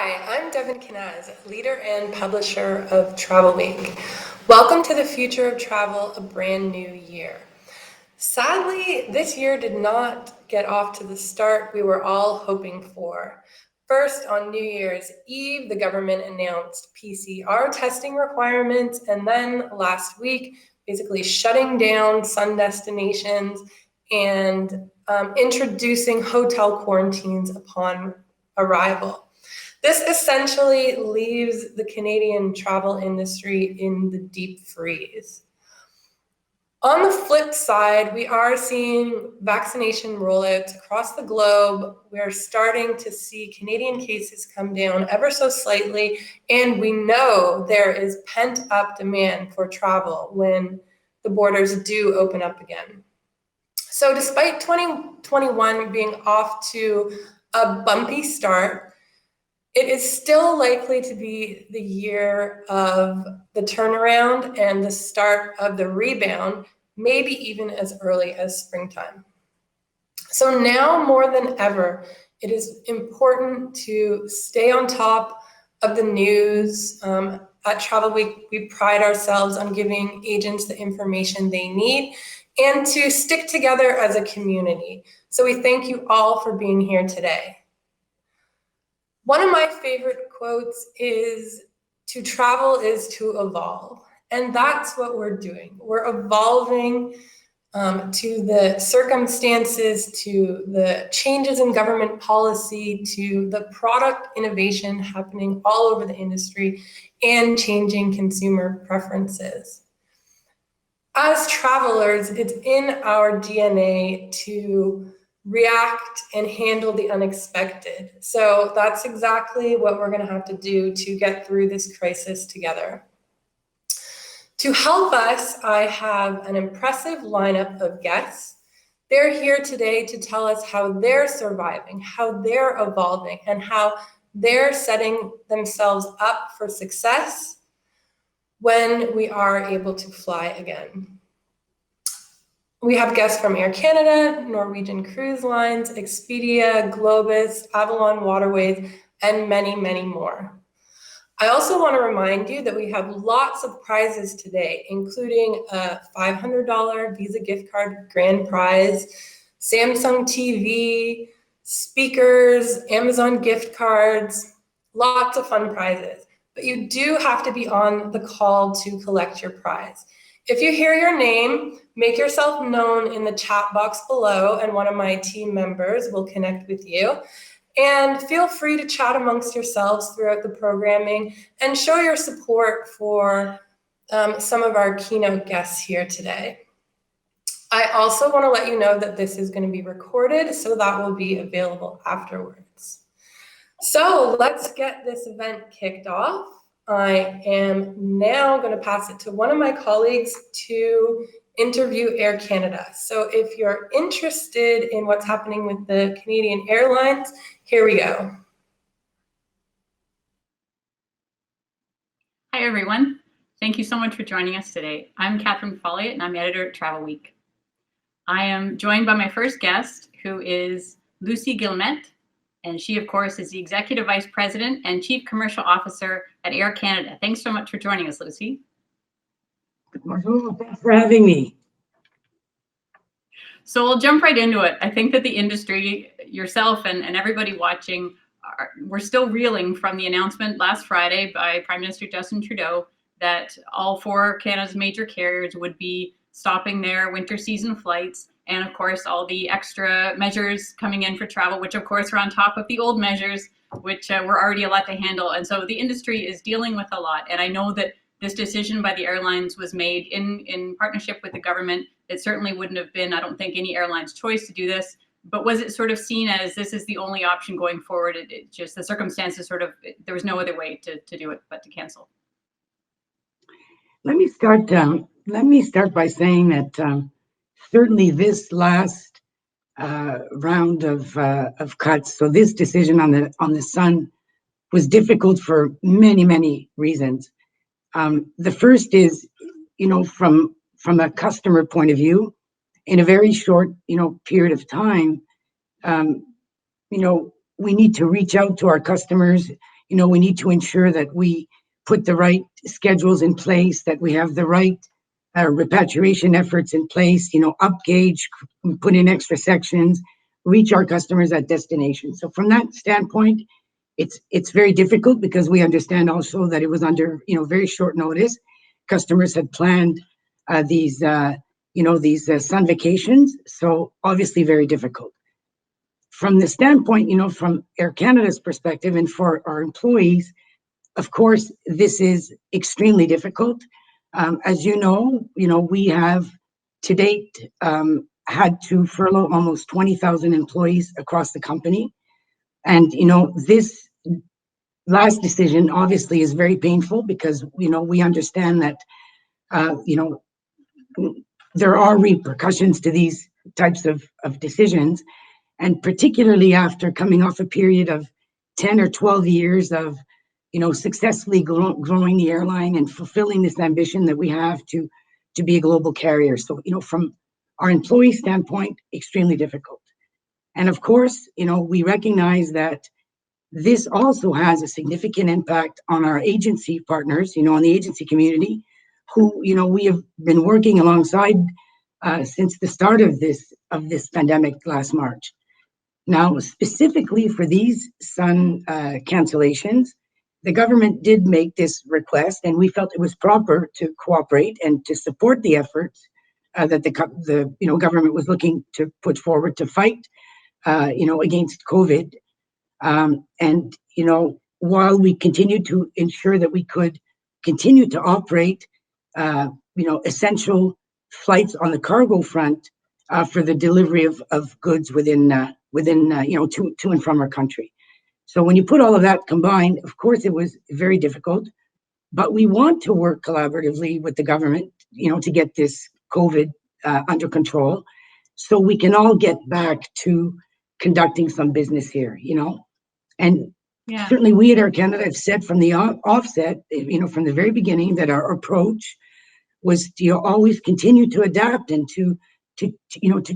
Hi, I'm Devin Kanaz, leader and publisher of Travelweek. Welcome to the future of travel, a brand new year. Sadly, this year did not get off to the start we were all hoping for. First, on New Year's Eve, the government announced PCR testing requirements, and then last week, basically shutting down sun destinations and introducing hotel quarantines upon arrival. This essentially leaves the Canadian travel industry in the deep freeze. On the flip side, we are seeing vaccination rollouts across the globe. We're starting to see Canadian cases come down ever so slightly, and we know there is pent-up demand for travel when the borders do open up again. So despite 2021 being off to a bumpy start, it is still likely to be the year of the turnaround and the start of the rebound, maybe even as early as springtime. So now more than ever, it is important to stay on top of the news. At Travelweek, we pride ourselves on giving agents the information they need and to stick together as a community. So we thank you all for being here today. One of my favorite quotes is, "To travel is to evolve." And that's what we're doing. We're evolving to the circumstances, to the changes in government policy, to the product innovation happening all over the industry, and changing consumer preferences. As travelers, it's in our DNA to react and handle the unexpected. So that's exactly what we're going to have to do to get through this crisis together. To help us, I have an impressive lineup of guests. They're here today to tell us how they're surviving, how they're evolving, and how they're setting themselves up for success when we are able to fly again. We have guests from Air Canada, Norwegian Cruise Lines, Expedia, Globus, Avalon Waterways, and many, many more. I also want to remind you that we have lots of prizes today, including a $500 Visa gift card grand prize, Samsung TV, speakers, Amazon gift cards, lots of fun prizes. But you do have to be on the call to collect your prize. If you hear your name, make yourself known in the chat box below, and one of my team members will connect with you. And feel free to chat amongst yourselves throughout the programming and show your support for some of our keynote guests here today. I also want to let you know that this is going to be recorded, so that will be available afterwards. So let's get this event kicked off. I am now going to pass it to one of my colleagues to interview Air Canada. So if you're interested in what's happening with the Canadian Airlines, here we go. Hi, everyone. Thank you so much for joining us today. I'm Catherine Folliott, and I'm editor at Travelweek. I am joined by my first guest, who is Lucy Guillemette, and she, of course, is the Executive Vice President and Chief Commercial Officer at Air Canada. Thanks so much for joining us, Lucy. Bonjour, thanks for having me. So we'll jump right into it. I think that the industry, yourself and everybody watching, we're still reeling from the announcement last Friday by Prime Minister Justin Trudeau that all 4 of Canada's major carriers would be stopping their winter season flights. And of course, all the extra measures coming in for travel, which of course are on top of the old measures, which were already a lot to handle. And so the industry is dealing with a lot. And I know that this decision by the airlines was made in partnership with the government. It certainly wouldn't have been, I don't think, any airline's choice to do this. But was it sort of seen as this is the only option going forward? It just, the circumstances sort of, there was no other way to do it but to cancel. Let me start by saying that certainly this last round of cuts, so this decision on the sun was difficult for many reasons. The first is, from a customer point of view, in a very short, period of time, we need to reach out to our customers we need to ensure that we put the right schedules in place, that we have the right repatriation efforts in place, upgauge, put in extra sections, reach our customers at destination. So from that standpoint, it's very difficult because we understand also that it was under very short notice. Customers had planned these sun vacations, so obviously very difficult. From the standpoint, from Air Canada's perspective and for our employees, of course, this is extremely difficult. As you know, we have to date had to furlough almost 20,000 employees across the company. And, this last decision obviously is very painful because, we understand that, there are repercussions to these types of decisions. And particularly after coming off a period of 10 or 12 years of, successfully growing the airline and fulfilling this ambition that we have to be a global carrier. So, from our employee standpoint, extremely difficult. And of course, we recognize that this also has a significant impact on our agency partners, on the agency community, who, we have been working alongside since the start of this pandemic last March. Now, specifically for these sun cancellations, the government did make this request, and we felt it was proper to cooperate and to support the efforts that the government was looking to put forward to fight, against COVID. And while we continued to ensure that we could continue to operate, essential flights on the cargo front for the delivery of goods within to and from our country. So when you put all of that combined, of course, it was very difficult, but we want to work collaboratively with the government, to get this COVID under control so we can all get back to conducting some business here, And certainly we at Air Canada have said from the offset, from the very beginning, that our approach was to always continue to adapt and to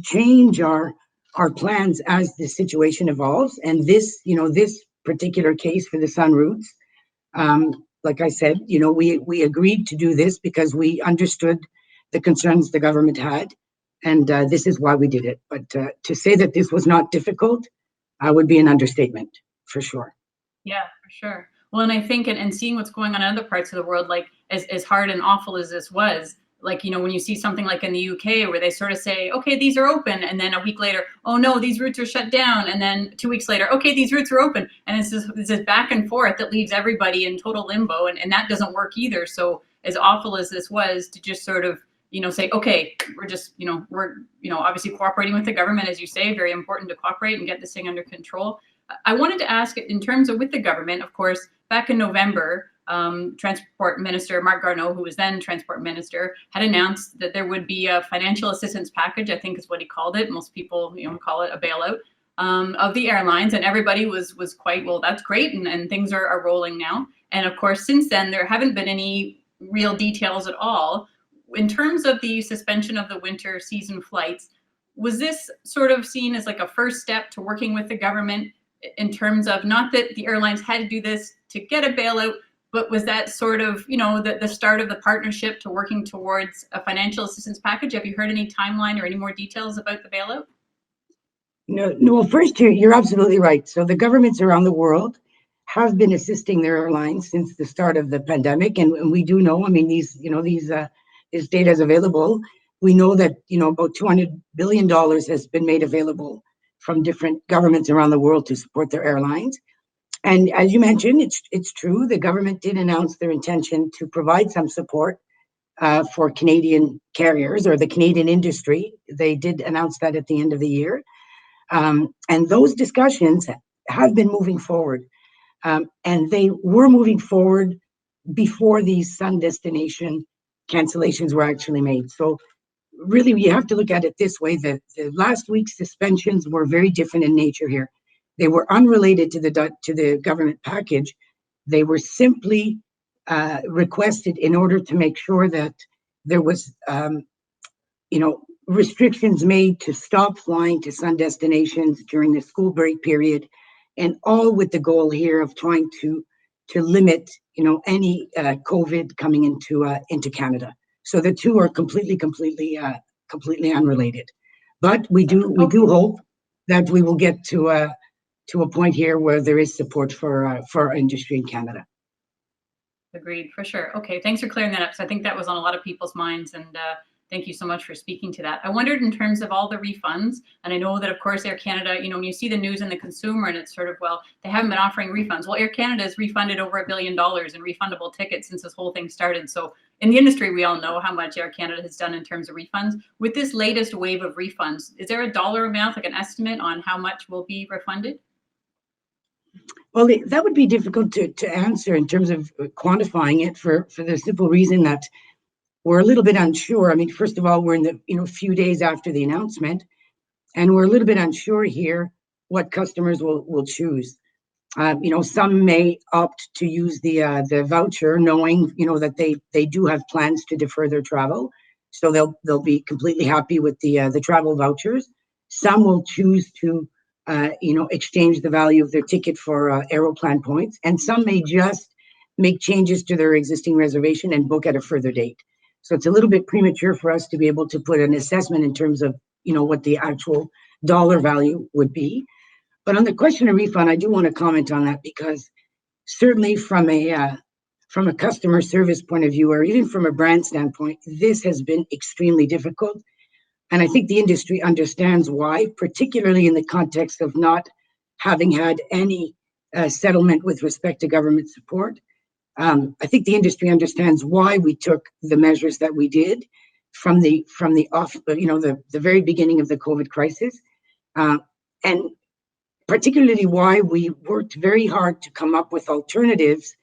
change our plans as the situation evolves. And this particular case for the sun routes, like I said, we agreed to do this because we understood the concerns the government had, and this is why we did it. But to say that this was not difficult would be an understatement, for sure. Yeah, for sure. Well, and I think, and seeing what's going on in other parts of the world, like as hard and awful as this was, like, when you see something like in the UK where they sort of say, okay, these are open. And then a week later, oh no, these routes are shut down. And then 2 weeks later, okay, these routes are open. And it's this back and forth that leaves everybody in total limbo. And that doesn't work either. So as awful as this was, to just sort of, say, okay, we're just, we're, obviously cooperating with the government, as you say, very important to cooperate and get this thing under control. I wanted to ask, in terms of with the government, of course, back in November, Transport Minister Marc Garneau, who was then Transport Minister, had announced that there would be a financial assistance package, I think is what he called it. Most people, call it a bailout of the airlines, and everybody was quite, well, that's great, and things are rolling now. And of course, since then, there haven't been any real details at all. In terms of the suspension of the winter season flights, was this sort of seen as like a first step to working with the government in terms of, not that the airlines had to do this to get a bailout, but was that sort of, the start of the partnership to working towards a financial assistance package? Have you heard any timeline or any more details about the bailout? No. Well, first, you're absolutely right. So the governments around the world have been assisting their airlines since the start of the pandemic, and we do know. I mean, this data is available. We know that about $200 billion has been made available from different governments around the world to support their airlines. And as you mentioned, it's true. The government did announce their intention to provide some support for Canadian carriers or the Canadian industry. They did announce that at the end of the year. And those discussions have been moving forward. And they were moving forward before these sun destination cancellations were actually made. So really, you have to look at it this way. The last week's suspensions were very different in nature here. They were unrelated to the government package. They were simply requested in order to make sure that there was, restrictions made to stop flying to sun destinations during the school break period, and all with the goal here of trying to limit, any COVID coming into Canada. So the two are completely unrelated. But we do hope that we will get to a point here where there is support for our industry in Canada. Agreed, for sure. Okay, thanks for clearing that up. So I think that was on a lot of people's minds, and thank you so much for speaking to that. I wondered in terms of all the refunds, and I know that, of course, Air Canada, when you see the news and the consumer, and it's sort of, well, they haven't been offering refunds. Well, Air Canada has refunded over $1 billion in refundable tickets since this whole thing started. So in the industry, we all know how much Air Canada has done in terms of refunds. With this latest wave of refunds, is there a dollar amount, like an estimate on how much will be refunded? Well, that would be difficult to answer in terms of quantifying it for the simple reason that we're a little bit unsure. I mean, first of all, we're in the few days after the announcement, and we're a little bit unsure here what customers will choose. Some may opt to use the voucher, knowing that they do have plans to defer their travel, so they'll be completely happy with the travel vouchers. Some will choose to exchange the value of their ticket for Aeroplan points, and some may just make changes to their existing reservation and book at a further date. So it's a little bit premature for us to be able to put an assessment in terms of what the actual dollar value would be. But on the question of refund, I do want to comment on that, because certainly from a customer service point of view, or even from a brand standpoint, this has been extremely difficult. And I think the industry understands why, particularly in the context of not having had any settlement with respect to government support. I think the industry understands why we took the measures that we did from the very beginning of the COVID crisis, and particularly why we worked very hard to come up with alternatives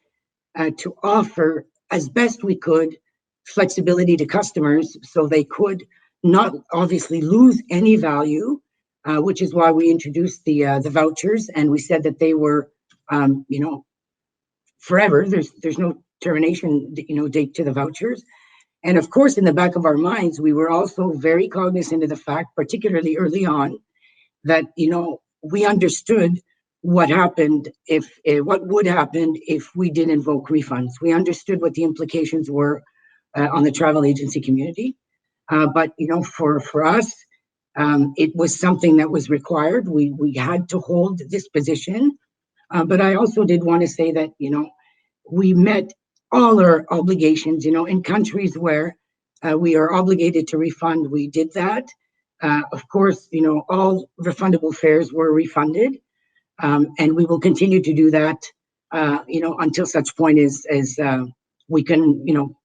to offer, as best we could, flexibility to customers so they could not obviously lose any value, which is why we introduced the vouchers, and we said that they were, forever. There's no termination, date to the vouchers. And of course, in the back of our minds, we were also very cognizant of the fact, particularly early on, that we understood what would happen if we did invoke refunds. We understood what the implications were on the travel agency community. But for us, it was something that was required. We had to hold this position. But I also did want to say that we met all our obligations. In countries where we are obligated to refund, we did that. Of course, all refundable fares were refunded, and we will continue to do that. Until such point as we can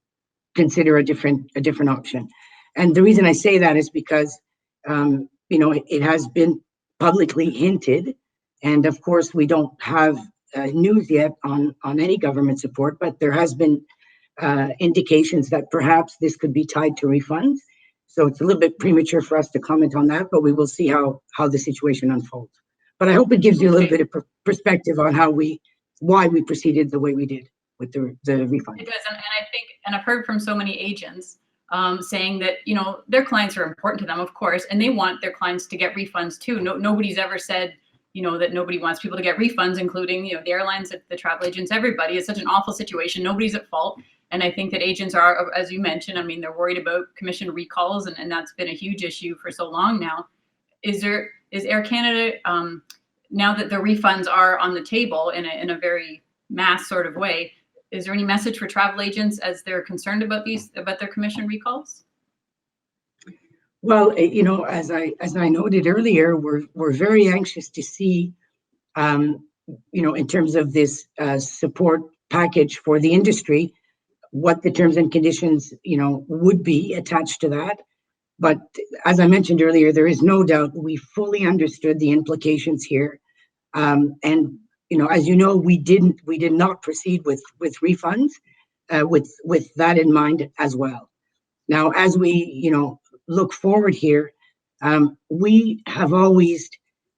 consider a different option. And the reason I say that is because, it has been publicly hinted, and of course we don't have news yet on any government support, but there has been indications that perhaps this could be tied to refunds. So it's a little bit premature for us to comment on that, but we will see how the situation unfolds. But I hope it gives you a little bit of perspective on why we proceeded the way we did with the refund. It does, and I think, and I've heard from so many agents saying that their clients are important to them, of course, and they want their clients to get refunds too. Nobody's ever said that nobody wants people to get refunds, including the airlines, the travel agents, everybody. It's such an awful situation. Nobody's at fault, and I think that agents are, as you mentioned, they're worried about commission recalls, and that's been a huge issue for so long now. Is Air Canada, now that the refunds are on the table in a very mass sort of way, is there any message for travel agents as they're concerned about their commission recalls? Well, as I noted earlier, we're very anxious to see, in terms of this support package for the industry, what the terms and conditions, would be attached to that. But as I mentioned earlier, there is no doubt we fully understood the implications here, and as we did not proceed with refunds, with that in mind as well. Now, as we look forward here, we have always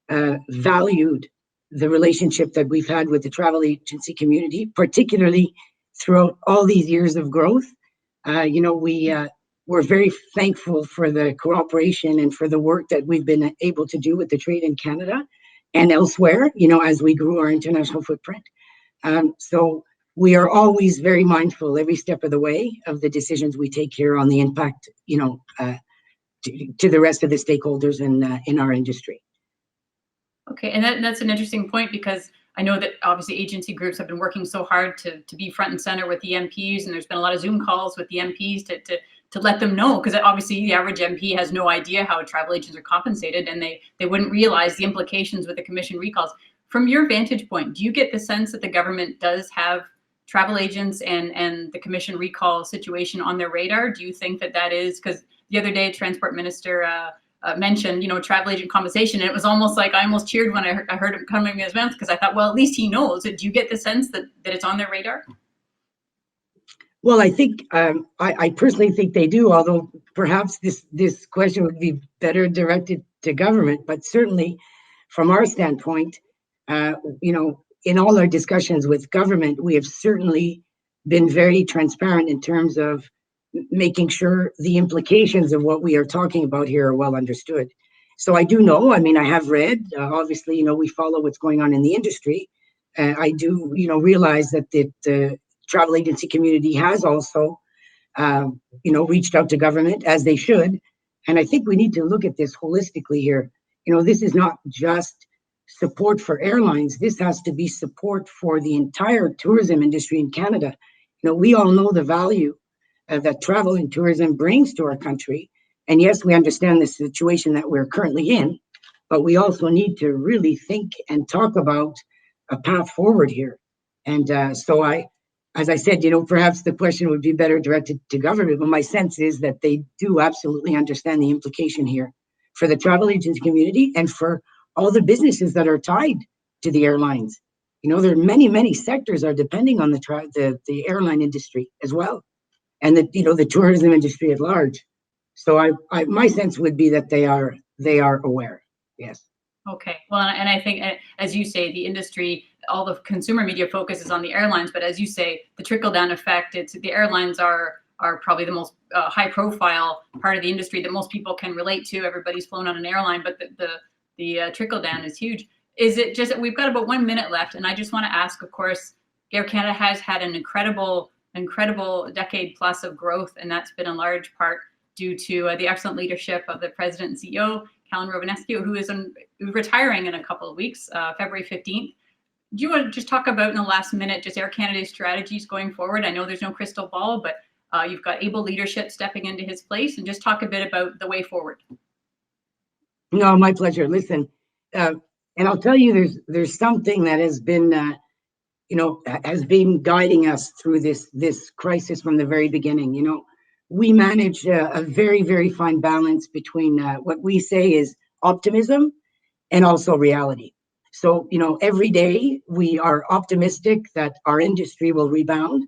valued the relationship that we've had with the travel agency community, particularly throughout all these years of growth. We're very thankful for the cooperation and for the work that we've been able to do with the trade in Canada and elsewhere, as we grew our international footprint. So we are always very mindful every step of the way of the decisions we take here on the impact, to the rest of the stakeholders in our industry. Okay, and that's an interesting point, because I know that obviously agency groups have been working so hard to be front and center with the MPs, and there's been a lot of Zoom calls with the MPs to let them know, because obviously the average MP has no idea how travel agents are compensated, and they wouldn't realize the implications with the commission recalls. From your vantage point, do you get the sense that the government does have travel agents and the commission recall situation on their radar? Do you think that is, because the other day Transport Minister mentioned, travel agent compensation, and it was almost like I almost cheered when I heard him coming in his mouth, because I thought, well, at least he knows. Do you get the sense that it's on their radar? Well, I think I personally think they do, although perhaps this question would be better directed to government. But certainly, from our standpoint, in all our discussions with government, we have certainly been very transparent in terms of making sure the implications of what we are talking about here are well understood. So I do know, I have read, obviously, we follow what's going on in the industry. I do, realize that the travel agency community has also, reached out to government, as they should. And I think we need to look at this holistically here. This is not just support for airlines. This has to be support for the entire tourism industry in Canada. We all know the value that travel and tourism brings to our country. And yes, we understand the situation that we're currently in, but we also need to really think and talk about a path forward here. And as I said, perhaps the question would be better directed to government, but my sense is that they do absolutely understand the implication here for the travel agency community and for all the businesses that are tied to the airlines. There are many sectors are depending on the airline industry as well, and the tourism industry at large. So my sense would be that they are aware. Yes. Okay. Well, and I think, as you say, the industry, all the consumer media focuses on the airlines, but as you say, the trickle-down effect, the airlines are probably the most high-profile part of the industry that most people can relate to. Everybody's flown on an airline, but the trickle-down is huge. Is it just, we've got about 1 minute left, and I just want to ask, of course, Air Canada has had an incredible decade plus of growth, and that's been in large part due to the excellent leadership of the president and CEO, Calin Rovinescu, who is retiring in a couple of weeks, February 15th. Do you want to just talk about in the last minute just Air Canada's strategies going forward? I know there's no crystal ball, but you've got able leadership stepping into his place, and just talk a bit about the way forward. No, my pleasure. Listen, and I'll tell you, there's something that has been, has been guiding us through this crisis from the very beginning. We manage a very, very fine balance between what we say is optimism and also reality. So, every day we are optimistic that our industry will rebound.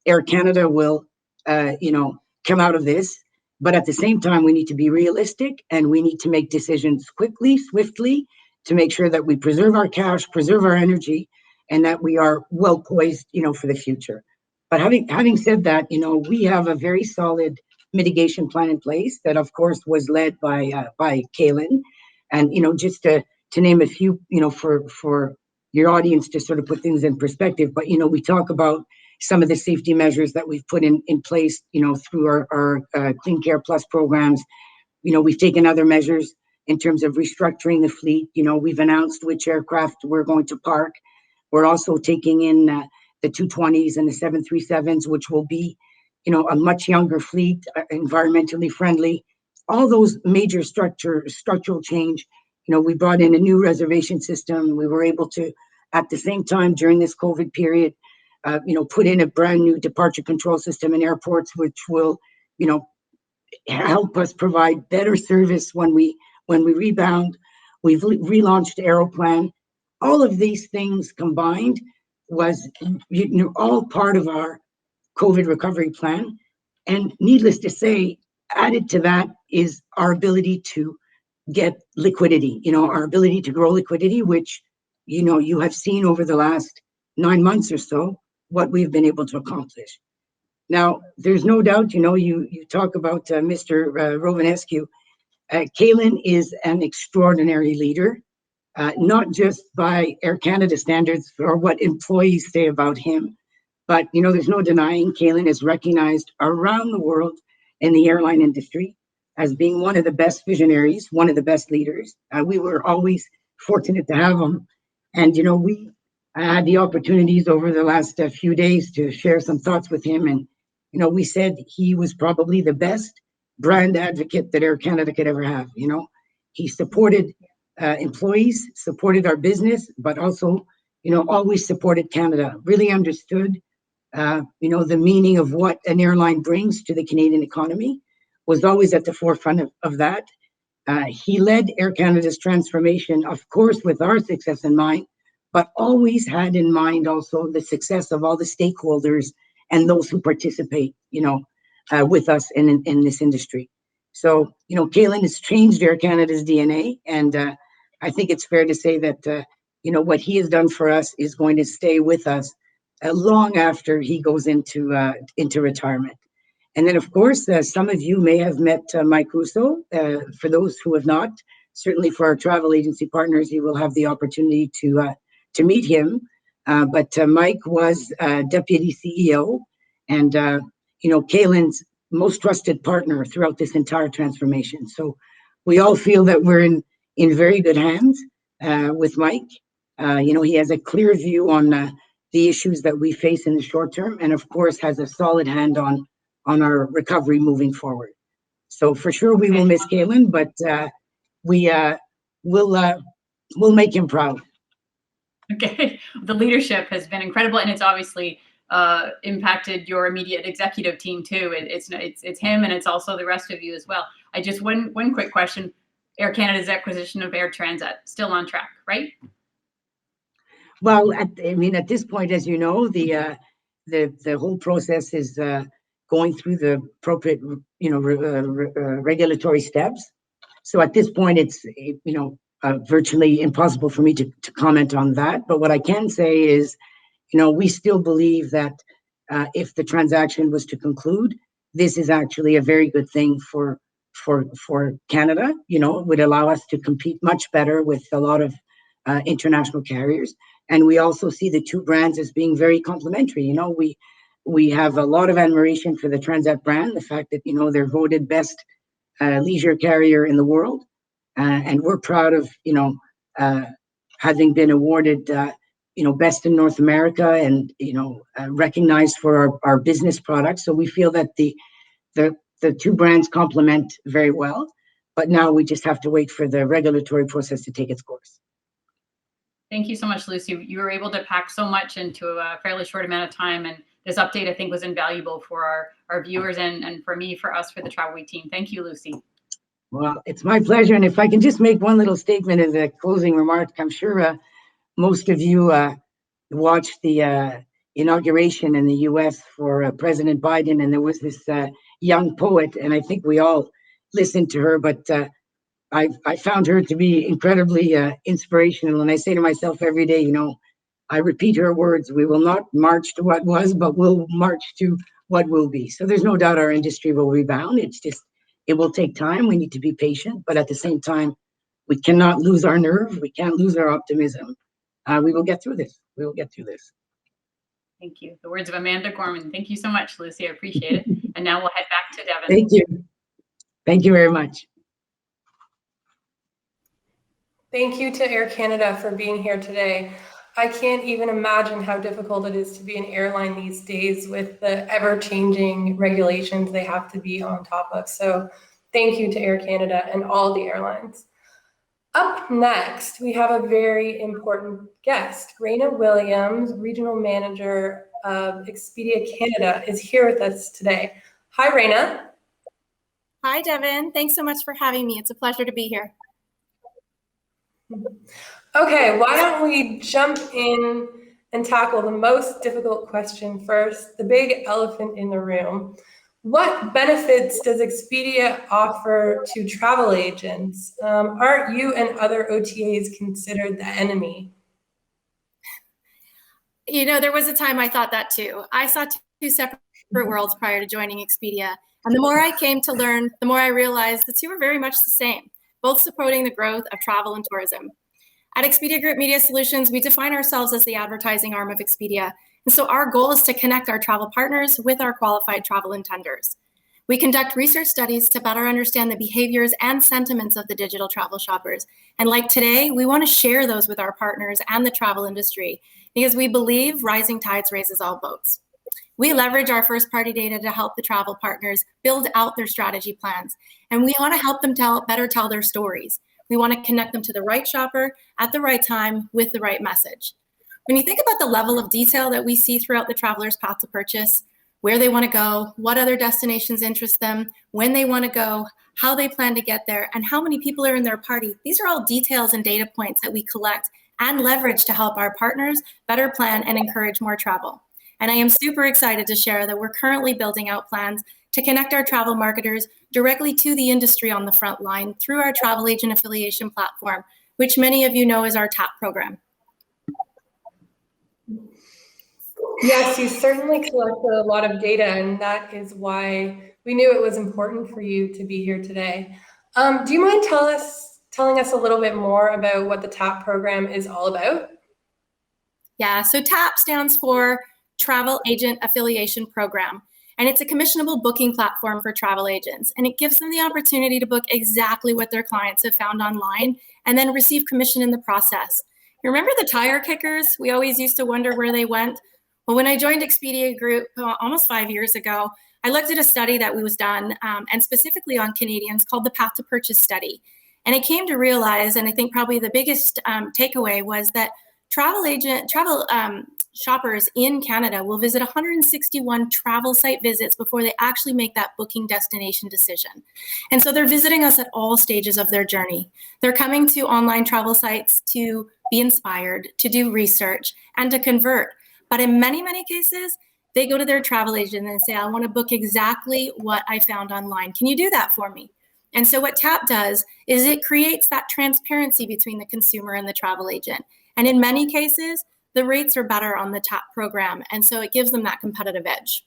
Air Canada will, come out of this. But at the same time, we need to be realistic, and we need to make decisions quickly, swiftly, to make sure that we preserve our cash, preserve our energy, and that we are well poised, for the future. But having said that, we have a very solid mitigation plan in place that, of course, was led by Calin. And just to name a few, for your audience to sort of put things in perspective. But we talk about some of the safety measures that we've put in place, through our Clean Care Plus programs. We've taken other measures in terms of restructuring the fleet. We've announced which aircraft we're going to park. We're also taking in the 220s and the 737s, which will be, a much younger fleet, environmentally friendly. All those major structural change. We brought in a new reservation system. We were able to, at the same time during this COVID period, put in a brand new departure control system in airports, which will, help us provide better service when we rebound. We've relaunched Aeroplan. All of these things combined was, all part of our COVID recovery plan. And needless to say, added to that is our ability to get liquidity, our ability to grow liquidity, which, you have seen over the last 9 months or so, what we've been able to accomplish. Now, there's no doubt, you talk about Mr. Rovinescu. Calin is an extraordinary leader, not just by Air Canada standards or what employees say about him, But, there's no denying KLM is recognized around the world in the airline industry as being one of the best visionaries, one of the best leaders. We were always fortunate to have him. And, we had the opportunities over the last few days to share some thoughts with him. And, we said he was probably the best brand advocate that Air Canada could ever have. He supported employees, supported our business, but also, always supported Canada, really understood, the meaning of what an airline brings to the Canadian economy, was always at the forefront of that. He led Air Canada's transformation, of course, with our success in mind, but always had in mind also the success of all the stakeholders and those who participate, with us in this industry. So, KLM has changed Air Canada's DNA, and I think it's fair to say that, what he has done for us is going to stay with us long after he goes into retirement. And then, of course, some of you may have met Mike Russo. For those who have not, certainly for our travel agency partners, you will have the opportunity to meet him. But Mike was deputy CEO and, KLM's most trusted partner throughout this entire transformation. So we all feel that we're in very good hands with Mike. He has a clear view on the issues that we face in the short term, and of course has a solid hand on our recovery moving forward. So for sure we will miss KLM, but we'll make him proud. Okay, the leadership has been incredible, and it's obviously impacted your immediate executive team too. It's him, and it's also the rest of you as well. I just one quick question: Air Canada's acquisition of Air Transat still on track, right? Well, at this point, as you know, the whole process is going through the appropriate, regulatory steps. So at this point, it's virtually impossible for me to comment on that. But what I can say is, we still believe that if the transaction was to conclude, this is actually a very good thing for Canada. It would allow us to compete much better with a lot of international carriers. And we also see the two brands as being very complementary. We have a lot of admiration for the Transat brand, the fact that, they're voted best leisure carrier in the world. And we're proud of, having been awarded, best in North America and, recognized for our business products. So we feel that the two brands complement very well. But now we just have to wait for the regulatory process to take its course. Thank you so much, Lucy. You were able to pack so much into a fairly short amount of time. And this update, I think, was invaluable for our viewers and for me, for us, for the Travelweek team. Thank you, Lucy. Well, it's my pleasure. And if I can just make one little statement as a closing remark, I'm sure most of you watched the inauguration in the U.S. for President Biden. And there was this young poet, and I think we all listened to her, but I found her to be incredibly inspirational. And I say to myself every day, I repeat her words: we will not march to what was, but we'll march to what will be. So there's no doubt our industry will rebound. It's just, it will take time. We need to be patient, but at the same time, we cannot lose our nerve. We can't lose our optimism. We will get through this. We will get through this. Thank you. The words of Amanda Gorman. Thank you so much, Lucy. I appreciate it. And now we'll head back to Devin. Thank you. Thank you very much. Thank you to Air Canada for being here today. I can't even imagine how difficult it is to be an airline these days with the ever-changing regulations they have to be on top of. So thank you to Air Canada and all the airlines. Up next, we have a very important guest. Raina Williams, Regional Manager of Expedia Canada, is here with us today. Hi, Raina. Hi, Devin. Thanks so much for having me. It's a pleasure to be here. Okay, why don't we jump in and tackle the most difficult question first, the big elephant in the room. What benefits does Expedia offer to travel agents? Aren't you and other OTAs considered the enemy? There was a time I thought that too. I saw two separate worlds prior to joining Expedia. And the more I came to learn, the more I realized the two are very much the same, both supporting the growth of travel and tourism. At Expedia Group Media Solutions, we define ourselves as the advertising arm of Expedia, And so our goal is to connect our travel partners with our qualified travel intenders. We conduct research studies to better understand the behaviors and sentiments of the digital travel shoppers. And like today, we want to share those with our partners and the travel industry because we believe rising tides raises all boats. We leverage our first-party data to help the travel partners build out their strategy plans. And we want to help them better tell their stories. We want to connect them to the right shopper at the right time with the right message. When you think about the level of detail that we see throughout the traveler's path to purchase, where they want to go, what other destinations interest them, when they want to go, how they plan to get there, and how many people are in their party. These are all details and data points that we collect and leverage to help our partners better plan and encourage more travel. And I am super excited to share that we're currently building out plans to connect our travel marketers directly to the industry on the front line through our travel agent affiliation platform, which many of you know is our TAP program. Yes, you certainly collected a lot of data, and that is why we knew it was important for you to be here today. Do you mind telling us a little bit more about what the TAP program is all about? Yeah, so TAP stands for Travel Agent Affiliation Program, and it's a commissionable booking platform for travel agents, and it gives them the opportunity to book exactly what their clients have found online and then receive commission in the process. You remember the tire kickers? We always used to wonder where they went. Well, when I joined Expedia Group almost 5 years ago, I looked at a study that was done, and specifically on Canadians, called the Path to Purchase Study. And I came to realize, and I think probably the biggest takeaway was that travel shoppers in Canada will visit 161 travel site visits before they actually make that booking destination decision. And so they're visiting us at all stages of their journey. They're coming to online travel sites to be inspired, to do research, and to convert. But in many, many cases, they go to their travel agent and say, I want to book exactly what I found online. Can you do that for me? And so what TAP does is it creates that transparency between the consumer and the travel agent. And in many cases, the rates are better on the TAP program. And so it gives them that competitive edge.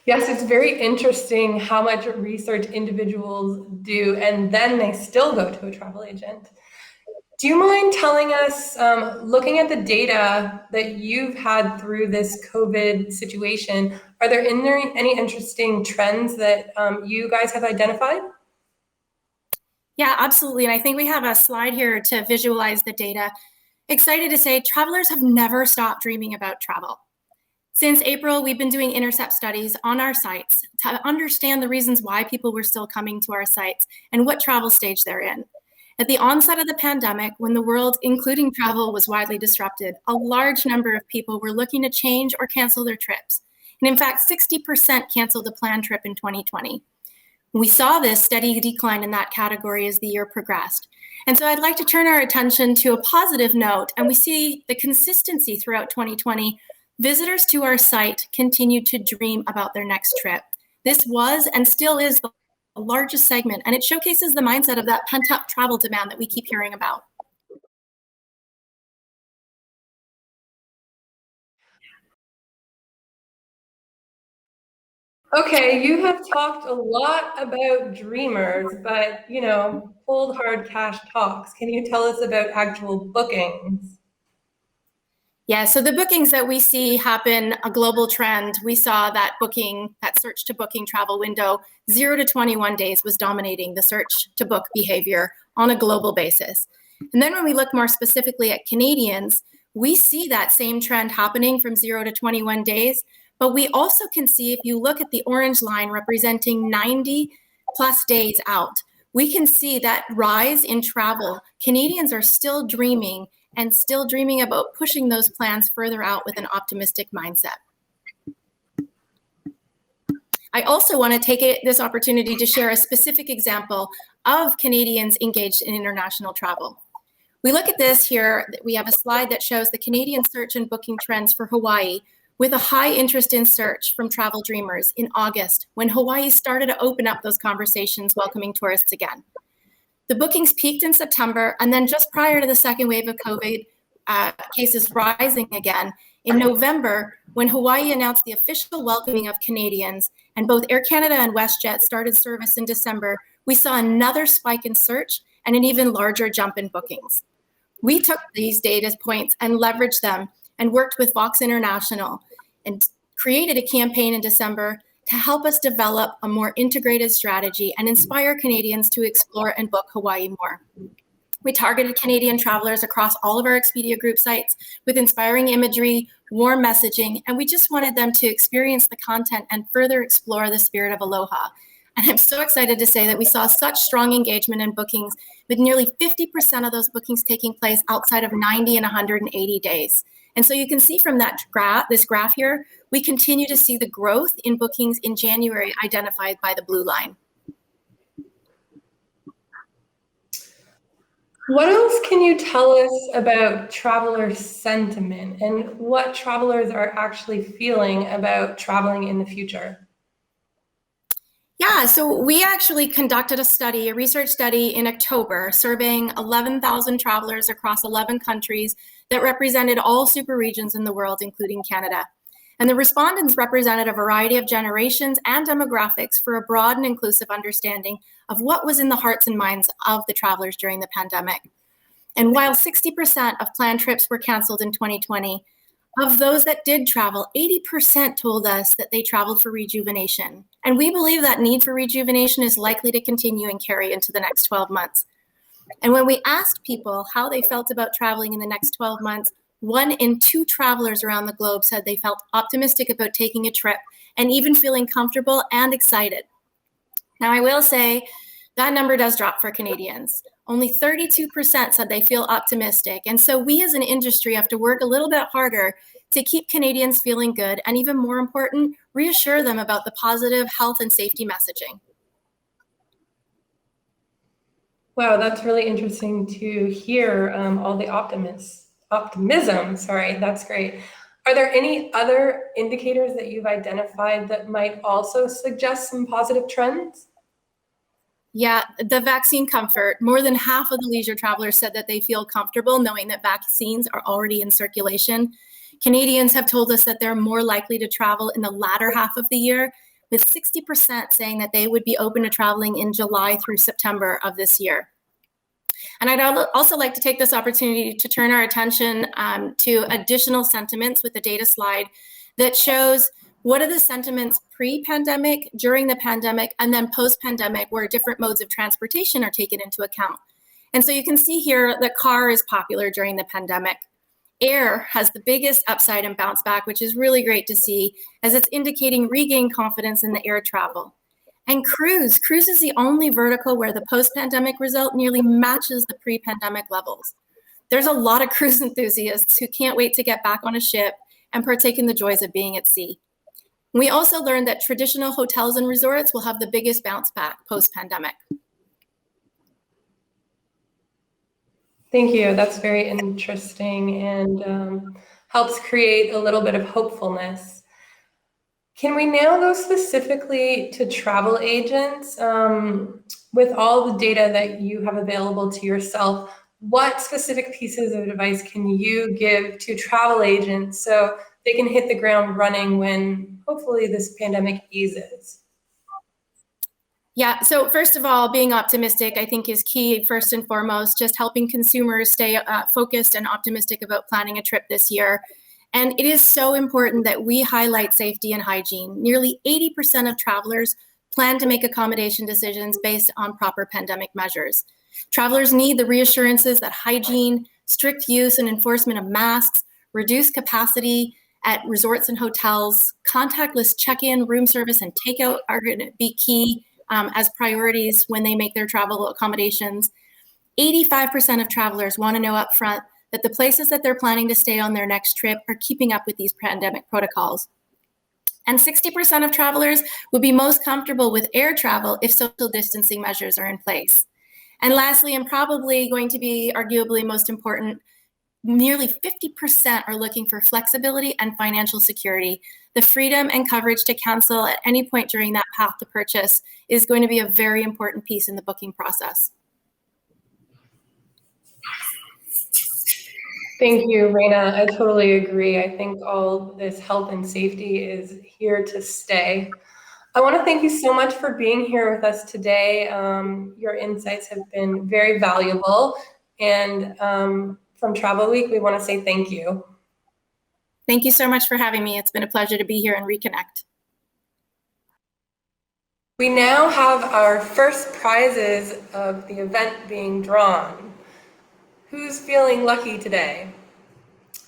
Yes, it's very interesting how much research individuals do, and then they still go to a travel agent. Do you mind telling us, looking at the data that you've had through this COVID situation, are there any interesting trends that you guys have identified? Yeah, absolutely. And I think we have a slide here to visualize the data. Excited to say travelers have never stopped dreaming about travel. Since April, we've been doing intercept studies on our sites to understand the reasons why people were still coming to our sites and what travel stage they're in. At the onset of the pandemic, when the world, including travel, was widely disrupted, a large number of people were looking to change or cancel their trips. And in fact, 60% canceled a planned trip in 2020. We saw this steady decline in that category as the year progressed. And so I'd like to turn our attention to a positive note, and we see the consistency throughout 2020. Visitors to our site continued to dream about their next trip. This was and still is the largest segment, and it showcases the mindset of that pent-up travel demand that we keep hearing about. Okay, you have talked a lot about dreamers, but cold hard cash talks. Can you tell us about actual bookings? Yeah, so the bookings that we see happen, a global trend. We saw that search to booking travel window, 0 to 21 days was dominating the search to book behavior on a global basis. And then when we look more specifically at Canadians, we see that same trend happening from 0 to 21 days. But we also can see, if you look at the orange line representing 90 plus days out, we can see that rise in travel. Canadians are still dreaming and still dreaming about pushing those plans further out with an optimistic mindset. I also want to take this opportunity to share a specific example of Canadians engaged in international travel. We look at this here. We have a slide that shows the Canadian search and booking trends for Hawaii, with a high interest in search from travel dreamers in August, when Hawaii started to open up those conversations welcoming tourists again. The bookings peaked in September, and then just prior to the second wave of COVID cases rising again, in November, when Hawaii announced the official welcoming of Canadians, and both Air Canada and WestJet started service in December, we saw another spike in search and an even larger jump in bookings. We took these data points and leveraged them and worked with Vox International and created a campaign in December to help us develop a more integrated strategy and inspire Canadians to explore and book Hawaii more. We targeted Canadian travelers across all of our Expedia Group sites with inspiring imagery, warm messaging, and we just wanted them to experience the content and further explore the spirit of aloha. And I'm so excited to say that we saw such strong engagement in bookings, with nearly 50% of those bookings taking place outside of 90 and 180 days. And so you can see from that this graph here, we continue to see the growth in bookings in January identified by the blue line. What else can you tell us about traveler sentiment and what travelers are actually feeling about traveling in the future? Yeah, so we actually conducted a research study in October, surveying 11,000 travelers across 11 countries that represented all super regions in the world, including Canada. And the respondents represented a variety of generations and demographics for a broad and inclusive understanding of what was in the hearts and minds of the travelers during the pandemic. And while 60% of planned trips were canceled in 2020, of those that did travel, 80% told us that they traveled for rejuvenation. And we believe that need for rejuvenation is likely to continue and carry into the next 12 months. And when we asked people how they felt about traveling in the next 12 months, 1 in 2 travelers around the globe said they felt optimistic about taking a trip and even feeling comfortable and excited. Now, I will say that number does drop for Canadians. Only 32% said they feel optimistic. And so we as an industry have to work a little bit harder to keep Canadians feeling good and, even more important, reassure them about the positive health and safety messaging. Wow, that's really interesting to hear all the optimism, that's great. Are there any other indicators that you've identified that might also suggest some positive trends? Yeah, the vaccine comfort. More than half of the leisure travelers said that they feel comfortable knowing that vaccines are already in circulation. Canadians have told us that they're more likely to travel in the latter half of the year, with 60% saying that they would be open to traveling in July through September of this year. And I'd also like to take this opportunity to turn our attention to additional sentiments with the data slide that shows what are the sentiments pre-pandemic, during the pandemic, and then post-pandemic, where different modes of transportation are taken into account. And so you can see here that car is popular during the pandemic. Air has the biggest upside and bounce back, which is really great to see, as it's indicating regained confidence in the air travel. And cruise is the only vertical where the post-pandemic result nearly matches the pre-pandemic levels. There's a lot of cruise enthusiasts who can't wait to get back on a ship and partake in the joys of being at sea. We also learned that traditional hotels and resorts will have the biggest bounce back post-pandemic. Thank you. That's very interesting and helps create a little bit of hopefulness. Can we now go specifically to travel agents? With all the data that you have available to yourself, what specific pieces of advice can you give to travel agents so they can hit the ground running when hopefully this pandemic eases? Yeah, so first of all, being optimistic, I think, is key. First and foremost, just helping consumers stay focused and optimistic about planning a trip this year. And it is so important that we highlight safety and hygiene. Nearly 80% of travelers plan to make accommodation decisions based on proper pandemic measures. Travelers need the reassurances that hygiene, strict use and enforcement of masks, reduced capacity at resorts and hotels, contactless check-in, room service, and takeout are going to be key as priorities when they make their travel accommodations. 85% of travelers want to know up front that the places that they're planning to stay on their next trip are keeping up with these pandemic protocols. And 60% of travelers would be most comfortable with air travel if social distancing measures are in place. And lastly, and probably going to be arguably most important, nearly 50% are looking for flexibility and financial security. The freedom and coverage to cancel at any point during that path to purchase is going to be a very important piece in the booking process. Thank you, Raina. I totally agree. I think all this health and safety is here to stay. I want to thank you so much for being here with us today. Your insights have been very valuable. And from Travel Week, we want to say thank you. Thank you so much for having me. It's been a pleasure to be here and reconnect. We now have our first prizes of the event being drawn. Who's feeling lucky today?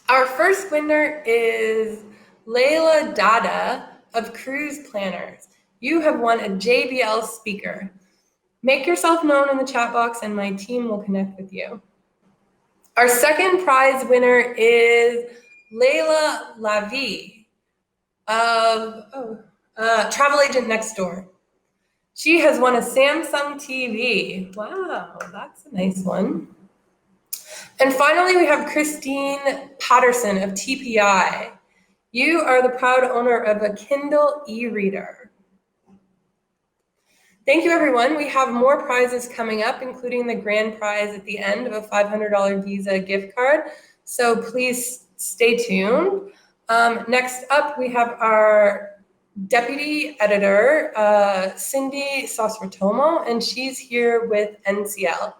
Our first winner is Layla Dada of Cruise Planners. You have won a JBL speaker. Make yourself known in the chat box and my team will connect with you. Our second prize winner is Layla Lavi of Travel Agent Next Door. She has won a Samsung TV. Wow, that's a nice one. And finally, we have Christine Patterson of TPI. You are the proud owner of a Kindle e-reader. Thank you, everyone. We have more prizes coming up, including the grand prize at the end of a $500 Visa gift card. So please stay tuned. Next up, we have our Deputy Editor, Cindy Sosratomo, and she's here with NCL.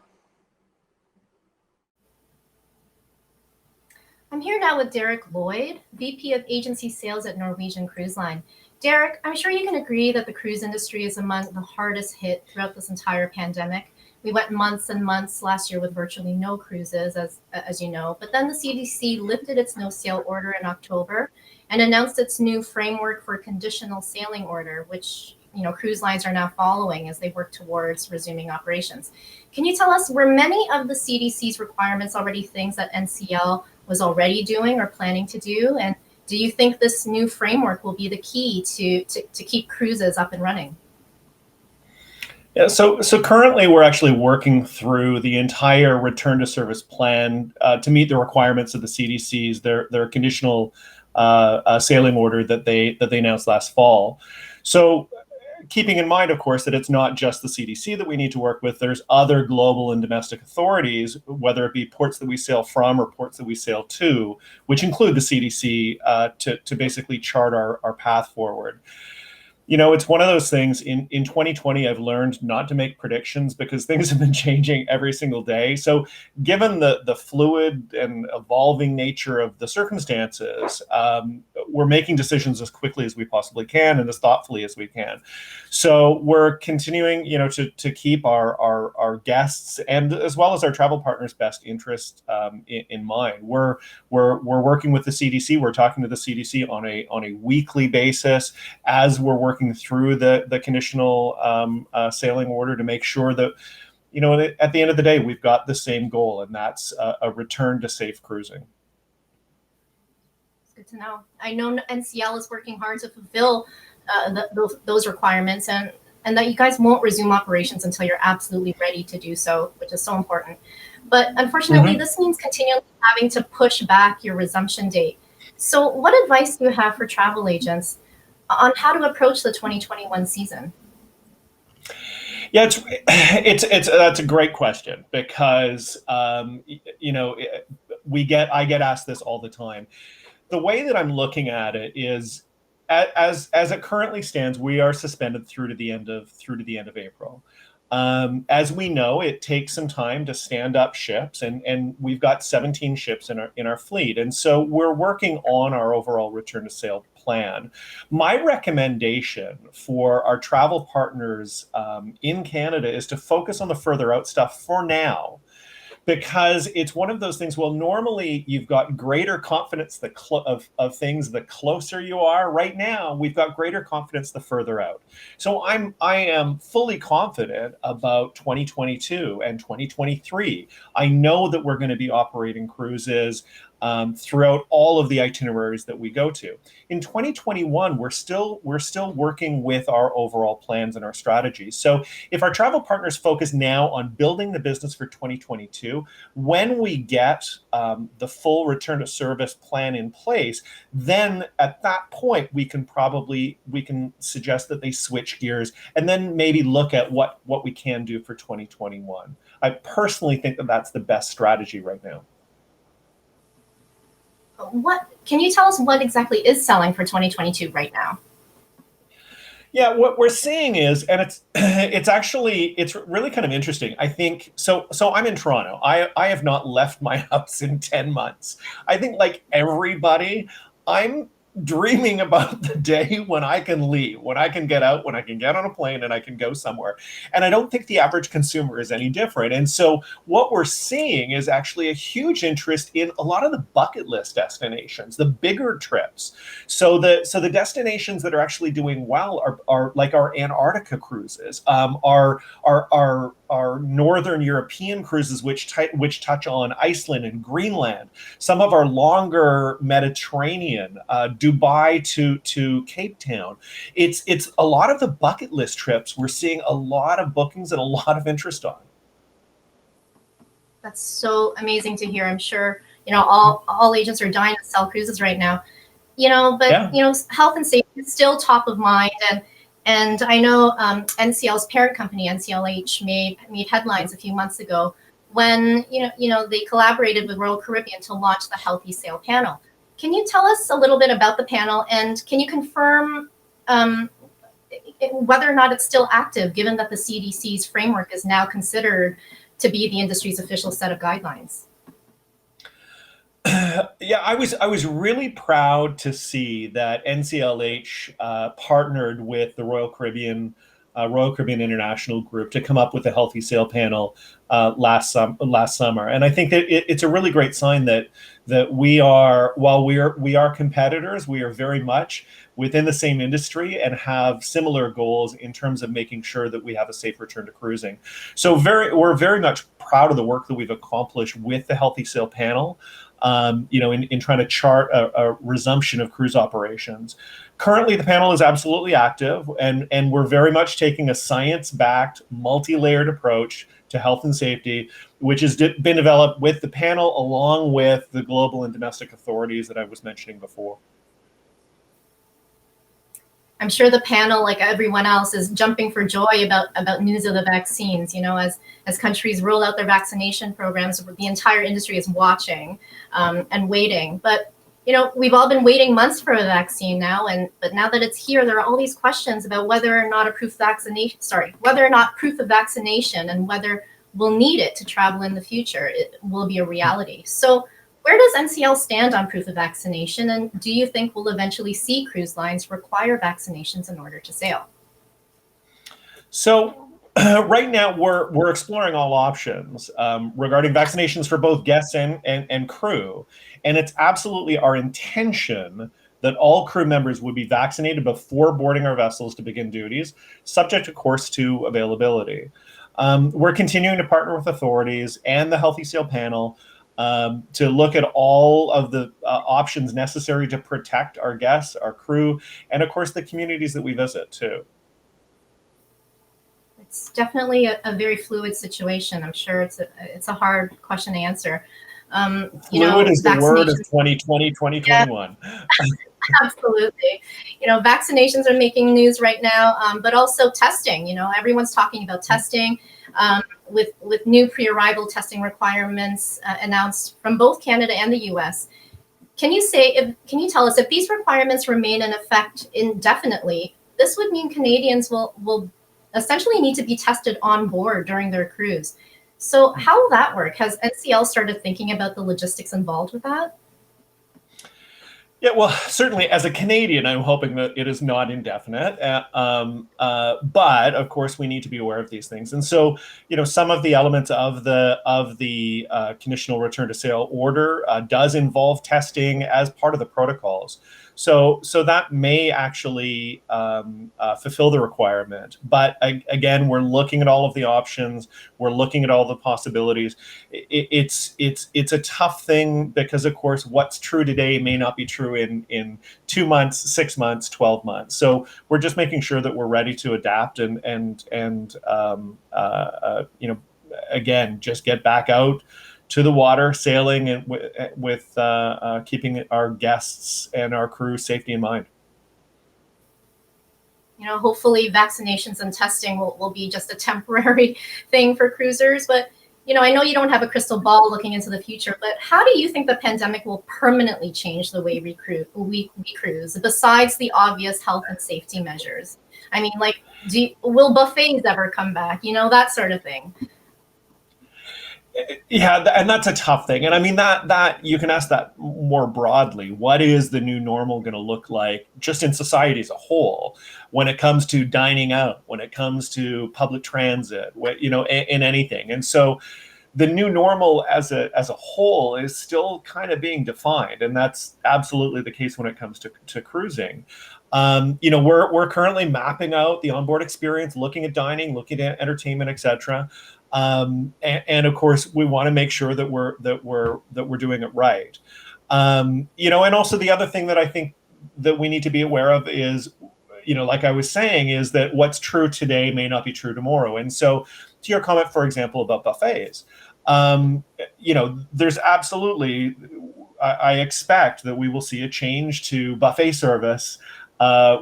I'm here now with Derek Lloyd, VP of Agency Sales at Norwegian Cruise Line. Derek, I'm sure you can agree that the cruise industry is among the hardest hit throughout this entire pandemic. We went months and months last year with virtually no cruises, as you know, but then the CDC lifted its no-sail order in October and announced its new framework for conditional sailing order, which cruise lines are now following as they work towards resuming operations. Can you tell us, were many of the CDC's requirements already things that NCL was already doing or planning to do? And do you think this new framework will be the key to keep cruises up and running? Yeah, so currently we're actually working through the entire return to service plan to meet the requirements of the CDC's, their conditional sailing order that they announced last fall. So keeping in mind, of course, that it's not just the CDC that we need to work with. There's other global and domestic authorities, whether it be ports that we sail from or ports that we sail to, which include the CDC, to basically chart our path forward. It's one of those things in 2020, I've learned not to make predictions because things have been changing every single day. So given the fluid and evolving nature of the circumstances, we're making decisions as quickly as we possibly can and as thoughtfully as we can. So we're continuing, to keep our guests and as well as our travel partners' best interest in mind. We're working with the CDC. We're talking to the CDC on a weekly basis as we're working through the conditional sailing order to make sure that, at the end of the day, we've got the same goal, and that's a return to safe cruising. It's good to know. I know NCL is working hard to fulfill those requirements, and that you guys won't resume operations until you're absolutely ready to do so, which is so important. But unfortunately, this means continually having to push back your resumption date. So what advice do you have for travel agents on how to approach the 2021 season? Yeah, that's a great question because I get asked this all the time. The way that I'm looking at it is, as it currently stands, we are suspended through to the end of April. As we know, it takes some time to stand up ships, and we've got 17 ships in our fleet, and so we're working on our overall return to sail plan. My recommendation for our travel partners in Canada is to focus on the further out stuff for now, because it's one of those things. Well, normally you've got greater confidence of things the closer you are. Right now, we've got greater confidence the further out. So I am fully confident about 2022 and 2023. I know that we're going to be operating cruises throughout all of the itineraries that we go to. In 2021, we're still working with our overall plans and our strategies. So if our travel partners focus now on building the business for 2022, when we get the full return to service plan in place, then at that point we can suggest that they switch gears and then maybe look at what we can do for 2021. I personally think that that's the best strategy right now. What can you tell us what exactly is selling for 2022 right now? Yeah, what we're seeing is, and it's really kind of interesting. I think so. So I'm in Toronto. I have not left my house in 10 months. I think like everybody, I'm dreaming about the day when I can leave, when I can get out, when I can get on a plane and I can go somewhere. And I don't think the average consumer is any different. And so what we're seeing is actually a huge interest in a lot of the bucket list destinations, the bigger trips. So the destinations that are actually doing well are like our Antarctica cruises, our Northern European cruises, which touch on Iceland and Greenland, some of our longer Mediterranean, Dubai to Cape Town. It's a lot of the bucket list trips. We're seeing a lot of bookings and a lot of interest on. That's so amazing to hear. I'm sure, all agents are dying to sell cruises right now. But Yeah. health and safety is still top of mind, and I know NCL's parent company, NCLH, made headlines a few months ago when they collaborated with Royal Caribbean to launch the Healthy Sail Panel. Can you tell us a little bit about the panel, and can you confirm whether or not it's still active, given that the CDC's framework is now considered to be the industry's official set of guidelines? Yeah, I was really proud to see that NCLH partnered with the Royal Caribbean International Group to come up with the Healthy Sail Panel last summer, and I think that it's a really great sign that we are, while we are competitors, we are very much within the same industry and have similar goals in terms of making sure that we have a safe return to cruising. So we're very much proud of the work that we've accomplished with the Healthy Sail Panel. In trying to chart a resumption of cruise operations. Currently, the panel is absolutely active, and we're very much taking a science-backed, multi-layered approach to health and safety, which has been developed with the panel along with the global and domestic authorities that I was mentioning before. I'm sure the panel, like everyone else, is jumping for joy about news of the vaccines. As countries roll out their vaccination programs, the entire industry is watching and waiting. But we've all been waiting months for a vaccine now, but now that it's here, there are all these questions about whether or not proof of vaccination and whether we'll need it to travel in the future. It will be a reality. So where does NCL stand on proof of vaccination, and do you think we'll eventually see cruise lines require vaccinations in order to sail? So right now we're exploring all options regarding vaccinations for both guests and crew, and it's absolutely our intention that all crew members would be vaccinated before boarding our vessels to begin duties, subject, of course, to availability. We're continuing to partner with authorities and the Healthy Sail Panel to look at all of the options necessary to protect our guests, our crew, and of course the communities that we visit too. It's definitely a very fluid situation. I'm sure it's a hard question to answer. Fluid is the word of 2020, 2021. Yeah. Absolutely. Vaccinations are making news right now, but also testing. Everyone's talking about testing with new pre-arrival testing requirements announced from both Canada and the US. Can you tell us if these requirements remain in effect indefinitely, this would mean Canadians will essentially need to be tested on board during their cruise. So how will that work? Has NCL started thinking about the logistics involved with that? Yeah, well, certainly as a Canadian, I'm hoping that it is not indefinite. But of course, we need to be aware of these things. And so, some of the elements of the conditional return to sail order does involve testing as part of the protocols. So that may actually fulfill the requirement. But again, we're looking at all of the options. We're looking at all the possibilities. It's a tough thing because, of course, what's true today may not be true in 2 months, 6 months, 12 months. So we're just making sure that we're ready to adapt and again, just get back out to the water, sailing, and with keeping our guests and our crew safety in mind. Hopefully vaccinations and testing will be just a temporary thing for cruisers. But, I know you don't have a crystal ball looking into the future, but how do you think the pandemic will permanently change the way we cruise, besides the obvious health and safety measures? I mean, like, will buffets ever come back? You know, that sort of thing. Yeah, and that's a tough thing. And I mean, that you can ask that more broadly. What is the new normal going to look like just in society as a whole when it comes to dining out, when it comes to public transit, you know, in anything? And so the new normal as a whole is still kind of being defined, and that's absolutely the case when it comes to cruising. You know, we're currently mapping out the onboard experience, looking at dining, looking at entertainment, etc. And of course, we want to make sure that we're doing it right. You know, and also the other thing that I think that we need to be aware of is, you know, like I was saying, is that what's true today may not be true tomorrow. And so, to your comment, for example, about buffets, you know, there's absolutely, I expect that we will see a change to buffet service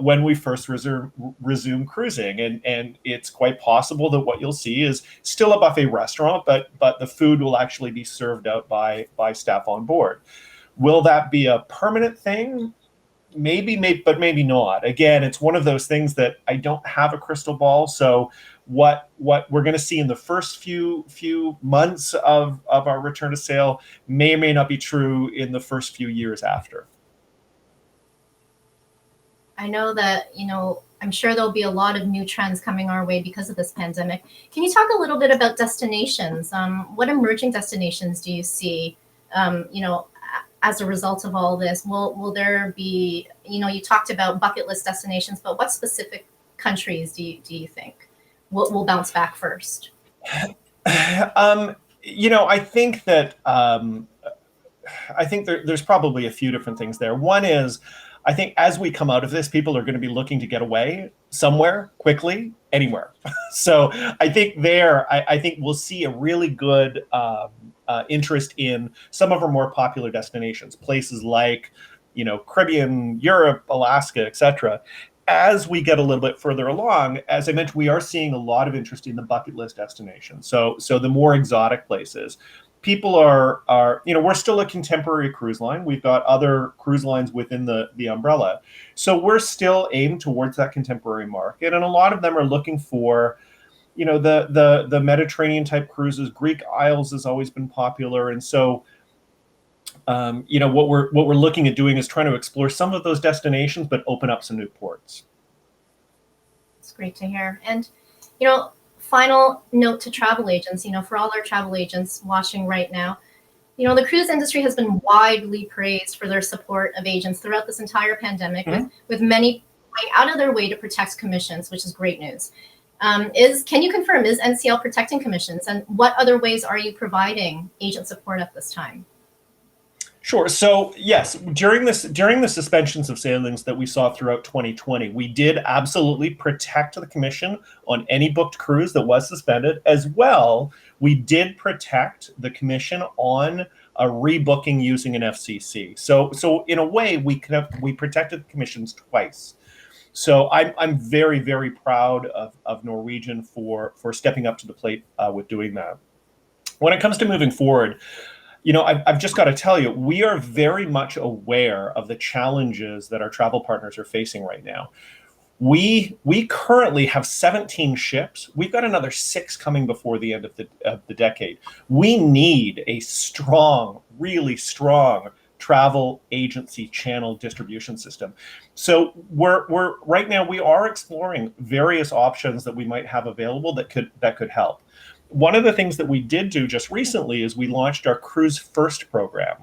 when we first resume cruising, and it's quite possible that what you'll see is still a buffet restaurant, but the food will actually be served out by staff on board. Will that be a permanent thing? Maybe, but maybe not. Again, it's one of those things that I don't have a crystal ball. So what we're going to see in the first few months of our return to sail may or may not be true in the first few years after. I know that, you know, I'm sure there'll be a lot of new trends coming our way because of this pandemic. Can you talk a little bit about destinations? What emerging destinations do you see, you know, as a result of all this? Will there be, you know, you talked about bucket list destinations, but what specific countries do you think will bounce back first? You know, I think that there's probably a few different things there. One is, I think as we come out of this, people are going to be looking to get away somewhere quickly, anywhere. So I think I think we'll see a really good interest in some of our more popular destinations, places like, you know, Caribbean, Europe, Alaska, etc. As we get a little bit further along, as I mentioned, we are seeing a lot of interest in the bucket list destinations. So the more exotic places. People are, you know, we're still a contemporary cruise line. We've got other cruise lines within the umbrella. So we're still aimed towards that contemporary market. And a lot of them are looking for, you know, the Mediterranean type cruises. Greek Isles has always been popular. And so, you know, what we're looking at doing is trying to explore some of those destinations, but open up some new ports. It's great to hear. And, you know, final note to travel agents, you know, for all our travel agents watching right now, you know, the cruise industry has been widely praised for their support of agents throughout this entire pandemic, with many going out of their way to protect commissions, which is great news. Can you confirm, is NCL protecting commissions, and what other ways are you providing agent support at this time? Sure. So yes, during the suspensions of sailings that we saw throughout 2020, we did absolutely protect the commission on any booked cruise that was suspended. As well, we did protect the commission on a rebooking using an FCC. So in a way, we protected the commissions twice. So I'm very, very proud of Norwegian for stepping up to the plate with doing that. When it comes to moving forward, you know, I've just got to tell you, we are very much aware of the challenges that our travel partners are facing right now. We currently have 17 ships. We've got another 6 coming before the end of the decade. We need a strong, really strong travel agency channel distribution system. So we're right now we are exploring various options that we might have available that could help. One of the things that we did do just recently is we launched our Cruise First program.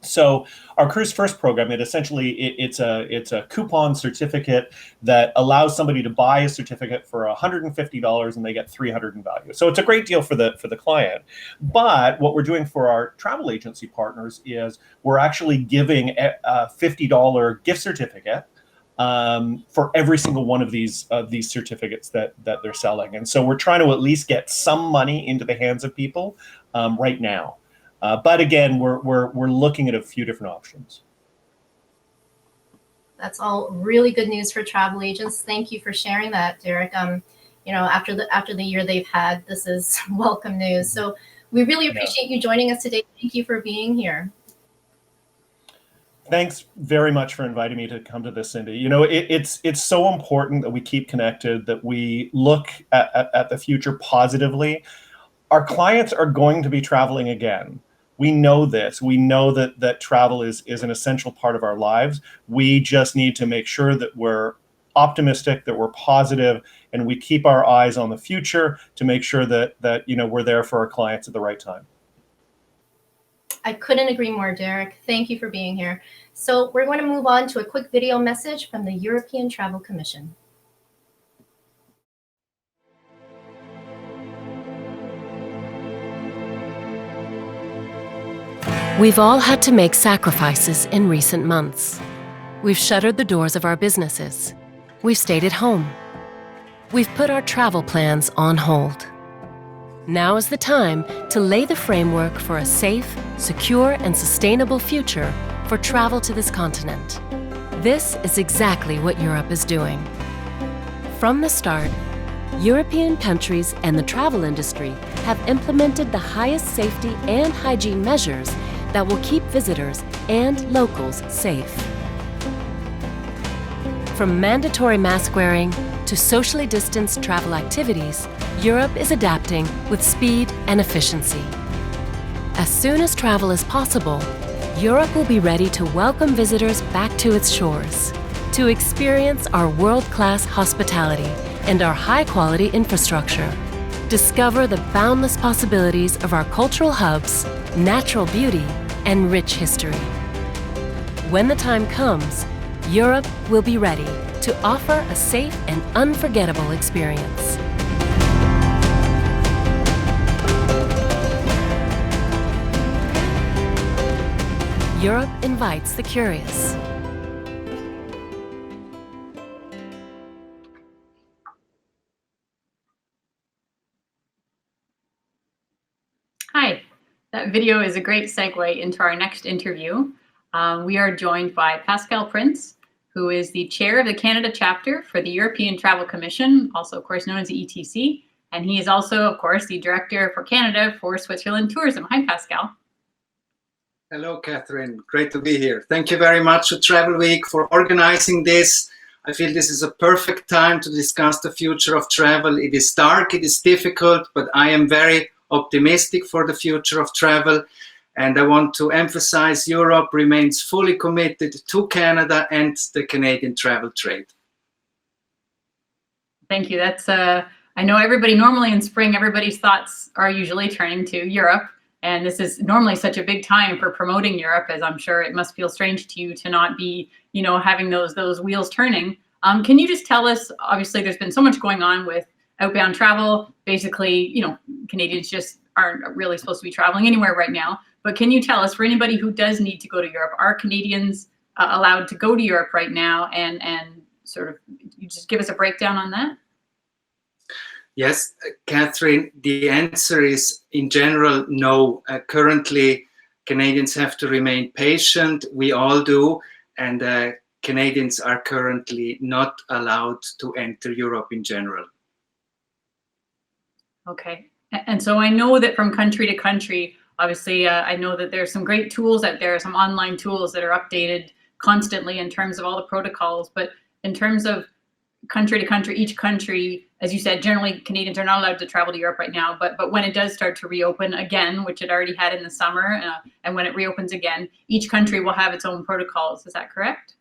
So our Cruise First program, it's a coupon certificate that allows somebody to buy a certificate for $150 and they get $300 in value. So it's a great deal for the client. But what we're doing for our travel agency partners is we're actually giving a $50 gift certificate for every single one of these certificates that they're selling. And so we're trying to at least get some money into the hands of people right now. But again, we're looking at a few different options. That's all really good news for travel agents. Thank you for sharing that, Derek. You know, after the year they've had, this is welcome news. So we really appreciate you joining us today. Thank you for being here. Thanks very much for inviting me to come to this, Cindy. You know, it's so important that we keep connected, that we look at the future positively. Our clients are going to be traveling again. We know this. We know that travel is an essential part of our lives. We just need to make sure that we're optimistic, that we're positive, and we keep our eyes on the future to make sure that we're there for our clients at the right time. I couldn't agree more, Derek. Thank you for being here. So we're going to move on to a quick video message from the European Travel Commission. We've all had to make sacrifices in recent months. We've shuttered the doors of our businesses. We've stayed at home. We've put our travel plans on hold. Now is the time to lay the framework for a safe, secure, and sustainable future for travel to this continent. This is exactly what Europe is doing. From the start, European countries and the travel industry have implemented the highest safety and hygiene measures that will keep visitors and locals safe. From mandatory mask wearing to socially distanced travel activities, Europe is adapting with speed and efficiency. As soon as travel is possible, Europe will be ready to welcome visitors back to its shores, to experience our world-class hospitality and our high-quality infrastructure. Discover the boundless possibilities of our cultural hubs, natural beauty, and rich history. When the time comes, Europe will be ready to offer a safe and unforgettable experience. Europe invites the curious. Hi, that video is a great segue into our next interview. We are joined by Pascal Prince, who is the chair of the Canada chapter for the European Travel Commission, also of course known as the ETC. And he is also, of course, the director for Canada for Switzerland Tourism. Hi, Pascal. Hello, Catherine. Great to be here. Thank you very much to Travelweek for organizing this. I feel this is a perfect time to discuss the future of travel. It is dark, it is difficult, but I am very optimistic for the future of travel. And I want to emphasize Europe remains fully committed to Canada and the Canadian travel trade. Thank you. That's, I know everybody normally in spring, everybody's thoughts are usually turning to Europe. And this is normally such a big time for promoting Europe, as I'm sure it must feel strange to you to not be, having those wheels turning. Can you just tell us, obviously there's been so much going on with outbound travel. Basically, Canadians just aren't really supposed to be traveling anywhere right now. But can you tell us, for anybody who does need to go to Europe, are Canadians allowed to go to Europe right now? And sort of, you just give us a breakdown on that? Yes, Catherine, the answer is in general, no. Currently, Canadians have to remain patient. We all do. And Canadians are currently not allowed to enter Europe in general. Okay. And so I know that from country to country, obviously, I know that there's some great tools out there, some online tools that are updated constantly in terms of all the protocols. But in terms of country to country, each country, as you said, generally Canadians are not allowed to travel to Europe right now. But when it does start to reopen again, which it already had in the summer, and when it reopens again, each country will have its own protocols. Is that correct?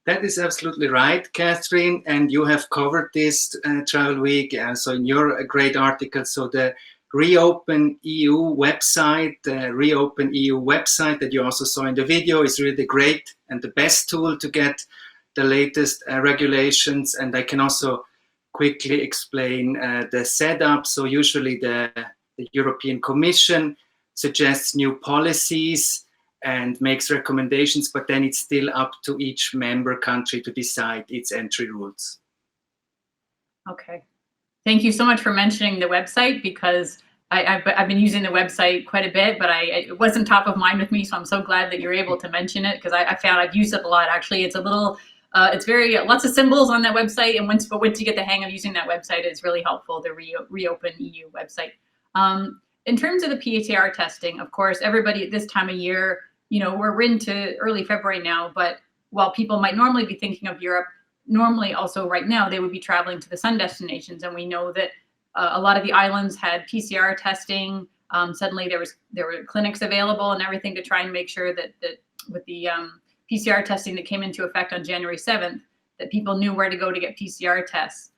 That is absolutely right, Catherine. And you have covered this Travel Week. So in your great article, so the Reopen EU website, that you also saw in the video, is really great and the best tool to get the latest regulations. And I can also quickly explain the setup. So usually the European Commission suggests new policies and makes recommendations, but then it's still up to each member country to decide its entry rules. Okay. Thank you so much for mentioning the website, because I've been using the website quite a bit, but it wasn't top of mind with me. So I'm so glad that you're able to mention it, because I found I've used it a lot. Actually, it's a little, it's very, lots of symbols on that website. And once you get the hang of using that website, it's really helpful, the Reopen EU website. In terms of the PATR testing, of course, everybody at this time of year, we're into early February now, but while people might normally be thinking of Europe, normally also right now they would be traveling to the sun destinations. And we know that a lot of the islands had PCR testing. Suddenly there were clinics available and everything to try and make sure that with the PCR testing that came into effect on January 7th, that people knew where to go to get PCR tests.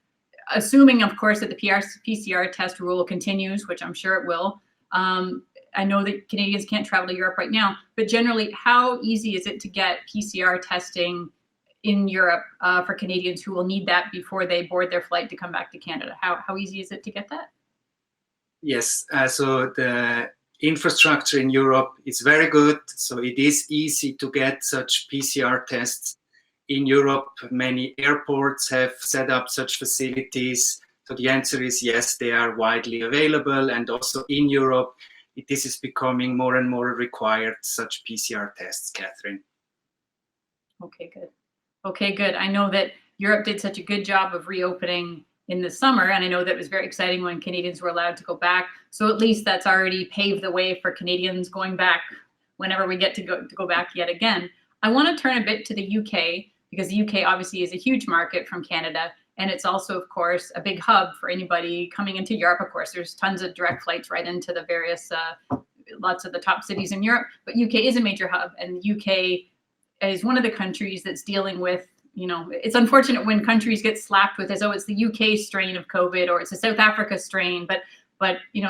Assuming, of course, that the PCR test rule continues, which I'm sure it will. I know that Canadians can't travel to Europe right now, but generally, how easy is it to get PCR testing in Europe for Canadians who will need that before they board their flight to come back to Canada? How easy is it to get that? Yes, so the infrastructure in Europe is very good. So it is easy to get such PCR tests in Europe. Many airports have set up such facilities. So the answer is yes, they are widely available. And also in Europe, this is becoming more and more required, such PCR tests, Catherine. Okay, good. Okay, good. I know that Europe did such a good job of reopening in the summer, and I know that it was very exciting when Canadians were allowed to go back. So at least that's already paved the way for Canadians going back whenever we get to go back yet again. I want to turn a bit to the UK, because the UK obviously is a huge market from Canada, and it's also, of course, a big hub for anybody coming into Europe. Of course, there's tons of direct flights right into the various, lots of the top cities in Europe, but UK is a major hub, and the UK is one of the countries that's dealing with, it's unfortunate when countries get slapped with as, oh, it's the UK strain of COVID or it's a South Africa strain, but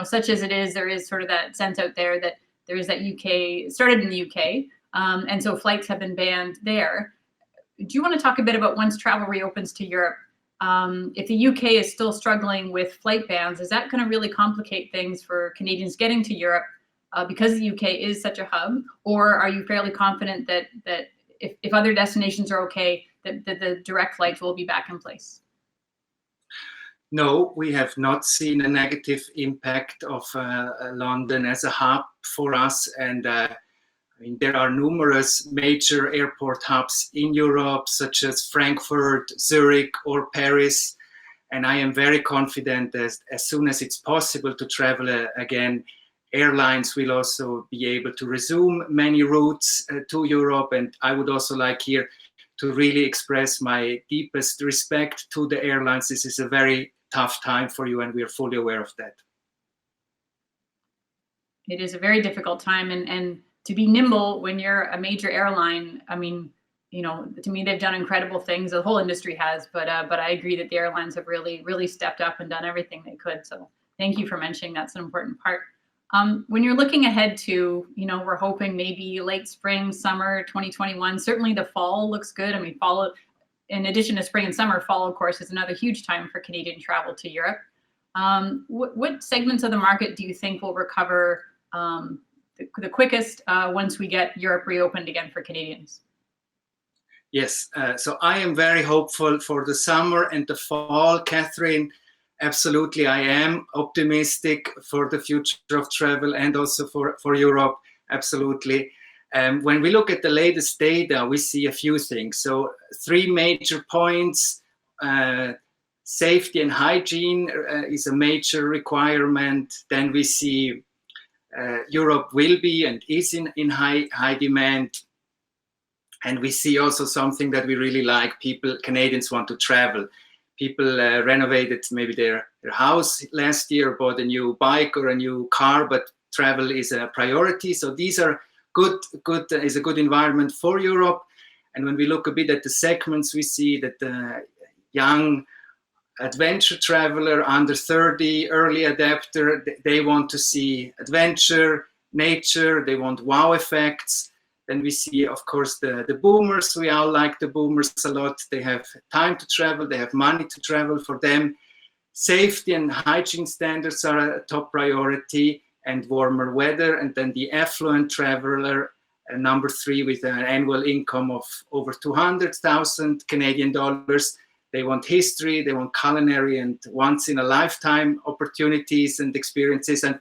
such as it is, there is sort of that sense out there that there is that UK, started in the UK, and so flights have been banned there. Do you want to talk a bit about once travel reopens to Europe, if the UK is still struggling with flight bans, is that going to really complicate things for Canadians getting to Europe because the UK is such a hub? Or are you fairly confident that if other destinations are okay, that the direct flights will be back in place? No, we have not seen a negative impact of London as a hub for us. And there are numerous major airport hubs in Europe, such as Frankfurt, Zurich, or Paris. And I am very confident that as soon as it's possible to travel again, airlines will also be able to resume many routes to Europe. And I would also like here to really express my deepest respect to the airlines. This is a very tough time for you, and we are fully aware of that. It is a very difficult time, and to be nimble when you're a major airline, I mean, to me, they've done incredible things. The whole industry has, but I agree that the airlines have really, really stepped up and done everything they could. So thank you for mentioning that's an important part. When you're looking ahead to, we're hoping maybe late spring, summer 2021, certainly the fall looks good. I mean, fall, in addition to spring and summer, fall, of course, is another huge time for Canadian travel to Europe. What segments of the market do you think will recover the quickest once we get Europe reopened again for Canadians? Yes, so I am very hopeful for the summer and the fall, Catherine. Absolutely, I am optimistic for the future of travel and also for Europe, absolutely. When we look at the latest data, we see a few things. So 3 major points. Safety and hygiene is a major requirement. Then we see Europe will be and is in high demand. And we see also something that we really like. Canadians want to travel. People renovated maybe their house last year, bought a new bike or a new car, but travel is a priority. So these are is a good environment for Europe. And when we look a bit at the segments, we see that the young adventure traveler, under 30, early adapter, they want to see adventure, nature, they want wow effects. Then we see, of course, the boomers. We all like the boomers a lot. They have time to travel. They have money to travel. For them, safety and hygiene standards are a top priority, and warmer weather. And then the affluent traveler, number 3, with an annual income of over 200,000 Canadian dollars. They want history, they want culinary and once-in-a-lifetime opportunities and experiences. And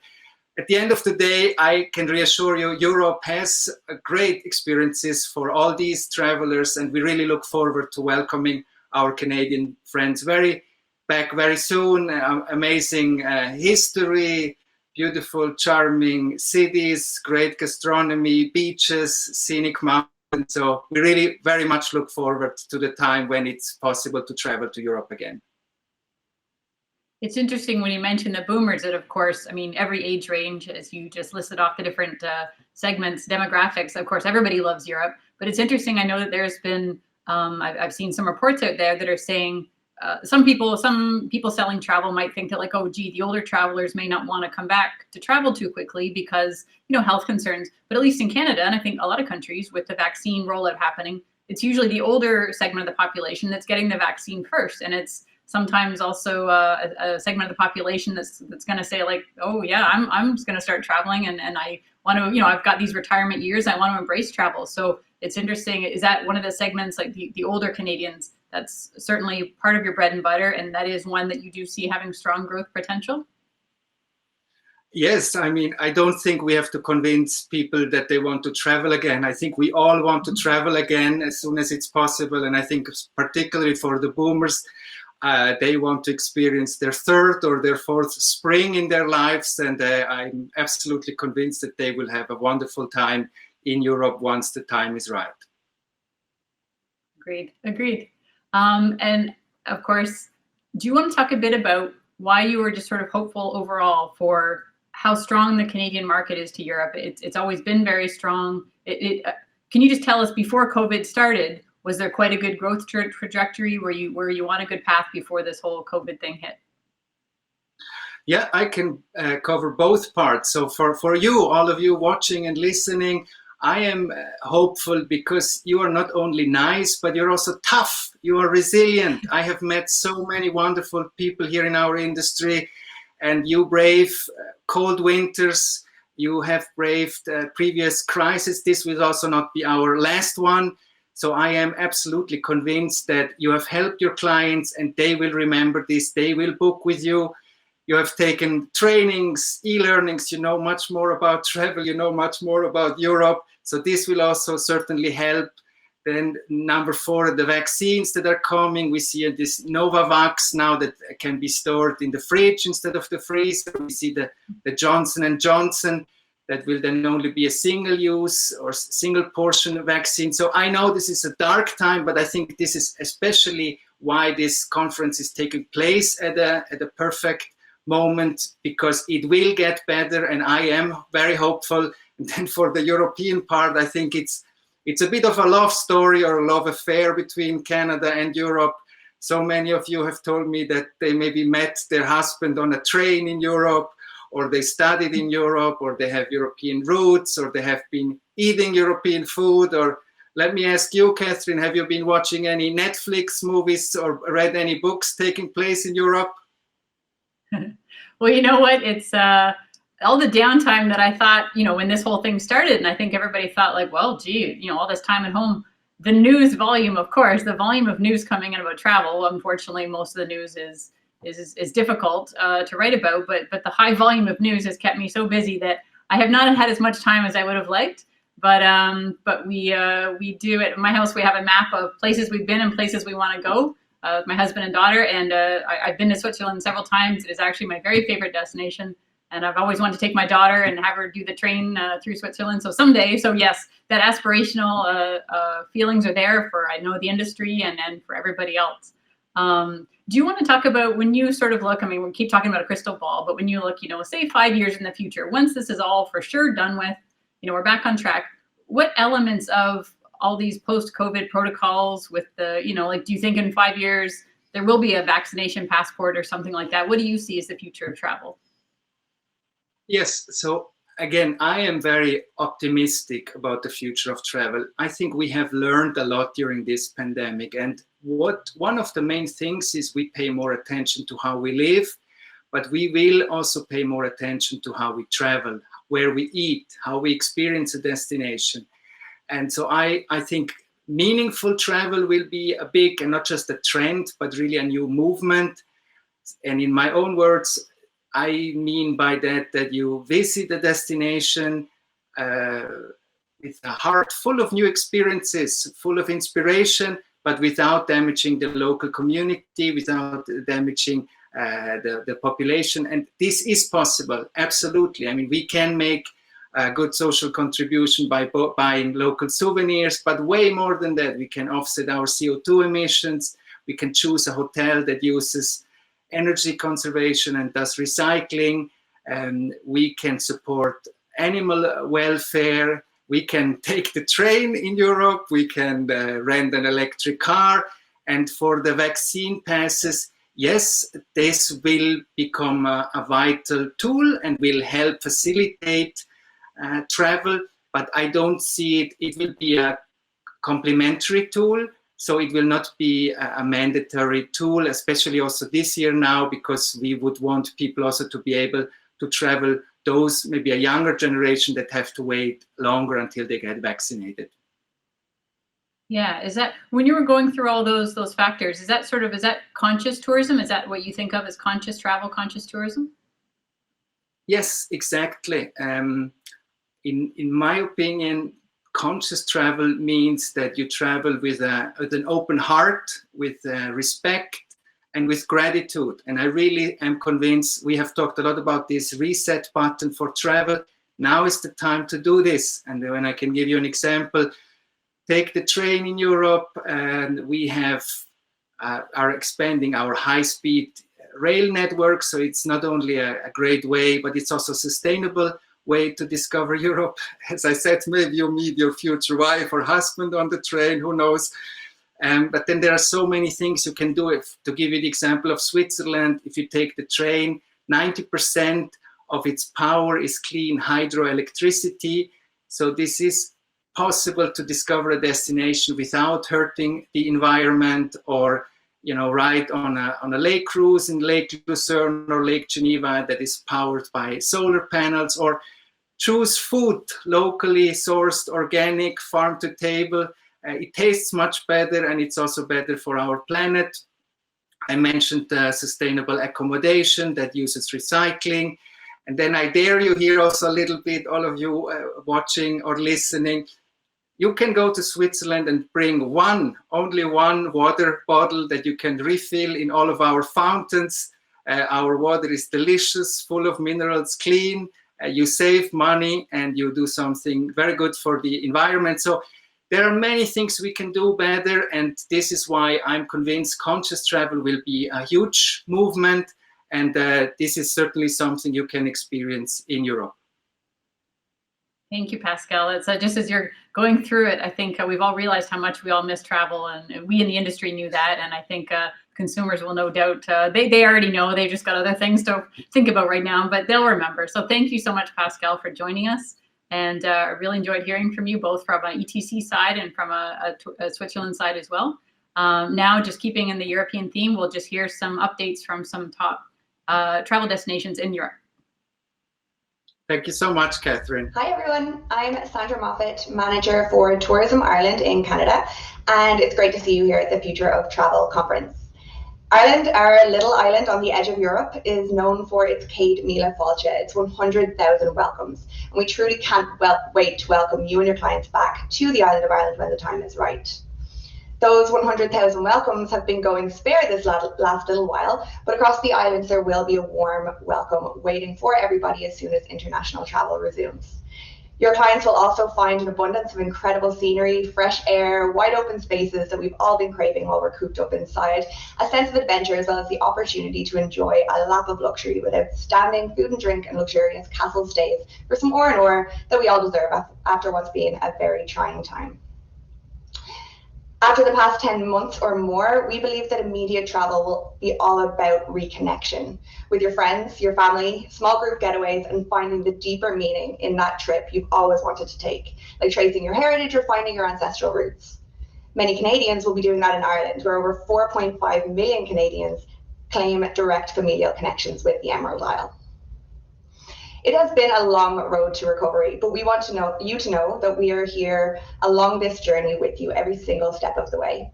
at the end of the day, I can reassure you, Europe has great experiences for all these travelers, and we really look forward to welcoming our Canadian friends back very soon. Amazing history, beautiful, charming cities, great gastronomy, beaches, scenic mountains. So we really very much look forward to the time when it's possible to travel to Europe again. It's interesting when you mention the boomers that, of course, I mean, every age range, as you just listed off the different segments, demographics, of course, everybody loves Europe. But it's interesting, I know that there's been, I've seen some reports out there that are saying, some people selling travel might think that like, oh, gee, the older travelers may not want to come back to travel too quickly because, you know, health concerns. But at least in Canada, and I think a lot of countries with the vaccine rollout happening, it's usually the older segment of the population that's getting the vaccine first. And it's sometimes also a segment of the population that's going to say like, oh yeah, I'm just going to start traveling and I want to, you know, I've got these retirement years, I want to embrace travel. So it's interesting. Is that one of the segments, like the older Canadians, that's certainly part of your bread and butter, and that is one that you do see having strong growth potential? Yes, I mean, I don't think we have to convince people that they want to travel again. I think we all want to travel again as soon as it's possible. And I think particularly for the boomers, they want to experience their third or their fourth spring in their lives. And I'm absolutely convinced that they will have a wonderful time in Europe once the time is right. Agreed. And of course, do you want to talk a bit about why you were just sort of hopeful overall for how strong the Canadian market is to Europe? It's always been very strong. Can you just tell us, before COVID started, was there quite a good growth trajectory? Were you on a good path before this whole COVID thing hit? Yeah, I can cover both parts. So for you, all of you watching and listening, I am hopeful because you are not only nice, but you're also tough. You are resilient. I have met so many wonderful people here in our industry, and you brave cold winters. You have braved previous crises. This will also not be our last one. So I am absolutely convinced that you have helped your clients and they will remember this. They will book with you. You have taken trainings, e-learnings, you know much more about travel, you know much more about Europe. So this will also certainly help. Then number 4, the vaccines that are coming. We see this Novavax now that can be stored in the fridge instead of the freezer. We see the Johnson & Johnson that will then only be a single use or single portion vaccine. So I know this is a dark time, but I think this is especially why this conference is taking place at a perfect moment, because it will get better, and I am very hopeful. And then for the European part, I think it's a bit of a love story or a love affair between Canada and Europe. So many of you have told me that they maybe met their husband on a train in Europe, or they studied in Europe, or they have European roots, or they have been eating European food. Or let me ask you, Catherine, have you been watching any Netflix movies or read any books taking place in Europe? Well, you know what? It's all the downtime that I thought, you know, when this whole thing started, and I think everybody thought like, well, gee, you know, all this time at home, the news volume, of course, the volume of news coming in about travel, unfortunately, most of the news is difficult to write about, but the high volume of news has kept me so busy that I have not had as much time as I would have liked. But we do at my house, we have a map of places we've been and places we want to go. My husband and daughter, and I've been to Switzerland several times. It is actually my very favorite destination, and I've always wanted to take my daughter and have her do the train through Switzerland. So someday, so yes, that aspirational feelings are there for, I know, the industry and for everybody else. Do you want to talk about, when you sort of look, I mean, we keep talking about a crystal ball, but when you look, you know, say 5 years in the future, once this is all for sure done with, you know, we're back on track, what elements of all these post-COVID protocols with the, you know, like, do you think in 5 years there will be a vaccination passport or something like that? What do you see as the future of travel? Yes, so again, I am very optimistic about the future of travel. I think we have learned a lot during this pandemic, and one of the main things is we pay more attention to how we live, but we will also pay more attention to how we travel, where we eat, how we experience a destination. And so I think meaningful travel will be a big, and not just a trend, but really a new movement. And in my own words, I mean by that you visit a destination with a heart full of new experiences, full of inspiration, but without damaging the local community, without damaging the population. And this is possible, absolutely. I mean, we can make a good social contribution by buying local souvenirs, but way more than that. We can offset our CO2 emissions. We can choose a hotel that uses energy conservation and does recycling. We can support animal welfare. We can take the train in Europe. We can rent an electric car. And for the vaccine passes, yes, this will become a vital tool and will help facilitate travel, but I don't see it. It will be a complementary tool, so it will not be a mandatory tool, especially also this year now, because we would want people also to be able to travel, those maybe a younger generation that have to wait longer until they get vaccinated. Yeah, is that, when you were going through all those factors, is that conscious tourism? Is that what you think of as conscious travel, conscious tourism? Yes, exactly. In my opinion, conscious travel means that you travel with an open heart, with respect, and with gratitude. And I really am convinced, we have talked a lot about this reset button for travel. Now is the time to do this. And when I can give you an example, take the train in Europe, and we are expanding our high-speed rail network. So it's not only a great way, but it's also sustainable way to discover Europe. As I said, maybe you meet your future wife or husband on the train, who knows? But then there are so many things you can do. To give you the example of Switzerland, if you take the train, 90% of its power is clean hydroelectricity. So this is possible to discover a destination without hurting the environment, or ride on a lake cruise in Lake Lucerne or Lake Geneva that is powered by solar panels, or choose food locally sourced, organic, farm to table. It tastes much better, and it's also better for our planet. I mentioned sustainable accommodation that uses recycling. And then I dare you here also a little bit, all of you watching or listening, you can go to Switzerland and bring only one water bottle that you can refill in all of our fountains. Our water is delicious, full of minerals, clean. You save money and you do something very good for the environment. So there are many things we can do better. And this is why I'm convinced conscious travel will be a huge movement. And this is certainly something you can experience in Europe. Thank you, Pascal. It's just as you're going through it, I think we've all realized how much we all miss travel, and we in the industry knew that. And I think consumers will no doubt, they already know, they just got other things to think about right now, but they'll remember. So thank you so much, Pascal, for joining us. And I really enjoyed hearing from you, both from an ETC side and from a Switzerland side as well. Now, just keeping in the European theme, we'll just hear some updates from some top travel destinations in Europe. Thank you so much, Catherine. Hi, everyone. I'm Sandra Moffat, Manager for Tourism Ireland in Canada, and it's great to see you here at the Future of Travel conference. Ireland, our little island on the edge of Europe, is known for its Céad Míle Fáilte, its 100,000 welcomes, and we truly can't wait to welcome you and your clients back to the island of Ireland when the time is right. Those 100,000 welcomes have been going spare this last little while, but across the islands there will be a warm welcome waiting for everybody as soon as international travel resumes. Your clients will also find an abundance of incredible scenery, fresh air, wide open spaces that we've all been craving while we're cooped up inside, a sense of adventure, as well as the opportunity to enjoy a lap of luxury with outstanding food and drink and luxurious castle stays for some R&R that we all deserve after what's been a very trying time. After the past 10 months or more, we believe that immediate travel will be all about reconnection with your friends, your family, small group getaways, and finding the deeper meaning in that trip you've always wanted to take, like tracing your heritage or finding your ancestral roots. Many Canadians will be doing that in Ireland, where over 4.5 million Canadians claim direct familial connections with the Emerald Isle. It has been a long road to recovery, but we want you to know that we are here along this journey with you every single step of the way.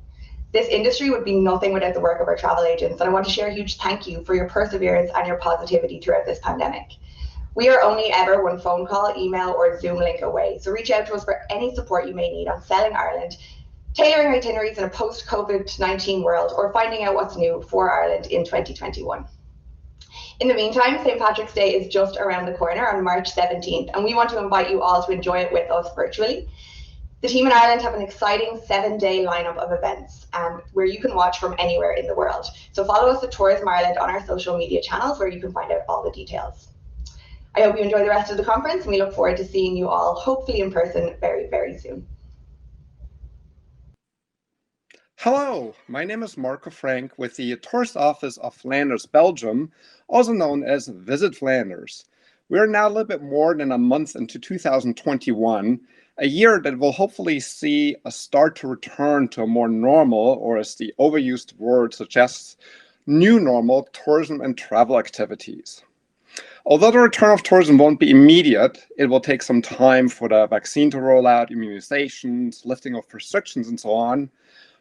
This industry would be nothing without the work of our travel agents, and I want to share a huge thank you for your perseverance and your positivity throughout this pandemic. We are only ever one phone call, email, or Zoom link away, so reach out to us for any support you may need on selling Ireland, tailoring itineraries in a post-COVID-19 world, or finding out what's new for Ireland in 2021. In the meantime, St. Patrick's Day is just around the corner on March 17th, and we want to invite you all to enjoy it with us virtually. The team in Ireland have an exciting 7-day lineup of events where you can watch from anywhere in the world. So follow us at Tourism Ireland on our social media channels where you can find out all the details. I hope you enjoy the rest of the conference, and we look forward to seeing you all, hopefully in person, very, very soon. Hello, my name is Marco Frank with the Tourist Office of Flanders, Belgium, also known as Visit Flanders. We are now a little bit more than a month into 2021, a year that will hopefully see a start to return to a more normal, or as the overused word suggests, new normal tourism and travel activities. Although the return of tourism won't be immediate, it will take some time for the vaccine to roll out, immunizations, lifting of restrictions, and so on.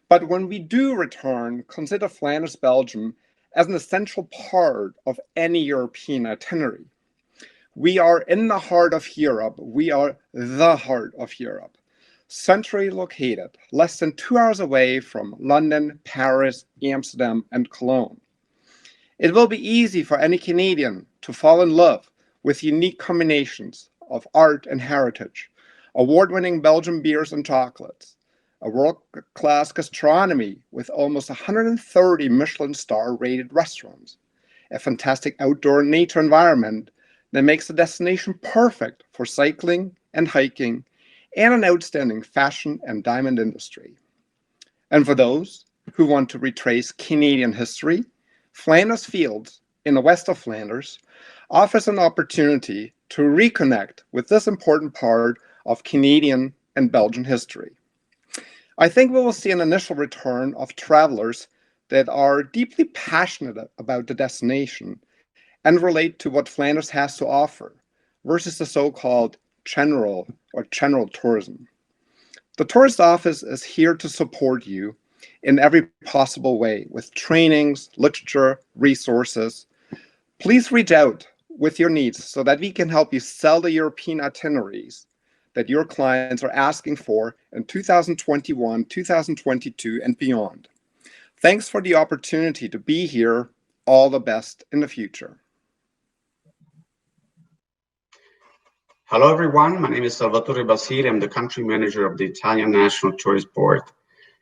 But when we do return, consider Flanders, Belgium as an essential part of any European itinerary. We are in the heart of Europe. We are the heart of Europe. Centrally located, less than 2 hours away from London, Paris, Amsterdam, and Cologne. It will be easy for any Canadian to fall in love with unique combinations of art and heritage, award-winning Belgian beers and chocolates, a world-class gastronomy with almost 130 Michelin star-rated restaurants, a fantastic outdoor nature environment that makes the destination perfect for cycling and hiking, and an outstanding fashion and diamond industry. And for those who want to retrace Canadian history, Flanders Fields in the west of Flanders offers an opportunity to reconnect with this important part of Canadian and Belgian history. I think we will see an initial return of travelers that are deeply passionate about the destination and relate to what Flanders has to offer versus the so-called general tourism. The tourist office is here to support you in every possible way with trainings, literature, resources. Please reach out with your needs so that we can help you sell the European itineraries that your clients are asking for in 2021, 2022, and beyond. Thanks for the opportunity to be here. All the best in the future. Hello, everyone. My name is Salvatore Basile. I'm the country manager of the Italian National Tourist Board.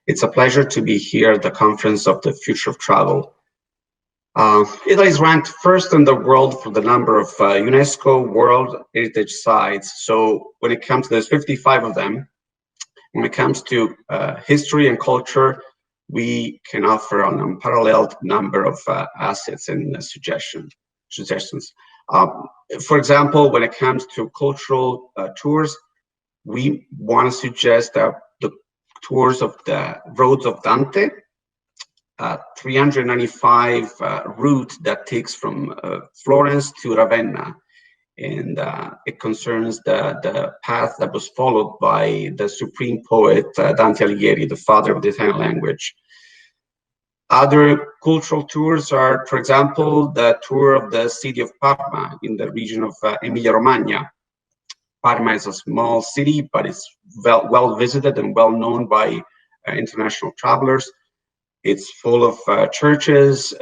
It's a pleasure to be here at the conference of the future of travel. Italy is ranked first in the world for the number of UNESCO World Heritage Sites. So when it comes to, there's 55 of them. When it comes to history and culture, we can offer an unparalleled number of assets and suggestions. For example, when it comes to cultural tours, we want to suggest the tours of the roads of Dante, 395 route that takes from Florence to Ravenna, and it concerns the path that was followed by the supreme poet Dante Alighieri, the father of the Italian language. Other cultural tours are, for example, the tour of the city of Parma in the region of Emilia-Romagna. Parma is a small city, but it's well visited and well known by international travelers. It's full of churches,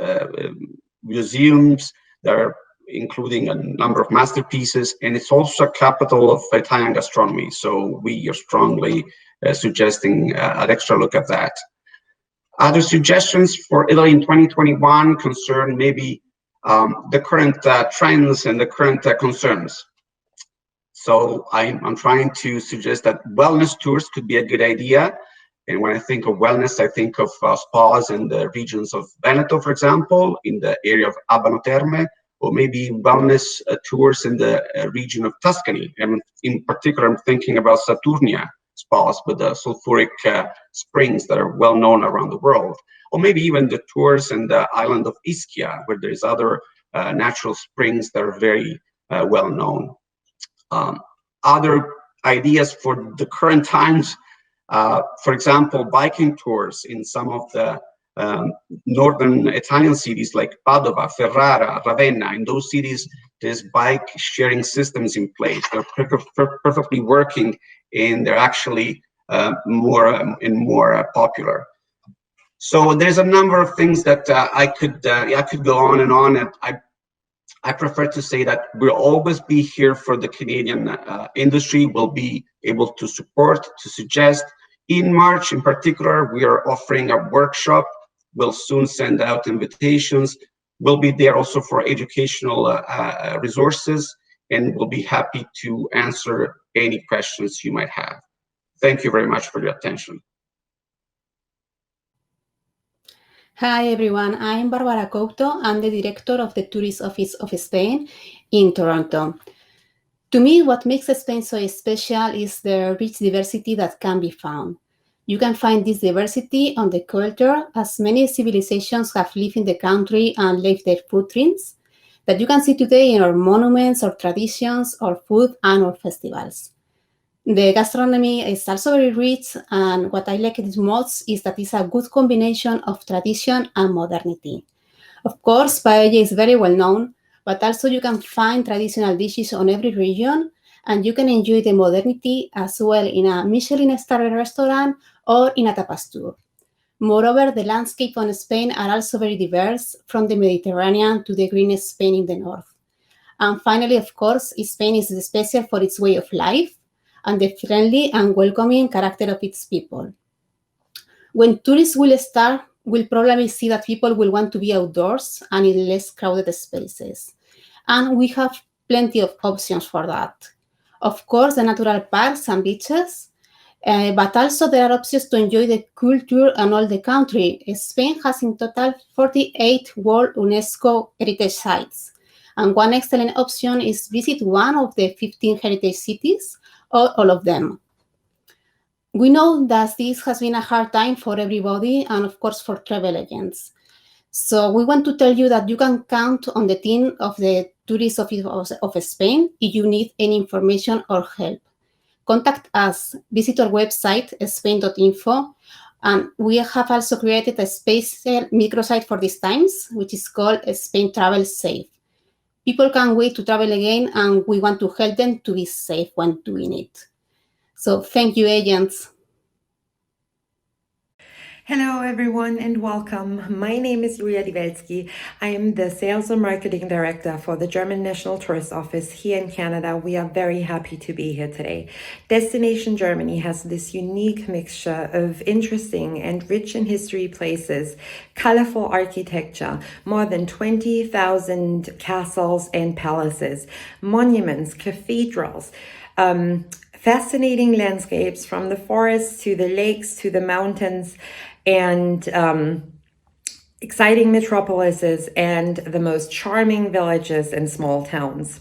museums, that are including a number of masterpieces, and it's also a capital of Italian gastronomy. So we are strongly suggesting an extra look at that. Other suggestions for Italy in 2021 concern maybe the current trends and the current concerns. So I'm trying to suggest that wellness tours could be a good idea. And when I think of wellness, I think of spas in the regions of Veneto, for example, in the area of Avalon Terme, or maybe wellness tours in the region of Tuscany. And in particular, I'm thinking about Saturnia spas with the sulfuric springs that are well known around the world, or maybe even the tours in the island of Ischia, where there's other natural springs that are very well known. Other ideas for the current times, for example, biking tours in some of the northern Italian cities like Padova, Ferrara, Ravenna. In those cities, there's bike sharing systems in place. They're perfectly working, and they're actually more and more popular. So there's a number of things that I could go on and on. And I prefer to say that we'll always be here for the Canadian industry. We'll be able to support, to suggest. In March, in particular, we are offering a workshop. We'll soon send out invitations. We'll be there also for educational resources, and we'll be happy to answer any questions you might have. Thank you very much for your attention. Hi everyone, I'm Barbara Couto. I'm the director of the Tourist Office of Spain in Toronto. To me, what makes Spain so special is the rich diversity that can be found. You can find this diversity on the culture, as many civilizations have lived in the country and left their footprints, that you can see today in our monuments or traditions or food and our festivals. The gastronomy is also very rich, and what I like it most is that it's a good combination of tradition and modernity. Of course, paella is very well known, but also you can find traditional dishes on every region, and you can enjoy the modernity as well in a Michelin-starred restaurant or in a tapas tour. Moreover, the landscape on Spain are also very diverse, from the Mediterranean to the green Spain in the north. And finally, of course, Spain is special for its way of life and the friendly and welcoming character of its people. When tourists will probably see that people will want to be outdoors and in less crowded spaces. And we have plenty of options for that. Of course, the natural parks and beaches, but also there are options to enjoy the culture and all the country. Spain has in total 48 World UNESCO Heritage Sites. And one excellent option is visit one of the 15 heritage cities, or all of them. We know that this has been a hard time for everybody and of course for travel agents. So we want to tell you that you can count on the team of the Tourist Office of Spain if you need any information or help. Contact us, visit our website, spain.info, and we have also created a special microsite for these times, which is called Spain Travel Safe. People can't wait to travel again, and we want to help them to be safe when doing it. So thank you, agents. Hello, everyone, and welcome. My name is Julia Divelski. I am the Sales and Marketing Director for the German National Tourist Office here in Canada. We are very happy to be here today. Destination Germany has this unique mixture of interesting and rich in history places, colorful architecture, more than 20,000 castles and palaces, monuments, cathedrals, fascinating landscapes from the forests to the lakes to the mountains, and exciting metropolises and the most charming villages and small towns.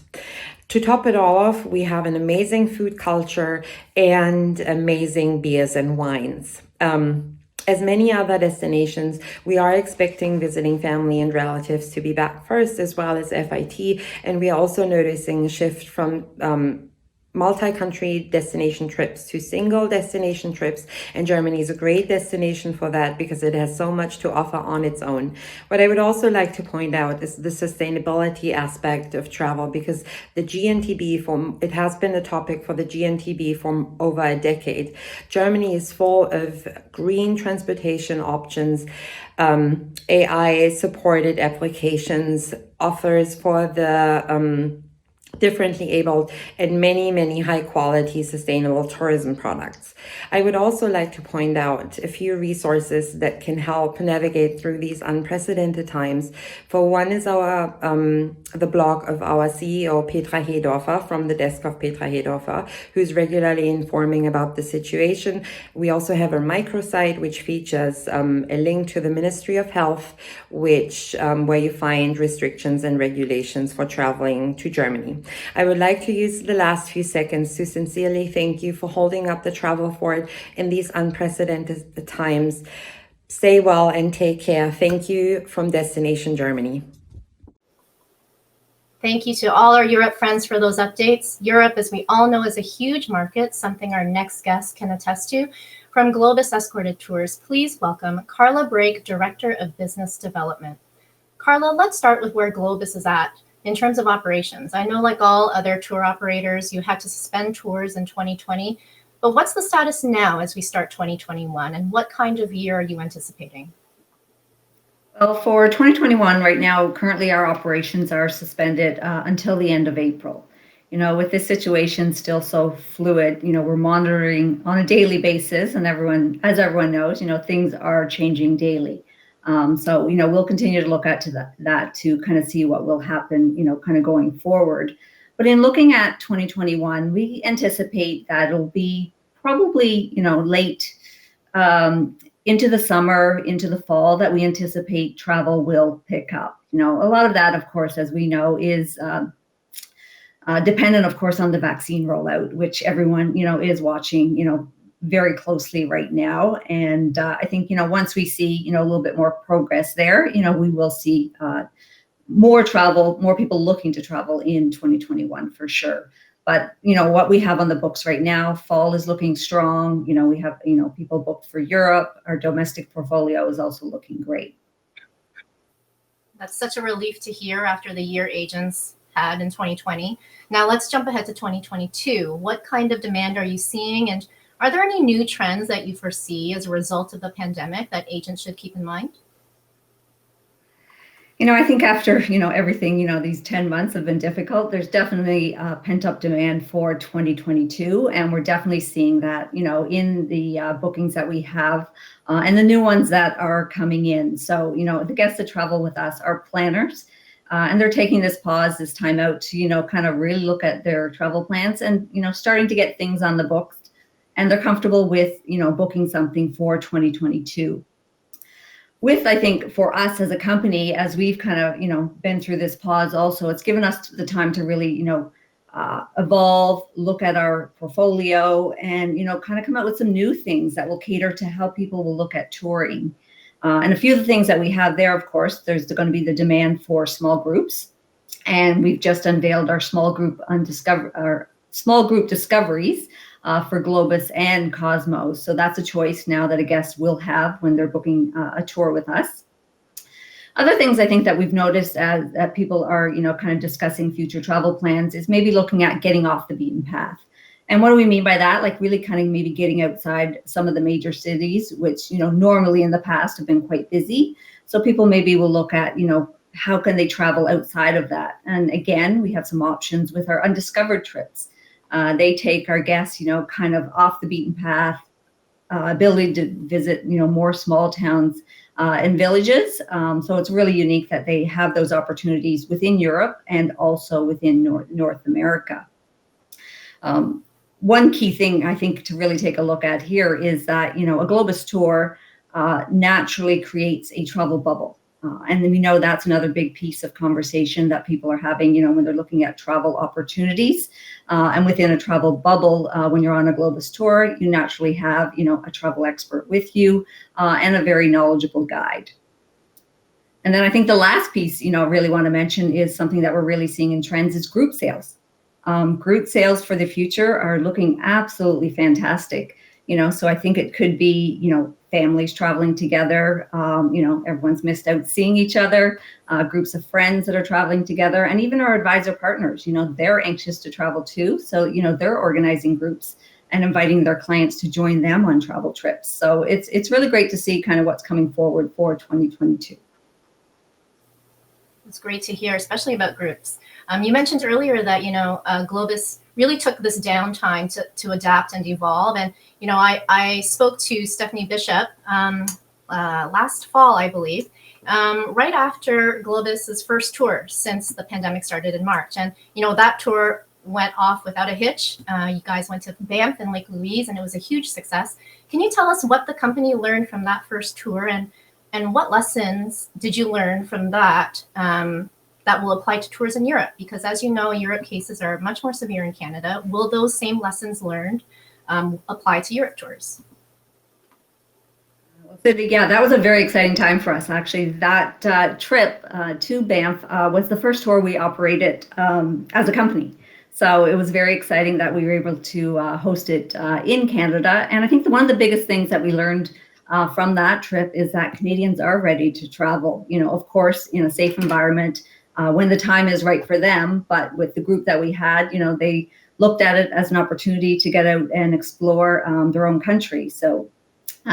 To top it all off, we have an amazing food culture and amazing beers and wines. As many other destinations, we are expecting visiting family and relatives to be back first, as well as FIT, and we are also noticing a shift from multi-country destination trips to single destination trips, and Germany is a great destination for that because it has so much to offer on its own. What I would also like to point out is the sustainability aspect of travel, because the GNTB it has been a topic for the GNTB for over a decade. Germany is full of green transportation options, AI supported applications, offers for the differently abled, and many high quality sustainable tourism products. I would also like to point out a few resources that can help navigate through these unprecedented times. For one is our the blog of our CEO Petra Hedorfer, from the desk of Petra Hedorfer, who's regularly informing about the situation. We also have a microsite which features a link to the Ministry of Health, which where you find restrictions and regulations for traveling to Germany. I would like to use the last few seconds to sincerely thank you for holding up the travel fort in these unprecedented times. Stay well and take care. Thank you from Destination Germany. Thank you to all our Europe friends for those updates. Europe, as we all know, is a huge market, something our next guest can attest to. From Globus Escorted Tours, please welcome Carla Brake, Director of Business Development. Carla, let's start with where Globus is at in terms of operations. I know, like all other tour operators, you had to suspend tours in 2020, but what's the status now as we start 2021, and what kind of year are you anticipating? Well, for 2021, right now, currently our operations are suspended until the end of April. You know, with this situation still so fluid, you know, we're monitoring on a daily basis, and as everyone knows, you know, things are changing daily. So, you know, we'll continue to look at that to kind of see what will happen, you know, kind of going forward. But in looking at 2021, we anticipate that it'll be probably, you know, late into the summer, into the fall, that we anticipate travel will pick up. You know, a lot of that, of course, as we know, is dependent, of course, on the vaccine rollout, which everyone, you know, is watching, you know, very closely right now. And I think, you know, once we see, you know, a little bit more progress there, you know, we will see more travel, more people looking to travel in 2021 for sure. But, you know, what we have on the books right now, fall is looking strong. You know, we have, you know, people booked for Europe. Our domestic portfolio is also looking great. That's such a relief to hear after the year agents had in 2020. Now let's jump ahead to 2022. What kind of demand are you seeing? And are there any new trends that you foresee as a result of the pandemic that agents should keep in mind? You know, I think after, you know, everything, you know, these 10 months have been difficult, there's definitely pent-up demand for 2022. And we're definitely seeing that, you know, in the bookings that we have and the new ones that are coming in. So, you know, the guests that travel with us are planners. And they're taking this pause, this time out to, you know, kind of really look at their travel plans and, you know, starting to get things on the books. And they're comfortable with, you know, booking something for 2022. With, I think, for us as a company, as we've kind of, you know, been through this pause also, it's given us the time to really, you know, evolve, look at our portfolio and, you know, kind of come out with some new things that will cater to how people will look at touring. And a few of the things that we have there, of course, there's going to be the demand for small groups. And we've just unveiled our small group discoveries for Globus and Cosmos. So that's a choice now that a guest will have when they're booking a tour with us. Other things I think that we've noticed as that people are, you know, kind of discussing future travel plans is maybe looking at getting off the beaten path. And what do we mean by that? Like really kind of maybe getting outside some of the major cities, which, you know, normally in the past have been quite busy. So people maybe will look at, you know, how can they travel outside of that? And again, we have some options with our undiscovered trips. They take our guests, you know, kind of off the beaten path, ability to visit, you know, more small towns and villages. So it's really unique that they have those opportunities within Europe and also within North America. One key thing I think to really take a look at here is that, you know, a Globus tour naturally creates a travel bubble. And then we know that's another big piece of conversation that people are having, you know, when they're looking at travel opportunities. And within a travel bubble, when you're on a Globus tour, you naturally have, you know, a travel expert with you and a very knowledgeable guide. And then I think the last piece, you know, I really want to mention is something that we're really seeing in trends is group sales. Group sales for the future are looking absolutely fantastic. You know, so I think it could be, you know, families traveling together, you know, everyone's missed out seeing each other, groups of friends that are traveling together, and even our advisor partners, you know, they're anxious to travel too. So, you know, they're organizing groups and inviting their clients to join them on travel trips. So it's really great to see kind of what's coming forward for 2022. It's great to hear, especially about groups. You mentioned earlier that, you know, Globus really took this downtime to adapt and evolve. And, you know, I spoke to Stephanie Bishop last fall, I believe, right after Globus's first tour since the pandemic started in March. And, you know, that tour went off without a hitch. You guys went to Banff and Lake Louise, and it was a huge success. Can you tell us what the company learned from that first tour and what lessons did you learn from that that will apply to tours in Europe? Because as you know, Europe cases are much more severe in Canada. Will those same lessons learned apply to Europe tours? Yeah, that was a very exciting time for us. Actually, that trip to Banff was the first tour we operated as a company. So it was very exciting that we were able to host it in Canada. And I think one of the biggest things that we learned from that trip is that Canadians are ready to travel, you know, of course, in a safe environment when the time is right for them. But with the group that we had, you know, they looked at it as an opportunity to get out and explore their own country. So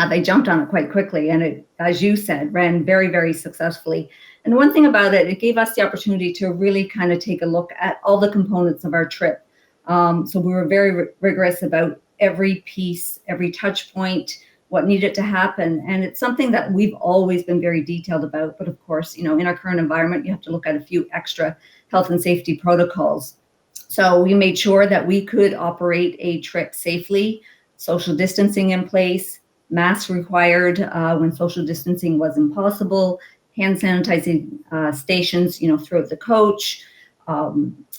they jumped on it quite quickly, and it, as you said, ran very, very successfully. And the one thing about it, it gave us the opportunity to really kind of take a look at all the components of our trip. So we were very rigorous about every piece, every touch point, what needed to happen. And it's something that we've always been very detailed about. But of course, you know, in our current environment, you have to look at a few extra health and safety protocols. So we made sure that we could operate a trip safely, social distancing in place, masks required when social distancing was impossible, hand sanitizing stations, you know, throughout the coach,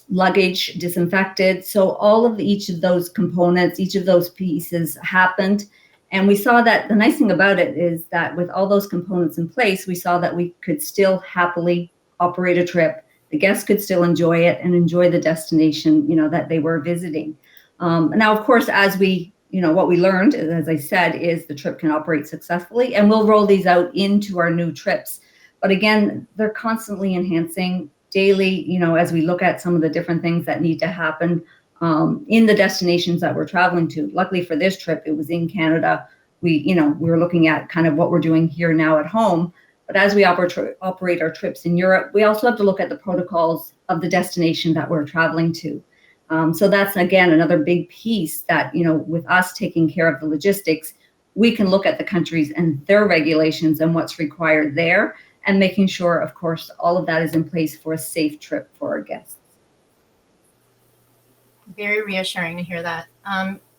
luggage disinfected. So all of each of those components, each of those pieces happened. And we saw that the nice thing about it is that with all those components in place, we saw that we could still happily operate a trip. The guests could still enjoy it and enjoy the destination, you know, that they were visiting. Now, of course, as we, you know, what we learned, as I said, is the trip can operate successfully, and we'll roll these out into our new trips. But again, they're constantly enhancing daily, you know, as we look at some of the different things that need to happen in the destinations that we're traveling to. Luckily for this trip, it was in Canada. We were looking at kind of what we're doing here now at home. But as we operate our trips in Europe, we also have to look at the protocols of the destination that we're traveling to. So that's, again, another big piece that, you know, with us taking care of the logistics, we can look at the countries and their regulations and what's required there, and making sure, of course, all of that is in place for a safe trip for our guests. Very reassuring to hear that.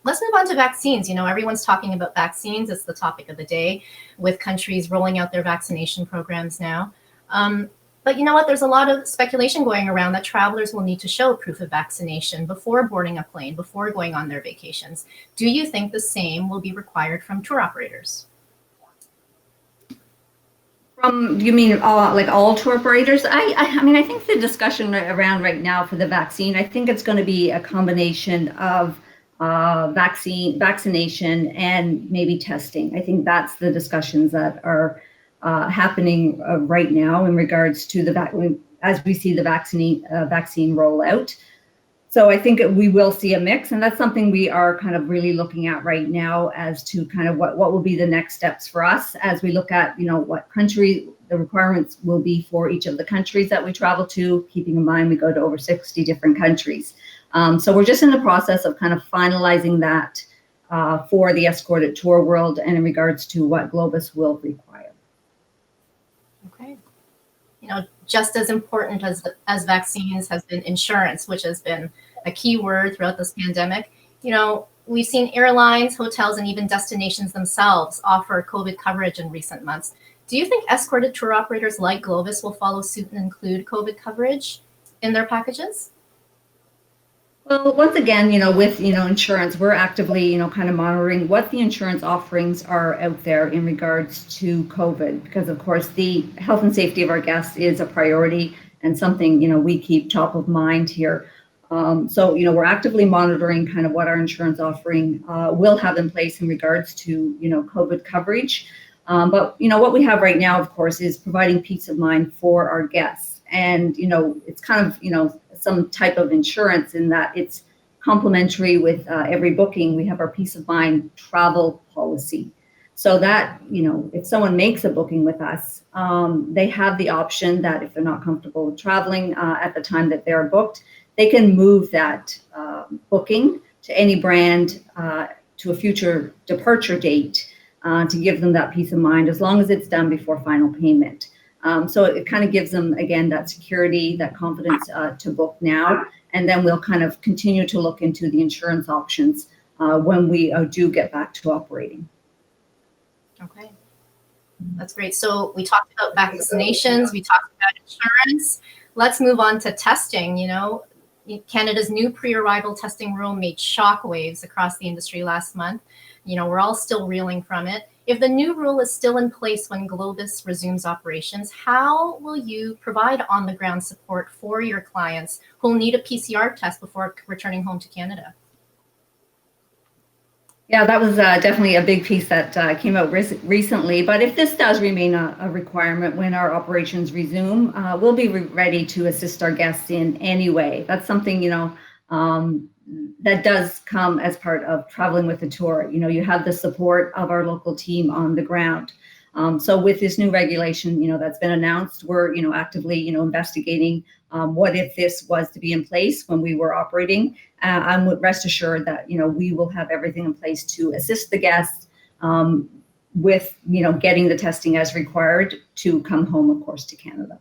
Let's move on to vaccines. You know, everyone's talking about vaccines. It's the topic of the day, with countries rolling out their vaccination programs now. But you know what? There's a lot of speculation going around that travelers will need to show proof of vaccination before boarding a plane, before going on their vacations. Do you think the same will be required from tour operators? You mean like all tour operators? I mean, I think the discussion around right now for the vaccine, I think it's going to be a combination of vaccination and maybe testing. I think that's the discussions that are happening right now in regards to as we see the vaccine rollout. So I think we will see a mix, and that's something we are kind of really looking at right now as to kind of what will be the next steps for us as we look at, you know, what country the requirements will be for each of the countries that we travel to, keeping in mind we go to over 60 different countries. So we're just in the process of kind of finalizing that for the escorted tour world and in regards to what Globus will require. Okay. You know, just as important as vaccines has been insurance, which has been a key word throughout this pandemic. You know, we've seen airlines, hotels, and even destinations themselves offer COVID coverage in recent months. Do you think escorted tour operators like Globus will follow suit and include COVID coverage in their packages? Well, once again, you know, with, you know, insurance, we're actively, you know, kind of monitoring what the insurance offerings are out there in regards to COVID, because of course the health and safety of our guests is a priority and something, you know, we keep top of mind here. So, you know, we're actively monitoring kind of what our insurance offering will have in place in regards to, you know, COVID coverage. But, you know, what we have right now, of course, is providing peace of mind for our guests. And, you know, it's kind of, you know, some type of insurance in that it's complementary with every booking. We have our peace of mind travel policy. So that, you know, if someone makes a booking with us, they have the option that if they're not comfortable with traveling at the time that they're booked, they can move that booking to any brand to a future departure date to give them that peace of mind, as long as it's done before final payment. So it kind of gives them, again, that security, that confidence to book now. And then we'll kind of continue to look into the insurance options when we do get back to operating. Okay, that's great. So we talked about vaccinations, we talked about insurance. Let's move on to testing. You know, Canada's new pre-arrival testing rule made shockwaves across the industry last month. You know, we're all still reeling from it. If the new rule is still in place when Globus resumes operations, how will you provide on-the-ground support for your clients who will need a PCR test before returning home to Canada? Yeah, that was definitely a big piece that came out recently. But if this does remain a requirement when our operations resume, we'll be ready to assist our guests in any way. That's something, you know, that does come as part of traveling with the tour. You know, you have the support of our local team on the ground. So with this new regulation, you know, that's been announced, we're, you know, actively, you know, investigating what if this was to be in place when we were operating. I'm rest assured that, you know, we will have everything in place to assist the guests with, you know, getting the testing as required to come home, of course, to Canada.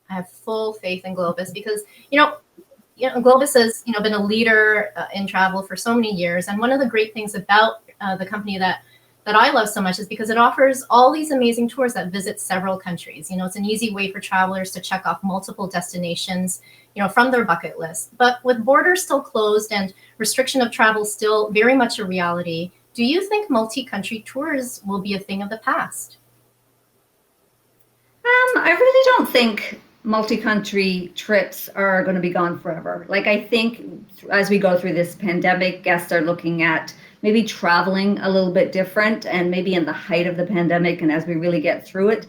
I have full faith in Globus because, you know, Globus has, you know, been a leader in travel for so many years. And one of the great things about the company that I love so much is because it offers all these amazing tours that visit several countries. You know, it's an easy way for travelers to check off multiple destinations, you know, from their bucket list. But with borders still closed and restriction of travel still very much a reality, do you think multi-country tours will be a thing of the past? I really don't think multi-country trips are going to be gone forever. Like, I think as we go through this pandemic, guests are looking at maybe traveling a little bit different, and maybe in the height of the pandemic and as we really get through it,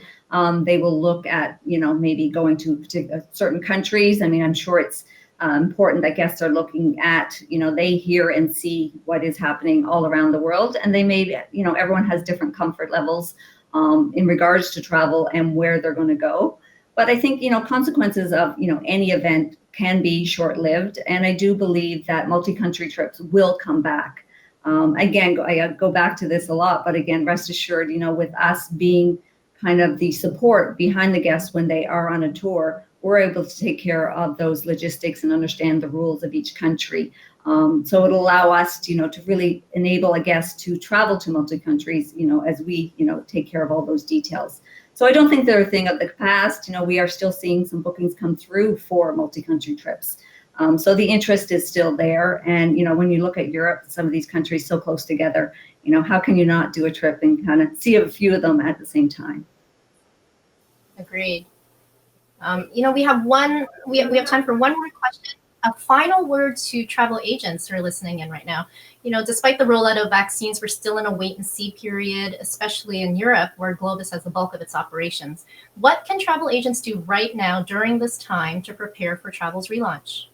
they will look at, you know, maybe going to certain countries. I mean, I'm sure it's important that guests are looking at, you know, they hear and see what is happening all around the world, and they may, you know, everyone has different comfort levels in regards to travel and where they're going to go. But I think, you know, consequences of, you know, any event can be short-lived, and I do believe that multi-country trips will come back. Again, I go back to this a lot, but again, rest assured, you know, with us being kind of the support behind the guests when they are on a tour, we're able to take care of those logistics and understand the rules of each country. So it'll allow us to, you know, to really enable a guest to travel to multi-countries, you know, as we, you know, take care of all those details. So I don't think they're a thing of the past. You know, we are still seeing some bookings come through for multi-country trips. So the interest is still there. And, you know, when you look at Europe, some of these countries so close together, you know, how can you not do a trip and kind of see a few of them at the same time? Agreed. You know, we have time for one more question. A final word to travel agents who are listening in right now. You know, despite the rollout of vaccines, we're still in a wait and see period, especially in Europe, where Globus has the bulk of its operations. What can travel agents do right now during this time to prepare for travel's relaunch?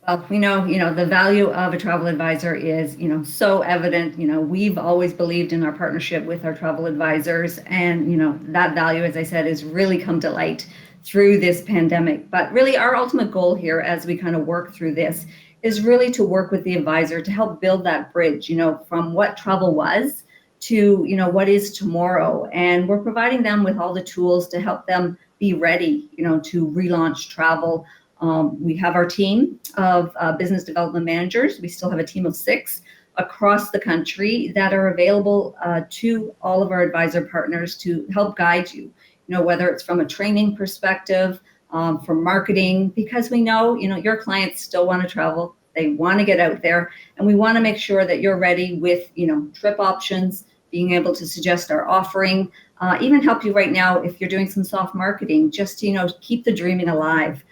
Well, we know, you know, the value of a travel advisor is, you know, so evident. You know, we've always believed in our partnership with our travel advisors, and, you know, that value, as I said, has really come to light through this pandemic. But really our ultimate goal here as we kind of work through this is really to work with the advisor to help build that bridge, you know, from what travel was to, you know, what is tomorrow. And we're providing them with all the tools to help them be ready, you know, to relaunch travel. We have our team of business development managers. We still have a team of 6 across the country that are available to all of our advisor partners to help guide you. You know, whether it's from a training perspective, from marketing, because we know, you know, your clients still want to travel. They want to get out there, and we want to make sure that you're ready with, you know, trip options, being able to suggest our offering, even help you right now if you're doing some soft marketing, just to, you know, keep the dreaming alive.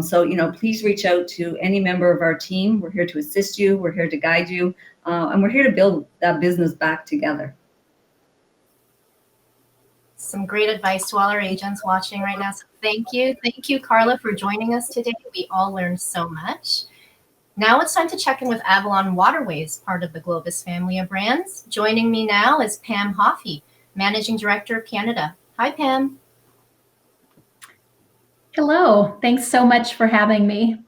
So, you know, please reach out to any member of our team. We're here to assist you. We're here to guide you, and we're here to build that business back together. Some great advice to all our agents watching right now. So thank you, Carla, for joining us today. We all learned so much. Now it's time to check in with Avalon Waterways, part of the Globus family of brands. Joining me now is Pam Hoffey, Managing Director of Canada. Hi, Pam. Hello. Thanks so much for having me.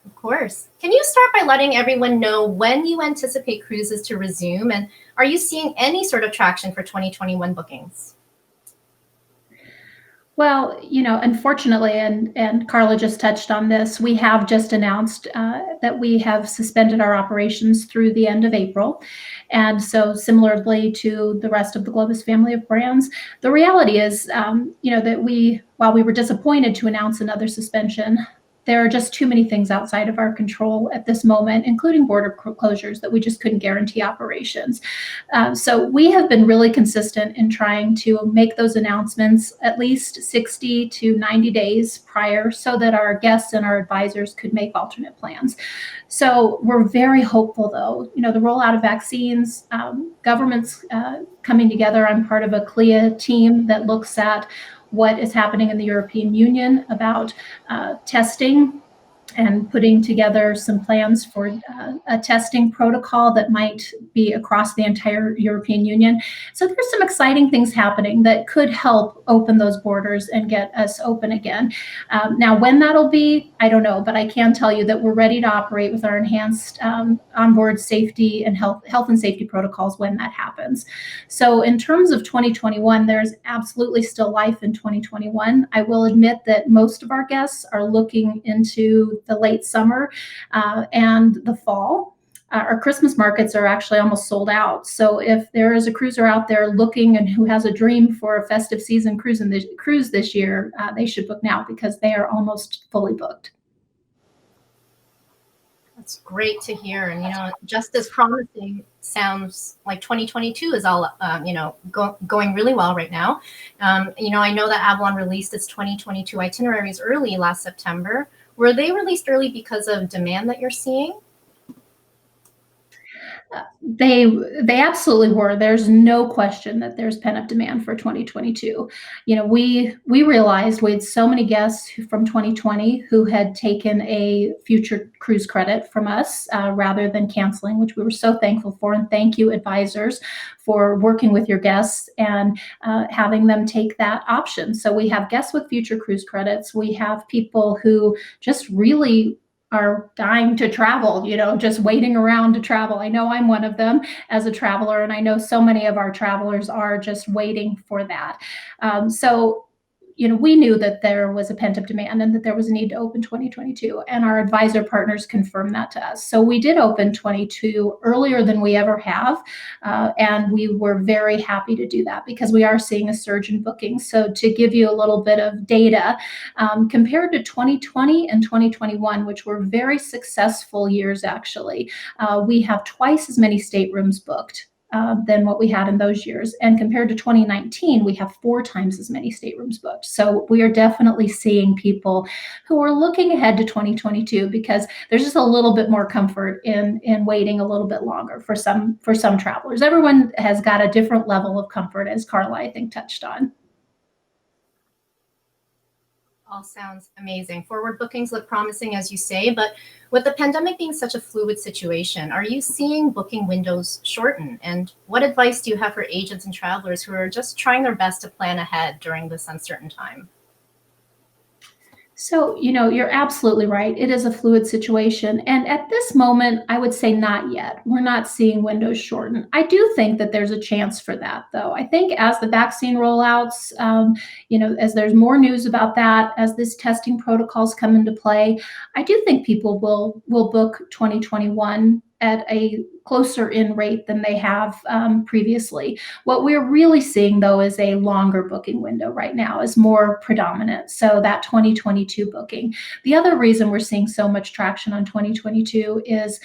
Of course. Can you start by letting everyone know when you anticipate cruises to resume, and are you seeing any sort of traction for 2021 bookings? Well, you know, unfortunately, and Carla just touched on this, we have just announced that we have suspended our operations through the end of April. And so similarly to the rest of the Globus family of brands, the reality is, you know, that while we were disappointed to announce another suspension, there are just too many things outside of our control at this moment, including border closures, that we just couldn't guarantee operations. So we have been really consistent in trying to make those announcements at least 60 to 90 days prior so that our guests and our advisors could make alternate plans. So we're very hopeful, though. You know, the rollout of vaccines, governments coming together. I'm part of a CLIA team that looks at what is happening in the European Union about testing, and putting together some plans for a testing protocol that might be across the entire European Union. So there's some exciting things happening that could help open those borders and get us open again. Now, when that'll be, I don't know, but I can tell you that we're ready to operate with our enhanced onboard safety and health and safety protocols when that happens. So in terms of 2021, there's absolutely still life in 2021. I will admit that most of our guests are looking into the late summer and the fall. Our Christmas markets are actually almost sold out. So if there is a cruiser out there looking and who has a dream for a festive season cruise this year, they should book now because they are almost fully booked. That's great to hear. And, just as promising sounds like 2022 is all, going really well right now. I know that Avalon released its 2022 itineraries early last September. Were they released early because of demand that you're seeing? They absolutely were. There's no question that there's pent-up demand for 2022. We realized we had so many guests from 2020 who had taken a future cruise credit from us rather than canceling, which we were so thankful for. And thank you, advisors, for working with your guests and having them take that option. So we have guests with future cruise credits. We have people who just really are dying to travel, just waiting around to travel. I know I'm one of them as a traveler, and I know so many of our travelers are just waiting for that. So we knew that there was a pent-up demand and that there was a need to open 2022, and our advisor partners confirmed that to us. So we did open 22 earlier than we ever have, and we were very happy to do that because we are seeing a surge in bookings. So to give you a little bit of data, compared to 2020 and 2021, which were very successful years actually, we have twice as many staterooms booked than what we had in those years. And compared to 2019, we have 4 times as many staterooms booked. So we are definitely seeing people who are looking ahead to 2022 because there's just a little bit more comfort in waiting a little bit longer for some travelers. Everyone has got a different level of comfort, as Carla, I think, touched on. All sounds amazing. Forward bookings look promising, as you say, but with the pandemic being such a fluid situation, are you seeing booking windows shorten? And what advice do you have for agents and travelers who are just trying their best to plan ahead during this uncertain time? So, you're absolutely right. It is a fluid situation. And at this moment, I would say not yet. We're not seeing windows shorten. I do think that there's a chance for that, though. I think as the vaccine rollouts, as there's more news about that, as this testing protocols come into play, I do think people will book 2021 at a closer in rate than they have previously. What we're really seeing, though, is a longer booking window right now is more predominant. So that 2022 booking. The other reason we're seeing so much traction on 2022 is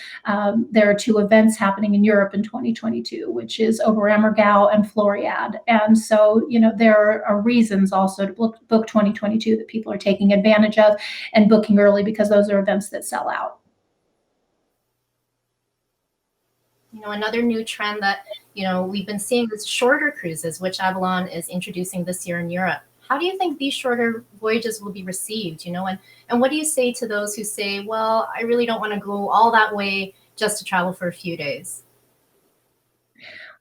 there are 2 events happening in Europe in 2022, which is Oberammergau and Floriade. And so, there are reasons also to book 2022 that people are taking advantage of and booking early because those are events that sell out. Another new trend that, we've been seeing is shorter cruises, which Avalon is introducing this year in Europe. How do you think these shorter voyages will be received, and what do you say to those who say, well, I really don't want to go all that way just to travel for a few days?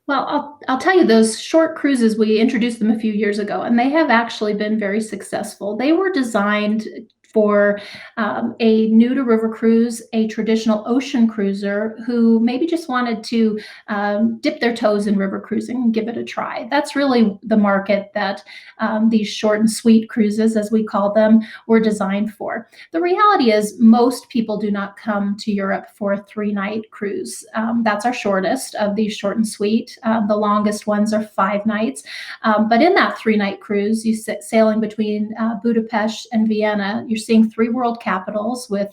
Well, I'll tell you, those short cruises, we introduced them a few years ago, and they have actually been very successful. They were designed for a new to river cruise, a traditional ocean cruiser who maybe just wanted to dip their toes in river cruising and give it a try. That's really the market that these short and sweet cruises, as we call them, were designed for. The reality is most people do not come to Europe for a 3-night cruise. That's our shortest of these short and sweet. The longest ones are 5 nights. But in that 3-night cruise, you sailing between Budapest and Vienna, you're seeing 3 world capitals with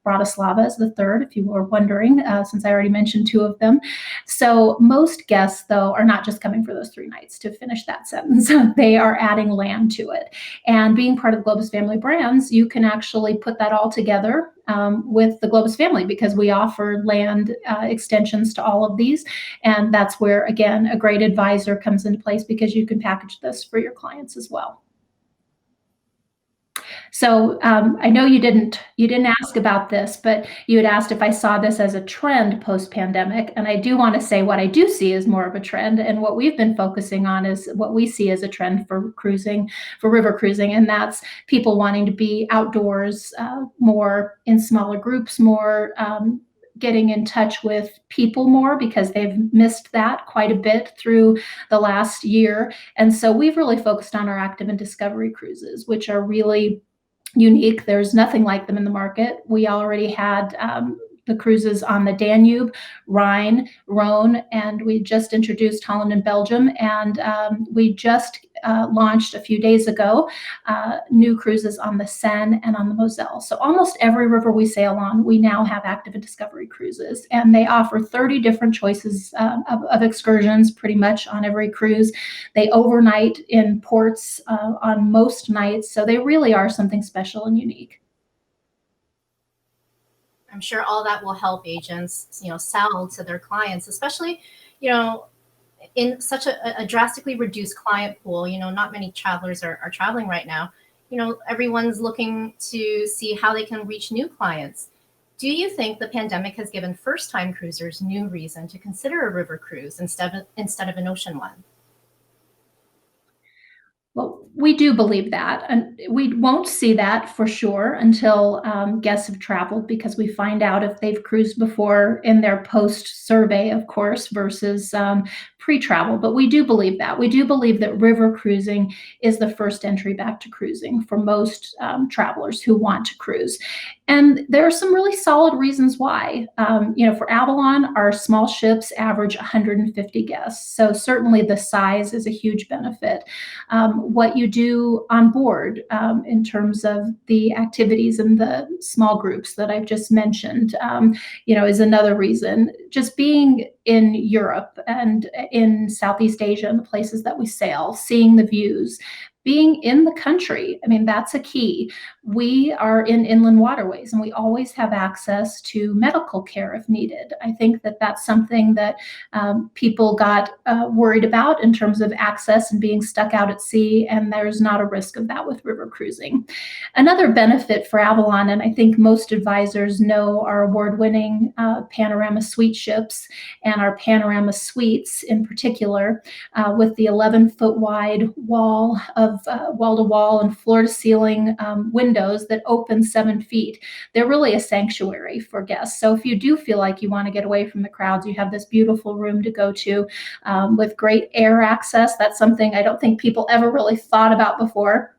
Bratislava as the 3rd, if you were wondering, since I already mentioned 2 of them. So most guests, though, are not just coming for those 3 nights. To finish that sentence, they are adding land to it. And being part of the Globus family brands, you can actually put that all together with the Globus family because we offer land extensions to all of these. And that's where, again, a great advisor comes into place because you can package this for your clients as well. So I know you didn't ask about this, but you had asked if I saw this as a trend post-pandemic, and I do want to say what I do see is more of a trend, and what we've been focusing on is what we see as a trend for cruising, for river cruising, and that's people wanting to be outdoors more, in smaller groups more, getting in touch with people more because they've missed that quite a bit through the last year. And so we've really focused on our active and discovery cruises, which are really unique. There's nothing like them in the market. We already had the cruises on the Danube, Rhine, Rhone, and we just introduced Holland and Belgium. And we just launched a few days ago new cruises on the Seine and on the Moselle. So almost every river we sail on, we now have active and discovery cruises, and they offer 30 different choices of excursions pretty much on every cruise. They overnight in ports on most nights, so they really are something special and unique. I'm sure all that will help agents, sell to their clients, especially, in such a drastically reduced client pool. Not many travelers are traveling right now. Everyone's looking to see how they can reach new clients. Do you think the pandemic has given first-time cruisers new reason to consider a river cruise instead of an ocean one? Well, we do believe that, and we won't see that for sure until guests have traveled, because we find out if they've cruised before in their post-survey, of course, versus pre-travel. But we do believe that. We do believe that river cruising is the first entry back to cruising for most travelers who want to cruise. And there are some really solid reasons why. For Avalon, our small ships average 150 guests. So certainly the size is a huge benefit. What you do on board in terms of the activities and the small groups that I've just mentioned, is another reason. Just being in Europe and in Southeast Asia and the places that we sail, seeing the views, being in the country, that's a key. We are in inland waterways, and we always have access to medical care if needed. I think that that's something that people got worried about in terms of access and being stuck out at sea, and there's not a risk of that with river cruising. Another benefit for Avalon, and I think most advisors know, our award-winning Panorama Suite ships and our Panorama Suites in particular, with the 11-foot wide wall of wall-to-wall and floor-to-ceiling windows that open 7 feet. They're really a sanctuary for guests. So if you do feel like you want to get away from the crowds, you have this beautiful room to go to with great air access. That's something I don't think people ever really thought about before.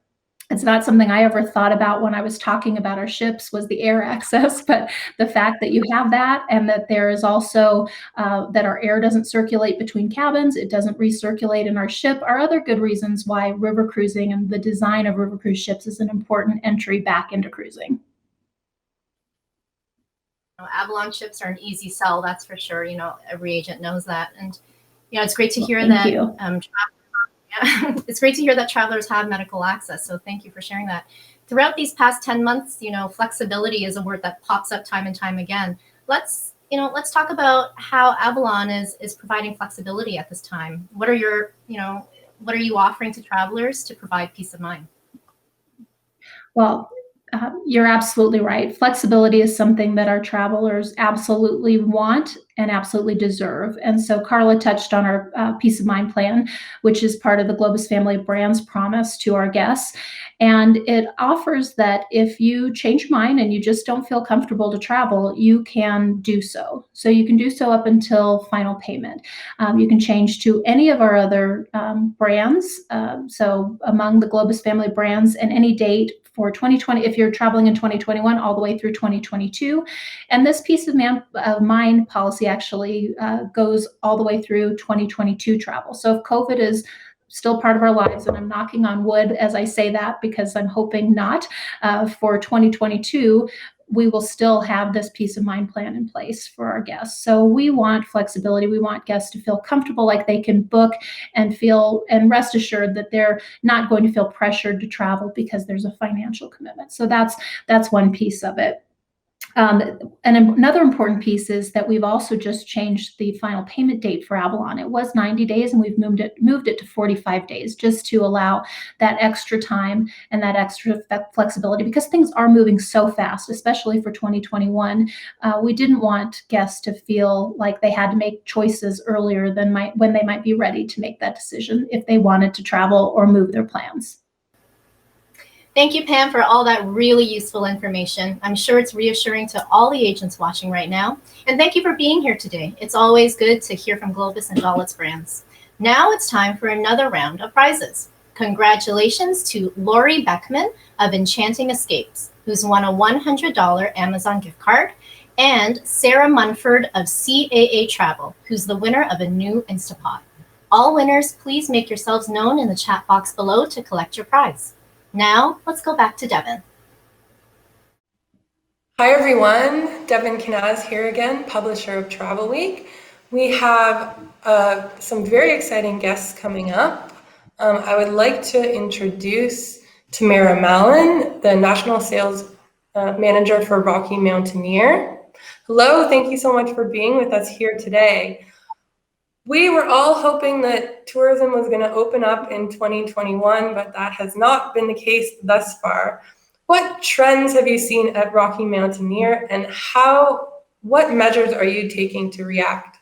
It's not something I ever thought about when I was talking about our ships, was the air access, but the fact that you have that, and that there is also that our air doesn't circulate between cabins, it doesn't recirculate in our ship, are other good reasons why river cruising and the design of river cruise ships is an important entry back into cruising. Avalon ships are an easy sell, that's for sure. Every agent knows that. And, it's great to hear that. It's great to hear that travelers have medical access. So thank you for sharing that. Throughout these past 10 months, flexibility is a word that pops up time and time again. Let's talk about how Avalon is providing flexibility at this time. What are you offering to travelers to provide peace of mind? Well, you're absolutely right. Flexibility is something that our travelers absolutely want and absolutely deserve. And so Carla touched on our peace of mind plan, which is part of the Globus family of brands promise to our guests. And it offers that if you change your mind and you just don't feel comfortable to travel, you can do so. So you can do so up until final payment. You can change to any of our other brands. So among the Globus family brands, and any date for 2020, if you're traveling in 2021 all the way through 2022. And this peace of mind policy actually goes all the way through 2022 travel. So if COVID is still part of our lives, and I'm knocking on wood as I say that because I'm hoping not, for 2022, we will still have this peace of mind plan in place for our guests. So we want flexibility. We want guests to feel comfortable, like they can book and rest assured that they're not going to feel pressured to travel because there's a financial commitment. So that's one piece of it. And another important piece is that we've also just changed the final payment date for Avalon. It was 90 days and we've moved it to 45 days just to allow that extra time and that extra flexibility, because things are moving so fast, especially for 2021. We didn't want guests to feel like they had to make choices earlier than when they might be ready to make that decision if they wanted to travel or move their plans. Thank you, Pam, for all that really useful information. I'm sure it's reassuring to all the agents watching right now. And thank you for being here today. It's always good to hear from Globus and all its brands. Now it's time for another round of prizes. Congratulations to Lori Beckman of Enchanting Escapes, who's won a $100 Amazon gift card, and Sarah Munford of CAA Travel, who's the winner of a new Instapot. All winners, please make yourselves known in the chat box below to collect your prize. Now, let's go back to Devin. Hi everyone, Devin Kanaz here again, publisher of Travelweek. We have some very exciting guests coming up. I would like to introduce Tamara Mallon, the National Sales Manager for Rocky Mountaineer. Hello, thank you so much for being with us here today. We were all hoping that tourism was going to open up in 2021, but that has not been the case thus far. What trends have you seen at Rocky Mountaineer, and what measures are you taking to react?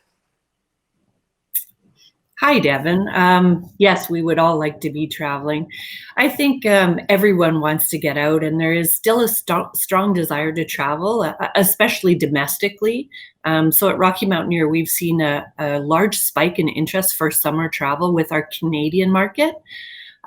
Hi, Devin. Yes, we would all like to be traveling. I think everyone wants to get out, and there is still a strong desire to travel, especially domestically. So at Rocky Mountaineer, we've seen a large spike in interest for summer travel with our Canadian market.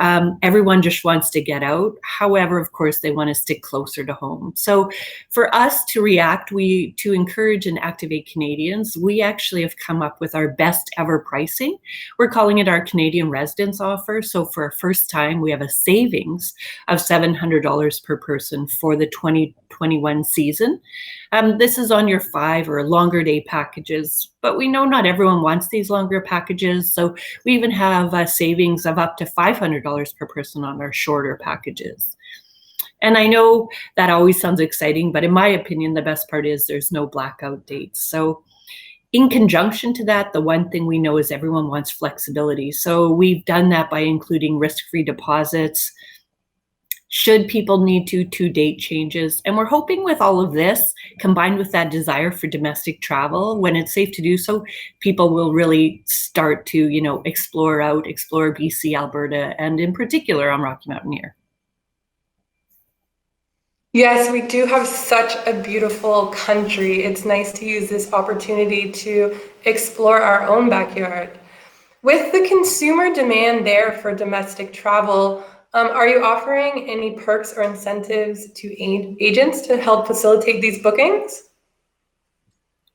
Everyone just wants to get out. However, of course, they want to stick closer to home. So for us to react, to encourage and activate Canadians, we actually have come up with our best ever pricing. We're calling it our Canadian residence offer. So for our first time, we have a savings of $700 per person for the 2021 season. This is on your 5 or longer day packages, but we know not everyone wants these longer packages. So we even have a savings of up to $500 per person on our shorter packages. And I know that always sounds exciting, but in my opinion, the best part is there's no blackout dates. So in conjunction to that, the one thing we know is everyone wants flexibility. So we've done that by including risk-free deposits, should people need to date changes. And we're hoping with all of this, combined with that desire for domestic travel, when it's safe to do so, people will really start to, explore BC, Alberta, and in particular on Rocky Mountaineer. Yes, we do have such a beautiful country. It's nice to use this opportunity to explore our own backyard. With the consumer demand there for domestic travel, are you offering any perks or incentives to agents to help facilitate these bookings?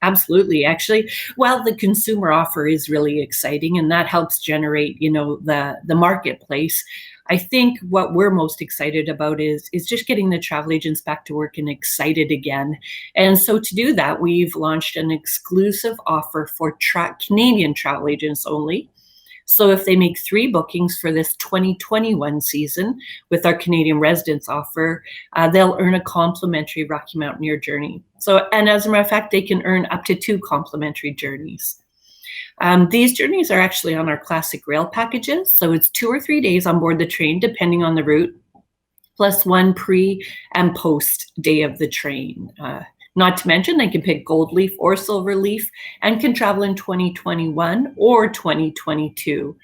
Absolutely. Actually, well, the consumer offer is really exciting, and that helps generate, the marketplace. I think what we're most excited about is just getting the travel agents back to work and excited again. And so to do that, we've launched an exclusive offer for Canadian travel agents only. So if they make 3 bookings for this 2021 season with our Canadian residence offer, they'll earn a complimentary Rocky Mountaineer journey. So, and as a matter of fact, they can earn up to 2 complimentary journeys. These journeys are actually on our classic rail packages. So it's 2 or 3 days on board the train, depending on the route, plus 1 pre and post day of the train. Not to mention, they can pick gold leaf or silver leaf and can travel in 2021 or 2022.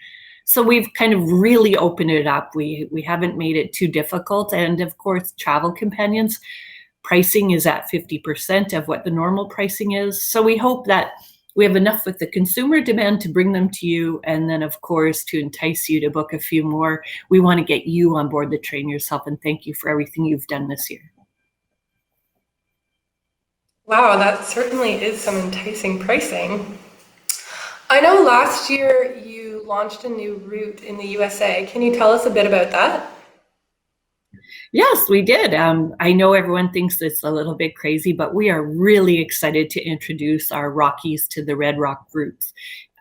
So we've kind of really opened it up. We haven't made it too difficult. And of course, travel companions pricing is at 50% of what the normal pricing is. So we hope that we have enough with the consumer demand to bring them to you. And then of course, to entice you to book a few more, we want to get you on board the train yourself. And thank you for everything you've done this year. Wow, that certainly is some enticing pricing. I know last year you launched a new route in the USA. Can you tell us a bit about that? Yes, we did. I know everyone thinks it's a little bit crazy, but we are really excited to introduce our Rockies to the Red Rock routes.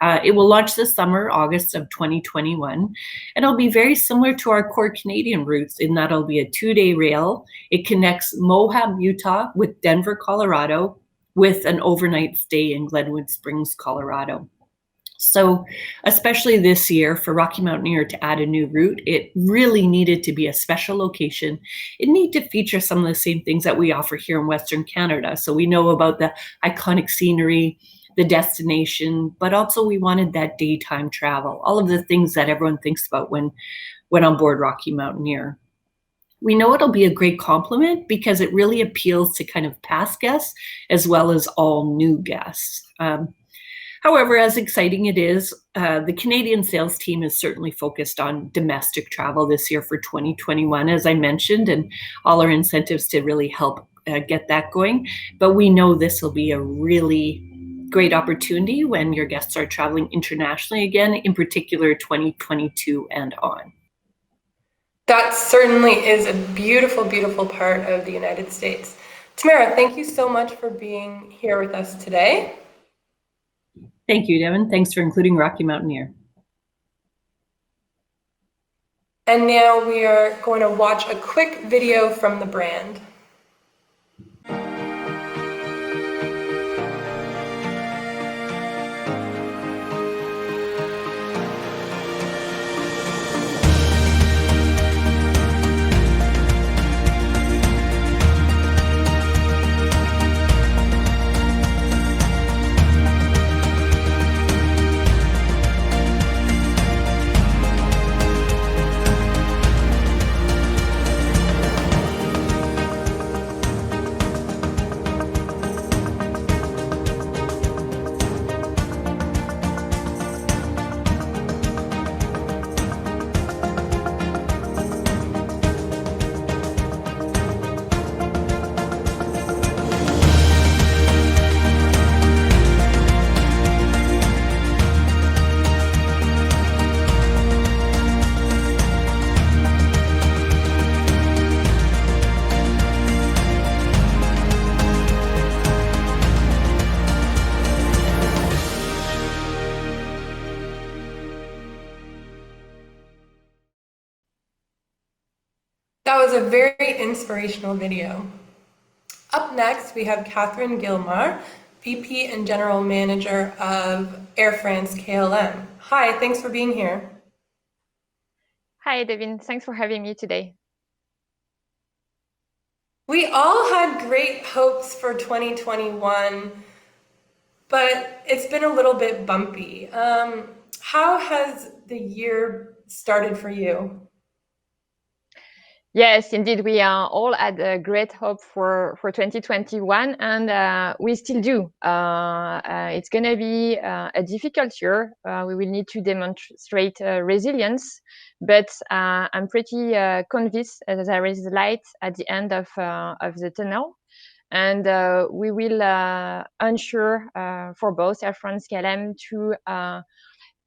It will launch this summer, August of 2021, and it'll be very similar to our core Canadian routes in that it'll be a 2-day rail. It connects Moab, Utah with Denver, Colorado, with an overnight stay in Glenwood Springs, Colorado. So especially this year for Rocky Mountaineer to add a new route, it really needed to be a special location. It needed to feature some of the same things that we offer here in Western Canada. So we know about the iconic scenery, the destination, but also we wanted that daytime travel, all of the things that everyone thinks about when on board Rocky Mountaineer. We know it'll be a great complement because it really appeals to kind of past guests as well as all new guests. However, as exciting it is, the Canadian sales team is certainly focused on domestic travel this year for 2021, as I mentioned, and all our incentives to really help get that going. But we know this will be a really great opportunity when your guests are traveling internationally again, in particular 2022 and on. That certainly is a beautiful, beautiful part of the United States. Tamara, thank you so much for being here with us today. Thank you, Devin. Thanks for including Rocky Mountaineer. And now we are going to watch a quick video from the brand. That was a very inspirational video. Up next, we have Catherine Gilmar, VP and General Manager of Air France KLM. Hi, thanks for being here. Hi, Devin. Thanks for having me today. We all had great hopes for 2021, but it's been a little bit bumpy. How has the year started for you? Yes, indeed, we all had a great hope for 2021, and we still do. It's going to be a difficult year. We will need to demonstrate resilience, but I'm pretty convinced that there is light at the end of the tunnel. And we will ensure for both Air France KLM to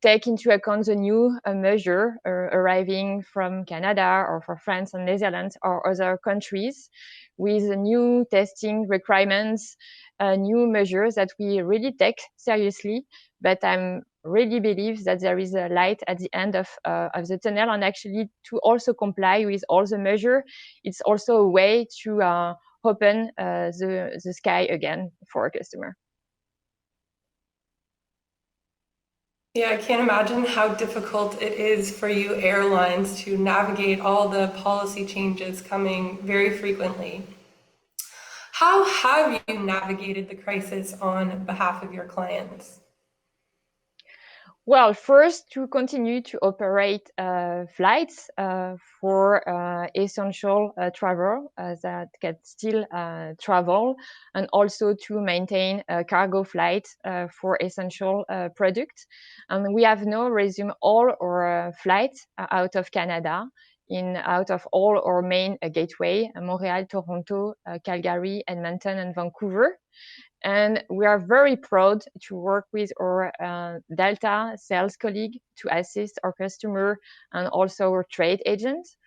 take into account the new measure arriving from Canada or for France and Netherlands or other countries with new testing requirements, new measures that we really take seriously. But I'm really believe that there is a light at the end of the tunnel, and actually to also comply with all the measures, it's also a way to open the sky again for our customer. Yeah, I can't imagine how difficult it is for you airlines to navigate all the policy changes coming very frequently. How have you navigated the crisis on behalf of your clients? Well, first, to continue to operate flights for essential travel that can still travel, and also to maintain cargo flights for essential products. And we have now resumed all our flights out of Canada, out of all our main gateway, Montreal, Toronto, Calgary, Edmonton, and Vancouver. And we are very proud to work with our Delta sales colleague to assist our customer and also our trade agents.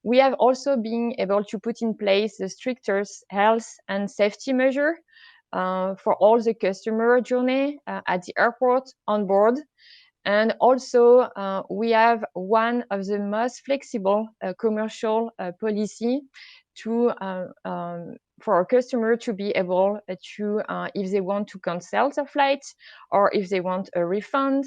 We have also been able to put in place the strictest health and safety measure for all the customer journey at the airport, on board. And also, we have one of the most flexible commercial policy to for our customer to be able to, if they want to cancel the flight, or if they want a refund,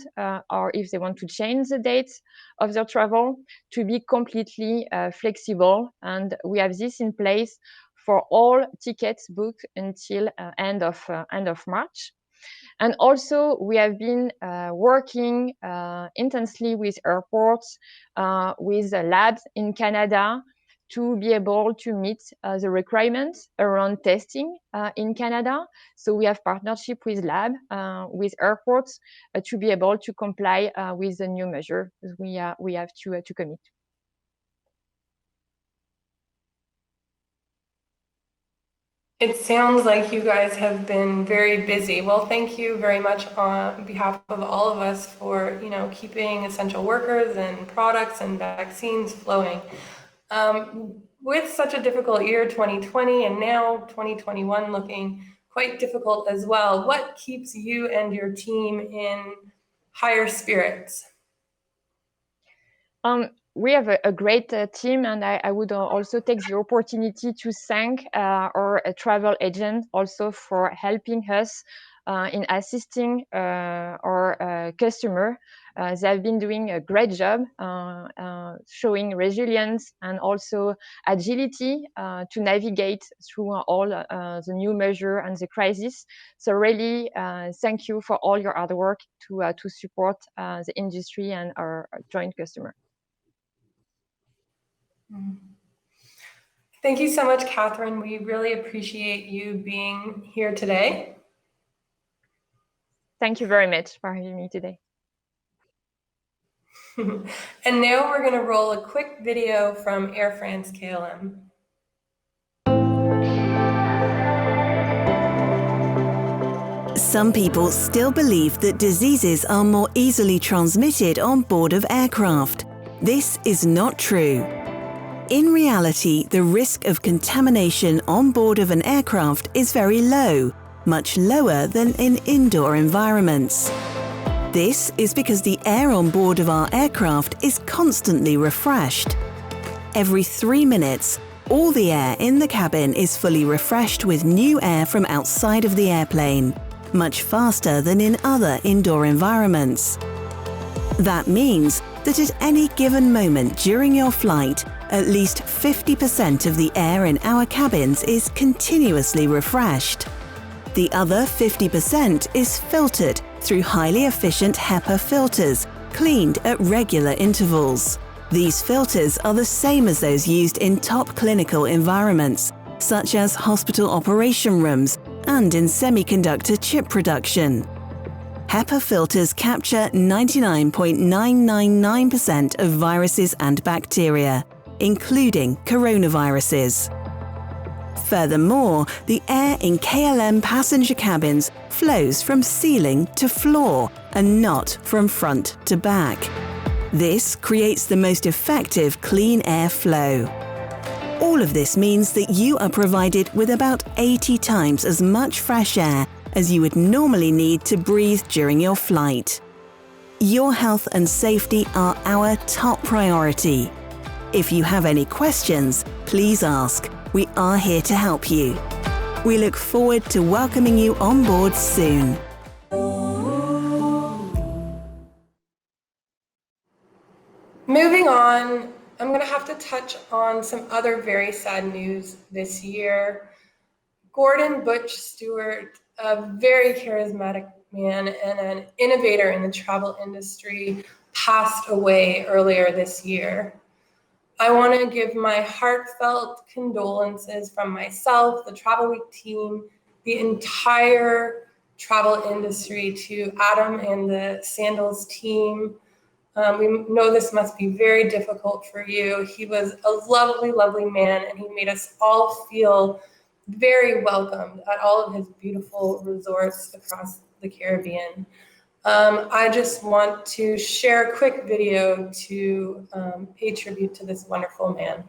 or if they want to change the date of their travel, to be completely flexible. And we have this in place for all tickets booked until end of March. And also, we have been working intensely with airports, with labs in Canada, to be able to meet the requirements around testing in Canada. So we have partnership with lab, with airports, to be able to comply with the new measure we have to commit. It sounds like you guys have been very busy. Well, thank you very much on behalf of all of us for, keeping essential workers and products and vaccines flowing. With such a difficult year, 2020, and now 2021 looking quite difficult as well, what keeps you and your team in higher spirits? We have a great team, and I would also take the opportunity to thank our travel agent also for helping us in assisting our customer. They have been doing a great job showing resilience and also agility to navigate through all the new measure and the crisis. So really, thank you for all your hard work to support the industry and our joint customer. Thank you so much, Catherine. We really appreciate you being here today. Thank you very much for having me today. And now we're going to roll a quick video from Air France KLM. Some people still believe that diseases are more easily transmitted on board of aircraft. This is not true. In reality, the risk of contamination on board of an aircraft is very low, much lower than in indoor environments. This is because the air on board of our aircraft is constantly refreshed. Every 3 minutes, all the air in the cabin is fully refreshed with new air from outside of the airplane, much faster than in other indoor environments. That means that at any given moment during your flight, at least 50% of the air in our cabins is continuously refreshed. The other 50% is filtered through highly efficient HEPA filters, cleaned at regular intervals. These filters are the same as those used in top clinical environments, such as hospital operation rooms and in semiconductor chip production. HEPA filters capture 99.999% of viruses and bacteria, including coronaviruses. Furthermore, the air in KLM passenger cabins flows from ceiling to floor and not from front to back. This creates the most effective clean air flow. All of this means that you are provided with about 80 times as much fresh air as you would normally need to breathe during your flight. Your health and safety are our top priority. If you have any questions, please ask. We are here to help you. We look forward to welcoming you on board soon. Moving on, I'm going to have to touch on some other very sad news this year. Butch Stewart, a very charismatic man and an innovator in the travel industry, passed away earlier this year. I want to give my heartfelt condolences from myself, the Travelweek team, the entire travel industry, to Adam and the Sandals team. We know this must be very difficult for you. He was a lovely, lovely man, and he made us all feel very welcomed at all of his beautiful resorts across the Caribbean. I just want to share a quick video to pay tribute to this wonderful man.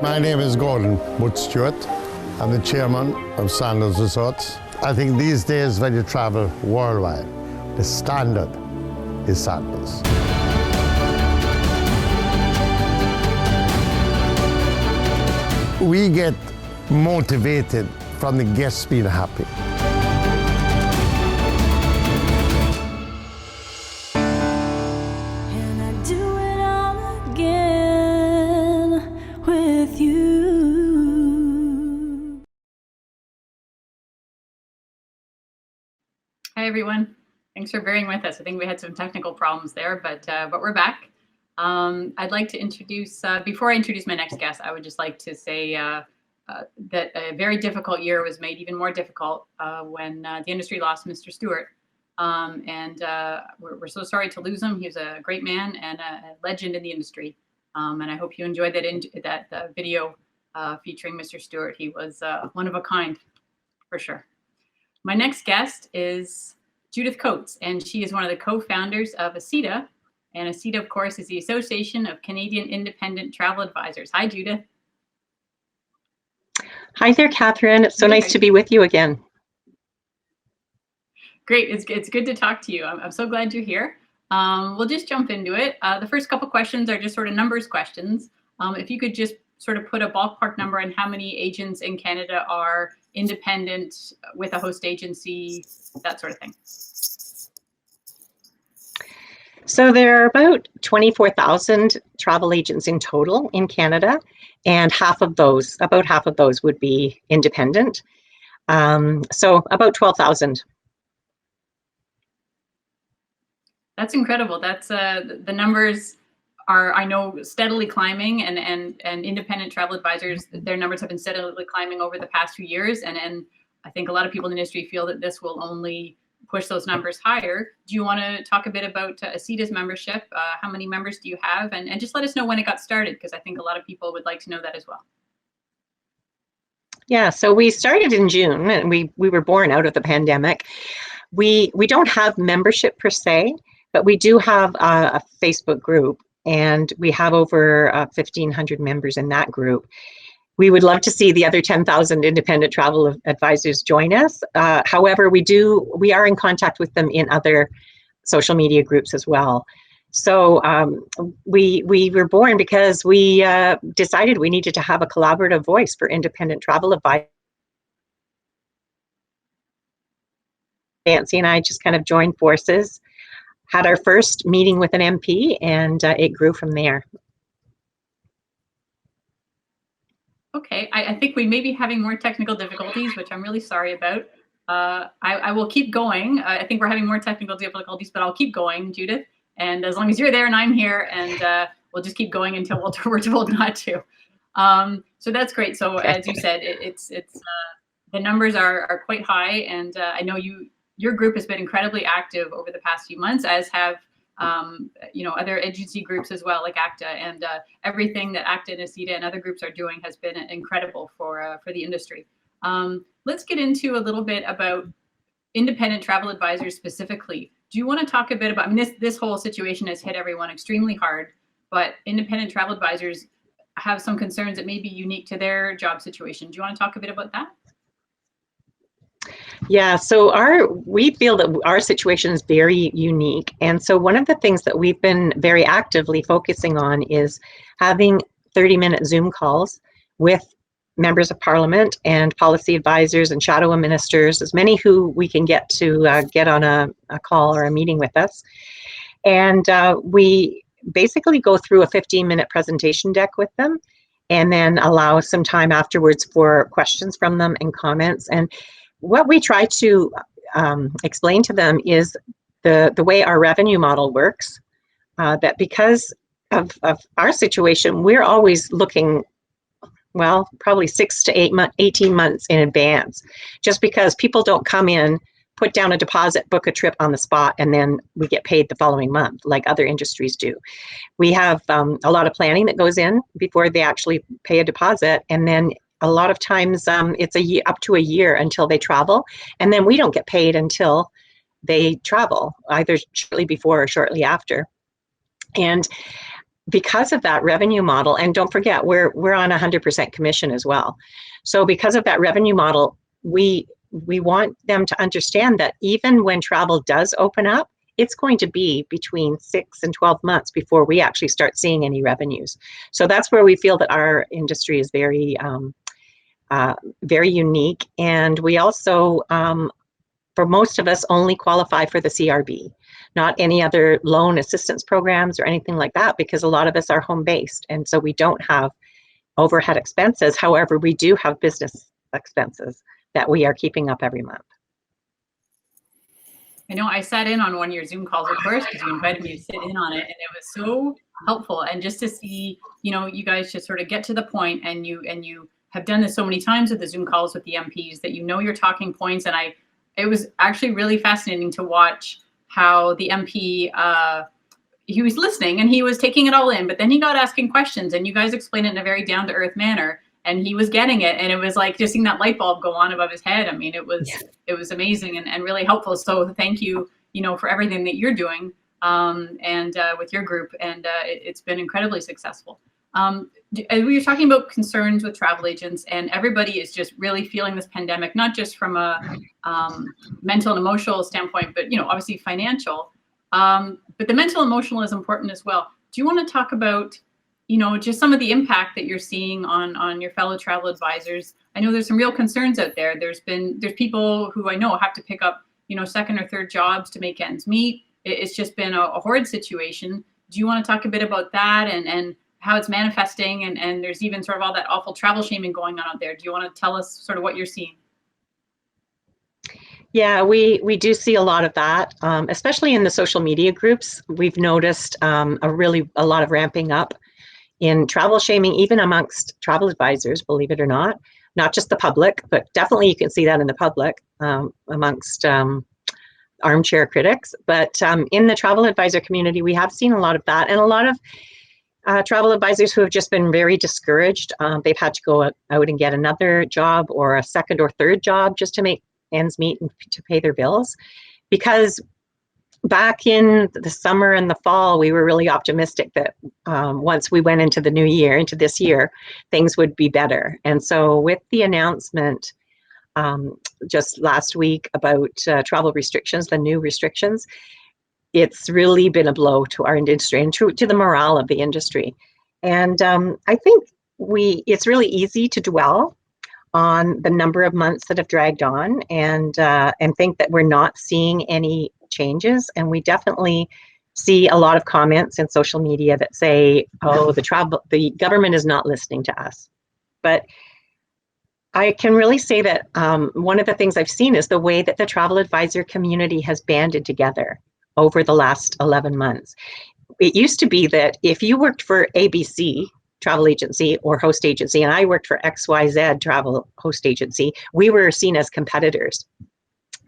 My name is Gordon Butch Stewart. I'm the chairman of Sandals Resorts. I think these days when you travel worldwide, the standard is Sandals. We get motivated from the guests being happy. And I do it all again with you. Hi, everyone. Thanks for bearing with us. I think we had some technical problems there, but we're back. I'd like to introduce, before I introduce my next guest, I would just like to say that a very difficult year was made even more difficult when the industry lost Mr. Stewart. We're so sorry to lose him. He was a great man and a legend in the industry. And I hope you enjoyed that video featuring Mr. Stewart. He was one of a kind, for sure. My next guest is Judith Coates, and she is one of the co-founders of ACITA. And ACITA, of course, is the Association of Canadian Independent Travel Advisors. Hi, Judith. Hi there, Catherine. It's so nice to be with you again. Great. It's good to talk to you. I'm so glad you're here. We'll just jump into it. The first couple questions are just sort of numbers questions. If you could just sort of put a ballpark number on how many agents in Canada are independent with a host agency, that sort of thing. So there are about 24,000 travel agents in total in Canada, and about half of those would be independent. So about 12,000. That's incredible. That's the numbers are, I know, steadily climbing, and independent travel advisors, their numbers have been steadily climbing over the past few years. And I think a lot of people in the industry feel that this will only push those numbers higher. Do you want to talk a bit about ACITA's membership? How many members do you have? And just let us know when it got started, because I think a lot of people would like to know that as well. Yeah, so we started in June, and we were born out of the pandemic. We don't have membership per se, but we do have a Facebook group, and we have over 1,500 members in that group. We would love to see the other 10,000 independent travel advisors join us. However, we are in contact with them in other social media groups as well. So we were born because we decided we needed to have a collaborative voice for independent travel advisors. Nancy and I just kind of joined forces, had our first meeting with an MP, and it grew from there. Okay, I think we may be having more technical difficulties, which I'm really sorry about. I will keep going. I think we're having more technical difficulties, but I'll keep going, Judith. And as long as you're there and I'm here, and we'll just keep going until we're told not to. So that's great. So as you said, it's the numbers are quite high, and I know your group has been incredibly active over the past few months, as have other agency groups as well, like ACTA, and everything that ACTA and ACITA and other groups are doing has been incredible for the industry. Let's get into a little bit about independent travel advisors specifically. Do you want to talk a bit about, I mean, this whole situation has hit everyone extremely hard, but independent travel advisors have some concerns that may be unique to their job situation. Do you want to talk a bit about that? Yeah, so we feel that our situation is very unique. And so one of the things that we've been very actively focusing on is having 30-minute Zoom calls with members of parliament and policy advisors and shadow ministers, as many who we can get to get on a call or a meeting with us. And we basically go through a 15-minute presentation deck with them, and then allow some time afterwards for questions from them and comments. And what we try to explain to them is the way our revenue model works, that because of our situation, we're always looking, well, probably 6 to 18 months in advance, just because people don't come in, put down a deposit, book a trip on the spot, and then we get paid the following month like other industries do. We have a lot of planning that goes in before they actually pay a deposit, and then a lot of times it's up to a year until they travel, and then we don't get paid until they travel, either shortly before or shortly after. And because of that revenue model, and don't forget, we're on 100% commission as well. So because of that revenue model, we want them to understand that even when travel does open up, it's going to be between 6 and 12 months before we actually start seeing any revenues. So that's where we feel that our industry is very, very unique. And we also, for most of us, only qualify for the CRB, not any other loan assistance programs or anything like that, because a lot of us are home-based. And so we don't have overhead expenses. However, we do have business expenses that we are keeping up every month. I know I sat in on one of your Zoom calls, of course, because you invited me to sit in on it, and it was so helpful. And just to see, you know, you guys just sort of get to the point, and you have done this so many times with the Zoom calls with the MPs that you know your talking points. And it was actually really fascinating to watch how the MP, he was listening and he was taking it all in, but then he got asking questions, and you guys explained it in a very down-to-earth manner. And he was getting it, and it was like just seeing that light bulb go on above his head. I mean, it was amazing and really helpful. So thank you, you know, for everything that you're doing and with your group, and it's been incredibly successful. We were talking about concerns with travel agents, and everybody is just really feeling this pandemic, not just from a mental and emotional standpoint, but you know, obviously financial. But the mental and emotional is important as well. Do you want to talk about, you know, just some of the impact that you're seeing on your fellow travel advisors? I know there's some real concerns out there. There's people who I know have to pick up, you know, second or third jobs to make ends meet. It's just been a horrid situation. Do you want to talk a bit about that and how it's manifesting? And there's even sort of all that awful travel shaming going on out there. Do you want to tell us sort of what you're seeing? Yeah, we do see a lot of that, especially in the social media groups. We've noticed a lot of ramping up in travel shaming, even amongst travel advisors, believe it or not just the public, but definitely you can see that in the public amongst armchair critics. But in the travel advisor community, we have seen a lot of that, and a lot of travel advisors who have just been very discouraged. They've had to go out and get another job or a second or third job just to make ends meet and to pay their bills, because back in the summer and the fall, we were really optimistic that once we went into the new year, into this year, things would be better. And so with the announcement just last week about travel restrictions, the new restrictions, it's really been a blow to our industry and to the morale of the industry. And I think it's really easy to dwell on the number of months that have dragged on and think that we're not seeing any changes. And we definitely see a lot of comments in social media that say, oh, the government is not listening to us. But I can really say that one of the things I've seen is the way that the travel advisor community has banded together over the last 11 months. It used to be that if you worked for ABC travel agency or host agency, and I worked for XYZ travel host agency, we were seen as competitors.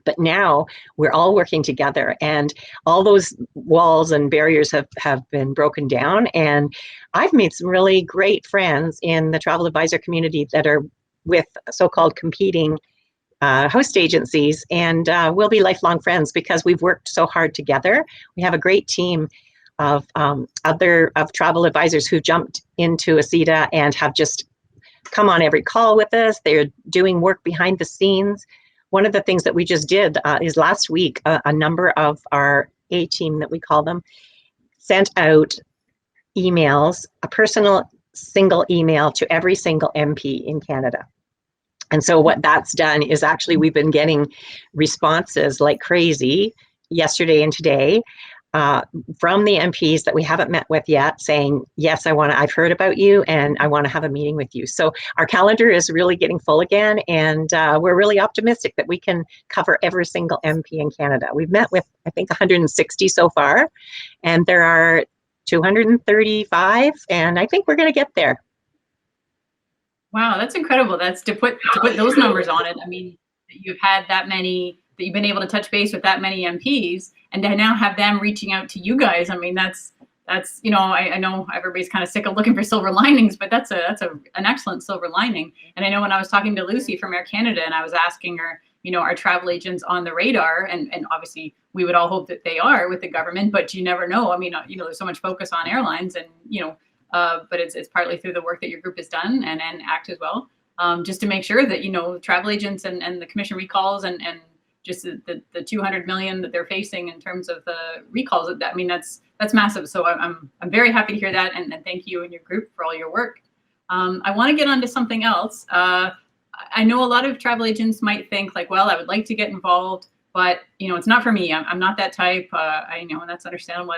But now we're all working together, and all those walls and barriers have been broken down. And I've made some really great friends in the travel advisor community that are with so-called competing host agencies, and we'll be lifelong friends because we've worked so hard together. We have a great team of travel advisors who jumped into ACITA and have just come on every call with us. They're doing work behind the scenes. One of the things that we just did is last week, a number of our A-team, that we call them, sent out emails, a personal single email to every single MP in Canada. And so what that's done is actually we've been getting responses like crazy yesterday and today from the MPs that we haven't met with yet, saying, yes, I've heard about you and I want to have a meeting with you. So our calendar is really getting full again, and we're really optimistic that we can cover every single MP in Canada. We've met with, I think, 160 so far, and there are 235, and I think we're going to get there. Wow, that's incredible. That's to put those numbers on it. I mean, you've had that many, that you've been able to touch base with that many MPs, and to now have them reaching out to you guys. I mean, that's you know, I know everybody's kind of sick of looking for silver linings, but that's an excellent silver lining. And I know when I was talking to Lucy from Air Canada, and I was asking her, are travel agents on the radar? And obviously we would all hope that they are with the government, but you never know. I mean, there's so much focus on airlines and, but it's partly through the work that your group has done and ACT as well, just to make sure that, travel agents and the commission recalls and just the 200 million that they're facing in terms of the recalls. I mean, that's massive. So I'm very happy to hear that. And thank you and your group for all your work. I want to get on to something else. I know a lot of travel agents might think like, well, I would like to get involved, but it's not for me. I'm not that type. I know, and that's understandable.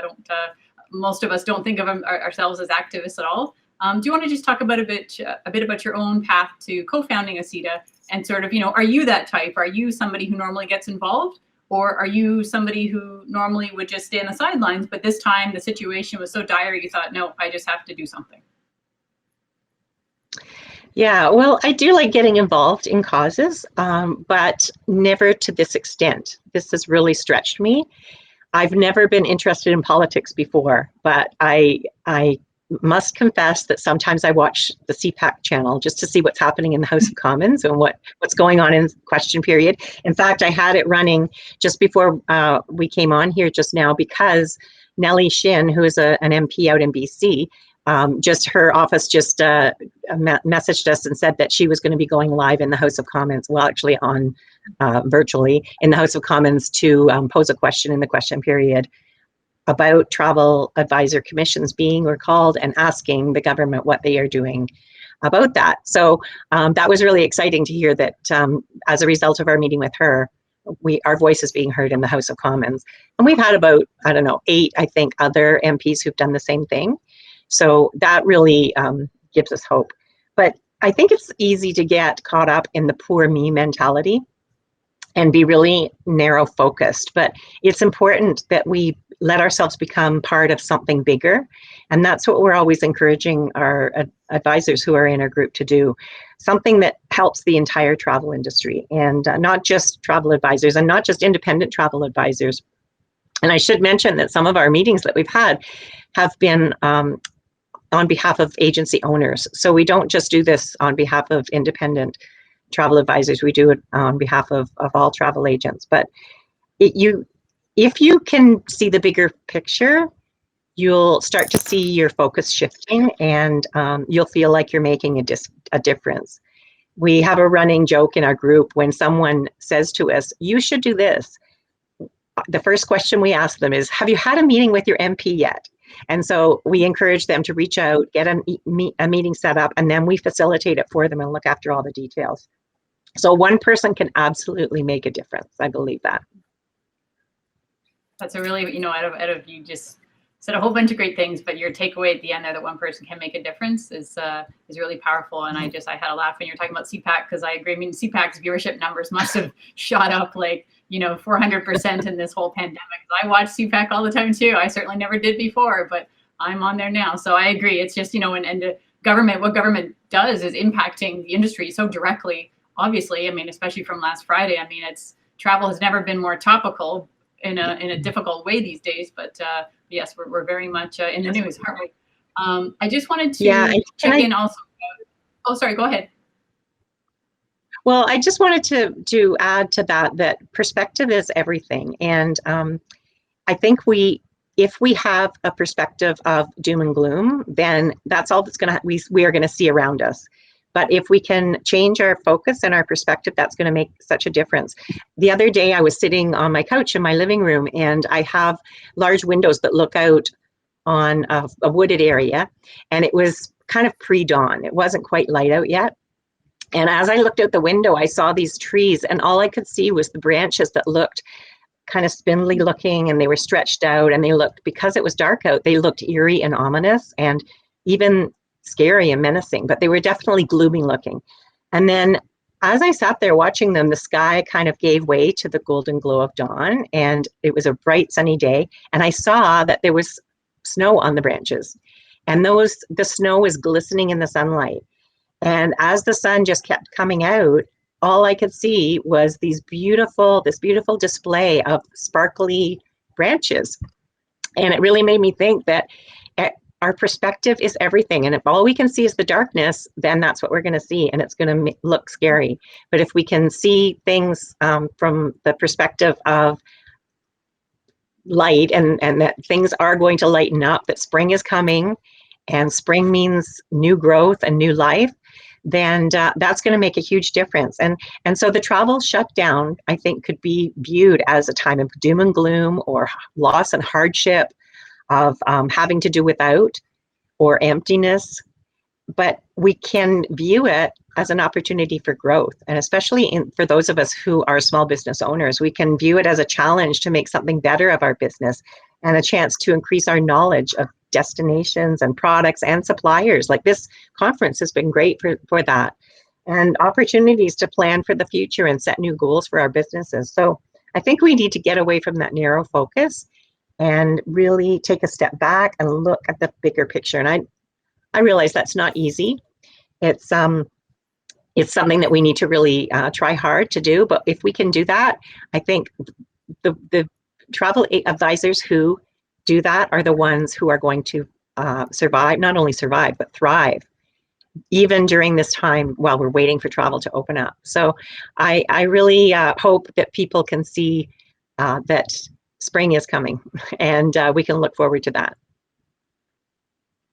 Most of us don't think of ourselves as activists at all. Do you want to just talk about a bit about your own path to co-founding ACITA and sort of, are you that type? Are you somebody who normally gets involved, or are you somebody who normally would just stay on the sidelines, but this time the situation was so dire you thought, no, I just have to do something? Yeah, well, I do like getting involved in causes, but never to this extent. This has really stretched me. I've never been interested in politics before, but I must confess that sometimes I watch the CPAC channel just to see what's happening in the House of Commons and what's going on in question period. In fact, I had it running just before we came on here just now because Nellie Shin, who is an MP out in BC, her office just messaged us and said that she was going to be going live in the House of Commons, well, actually on virtually in the House of Commons to pose a question in the question period about travel advisor commissions being recalled and asking the government what they are doing about that. So that was really exciting to hear that as a result of our meeting with her, our voice is being heard in the House of Commons. And we've had about, 8, I think, other MPs who've done the same thing. So that really gives us hope. But I think it's easy to get caught up in the poor me mentality and be really narrow focused. But it's important that we let ourselves become part of something bigger. And that's what we're always encouraging our advisors who are in our group to do. Something that helps the entire travel industry, and not just travel advisors and not just independent travel advisors. And I should mention that some of our meetings that we've had have been on behalf of agency owners. So we don't just do this on behalf of independent travel advisors, we do it on behalf of all travel agents. But if you can see the bigger picture, you'll start to see your focus shifting and you'll feel like you're making a difference. We have a running joke in our group when someone says to us, you should do this. The first question we ask them is, have you had a meeting with your MP yet? And so we encourage them to reach out, get a meeting set up, and then we facilitate it for them and look after all the details. So one person can absolutely make a difference. I believe that. That's a really, out of you just said a whole bunch of great things, but your takeaway at the end there that one person can make a difference is really powerful. And I had a laugh when you're talking about CPAC, because I agree. I mean, CPAC's viewership numbers must have shot up like 400% in this whole pandemic. I watch CPAC all the time too. I certainly never did before, but I'm on there now. So I agree. It's just, and what government does is impacting the industry so directly, obviously. I mean, especially from last Friday. I mean, travel has never been more topical in a difficult way these days, but yes, we're very much in the news, aren't we? I just wanted to check in also. Oh, sorry, go ahead. Well, I just wanted to add to that perspective is everything. And I think if we have a perspective of doom and gloom, then that's all that's we are going to see around us. But if we can change our focus and our perspective, that's going to make such a difference. The other day, I was sitting on my couch in my living room, and I have large windows that look out on a wooded area, and it was kind of pre-dawn. It wasn't quite light out yet. And as I looked out the window, I saw these trees, and all I could see was the branches that looked kind of spindly looking, and they were stretched out, and because it was dark out, they looked eerie and ominous and even scary and menacing, but they were definitely gloomy looking. And then as I sat there watching them, the sky kind of gave way to the golden glow of dawn, and it was a bright sunny day, and I saw that there was snow on the branches, and the snow was glistening in the sunlight. And as the sun just kept coming out, all I could see was this beautiful display of sparkly branches. And it really made me think that our perspective is everything. And if all we can see is the darkness, then that's what we're going to see, and it's going to look scary. But if we can see things from the perspective of light, and that things are going to lighten up, that spring is coming, and spring means new growth and new life, then that's going to make a huge difference. And so the travel shutdown, I think, could be viewed as a time of doom and gloom, or loss and hardship, of having to do without, or emptiness. But we can view it as an opportunity for growth. And especially for those of us who are small business owners, we can view it as a challenge to make something better of our business, and a chance to increase our knowledge of destinations and products and suppliers. Like, this conference has been great for that, and opportunities to plan for the future and set new goals for our businesses. So I think we need to get away from that narrow focus and really take a step back and look at the bigger picture. And I realize that's not easy. It's something that we need to really try hard to do. But if we can do that, I think the travel advisors who do that are the ones who are going to survive, not only survive, but thrive, even during this time while we're waiting for travel to open up. So I really hope that people can see that spring is coming, and we can look forward to that.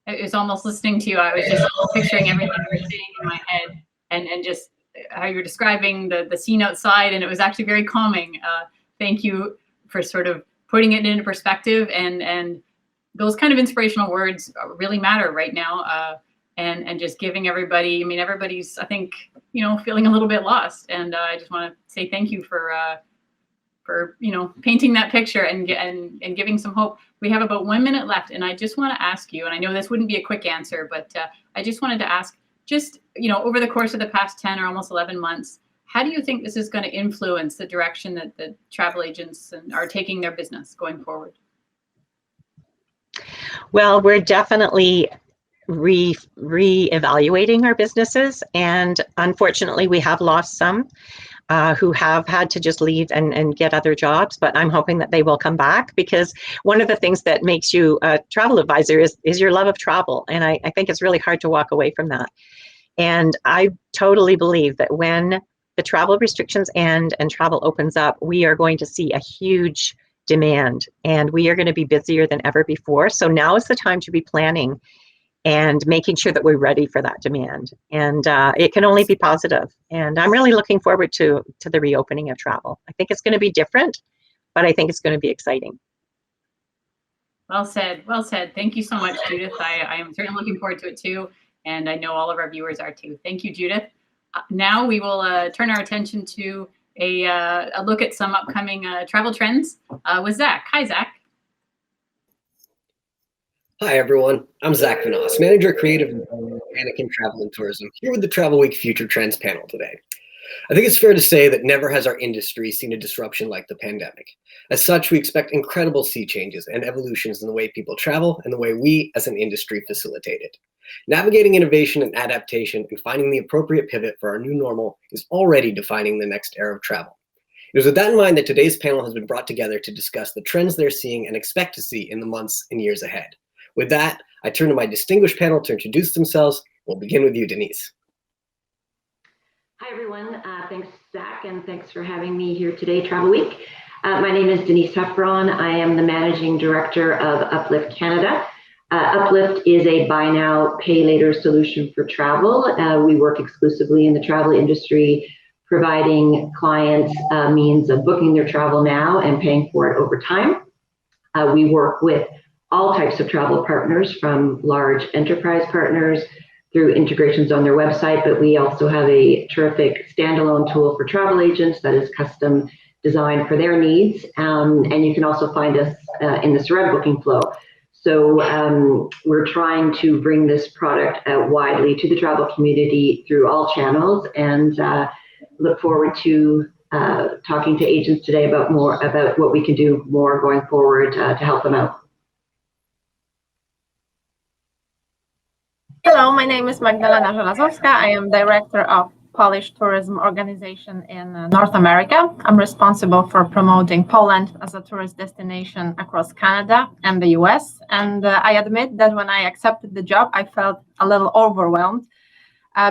It was almost listening to you. I was just picturing everything you were saying in my head, and just how you were describing the scene outside, and it was actually very calming. Thank you for sort of putting it into perspective, and those kind of inspirational words really matter right now. And just giving everybody, I mean, everybody's, I think, feeling a little bit lost, and I just want to say thank you for painting that picture and giving some hope. We have about 1 minute left, and I just want to ask you, and I know this wouldn't be a quick answer, but I just wanted to ask, just over the course of the past 10 or almost 11 months, how do you think this is going to influence the direction that the travel agents are taking their business going forward? Well, we're definitely re-evaluating our businesses, and unfortunately we have lost some who have had to just leave and get other jobs, but I'm hoping that they will come back, because one of the things that makes you a travel advisor is your love of travel, and I think it's really hard to walk away from that. And I totally believe that when the travel restrictions end and travel opens up, we are going to see a huge demand, and we are going to be busier than ever before. So now is the time to be planning and making sure that we're ready for that demand. And it can only be positive. And I'm really looking forward to the reopening of travel. I think it's going to be different, but I think it's going to be exciting. Well said. Well said. Thank you so much, Judith. I am certainly looking forward to it too. And I know all of our viewers are too. Thank you, Judith. Now we will turn our attention to a look at some upcoming travel trends with Zach. Hi, Zach. Hi, everyone. I'm Zach Vanos, Manager Creative and Anakin Travel and Tourism, here with the Travelweek Future Trends panel today. I think it's fair to say that never has our industry seen a disruption like the pandemic. As such, we expect incredible sea changes and evolutions in the way people travel and the way we as an industry facilitate it. Navigating innovation and adaptation and finding the appropriate pivot for our new normal is already defining the next era of travel. It is with that in mind that today's panel has been brought together to discuss the trends they're seeing and expect to see in the months and years ahead. With that, I turn to my distinguished panel to introduce themselves. We'll begin with you, Denise. Hi, everyone. Thanks, Zach, and thanks for having me here today, Travel Week. My name is Denise Heffron. I am the Managing Director of Uplift Canada. Uplift is a buy now, pay later solution for travel. We work exclusively in the travel industry, providing clients a means of booking their travel now and paying for it over time. We work with all types of travel partners, from large enterprise partners through integrations on their website, but we also have a terrific standalone tool for travel agents that is custom designed for their needs. And you can also find us in the Surreg booking flow. So we're trying to bring this product out widely to the travel community through all channels, and look forward to talking to agents today about what we can do more going forward to help them out. Hello, my name is Magdalena Żelazowska. I am Director of Polish tourism organization in North America. I'm responsible for promoting Poland as a tourist destination across Canada and the US. And I admit that when I accepted the job, I felt a little overwhelmed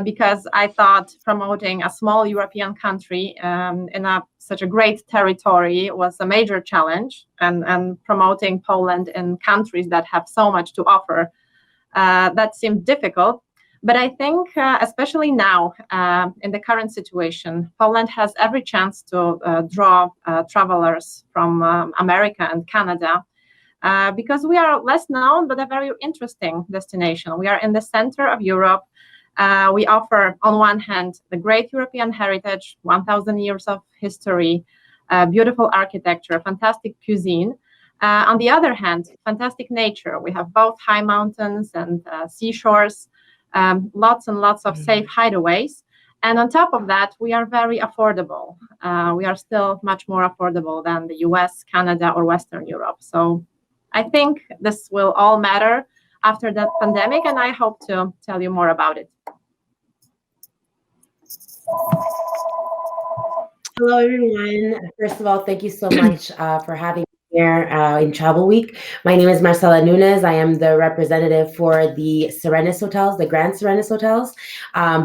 because I thought promoting a small European country in such a great territory was a major challenge, and promoting Poland in countries that have so much to offer, that seemed difficult. But I think, especially now, in the current situation, Poland has every chance to draw travelers from America and Canada, because we are less known, but a very interesting destination. We are in the center of Europe. We offer, on one hand, the great European heritage, 1,000 years of history, beautiful architecture, fantastic cuisine. On the other hand, fantastic nature. We have both high mountains and seashores, lots and lots of safe hideaways. And on top of that, we are very affordable. We are still much more affordable than the US, Canada, or Western Europe. So I think this will all matter after the pandemic, and I hope to tell you more about it. Hello, everyone. First of all, thank you so much for having me here in Travel Week. My name is Marcela Nunes. I am the representative for the Serenis Hotels, the Grand Serenis Hotels,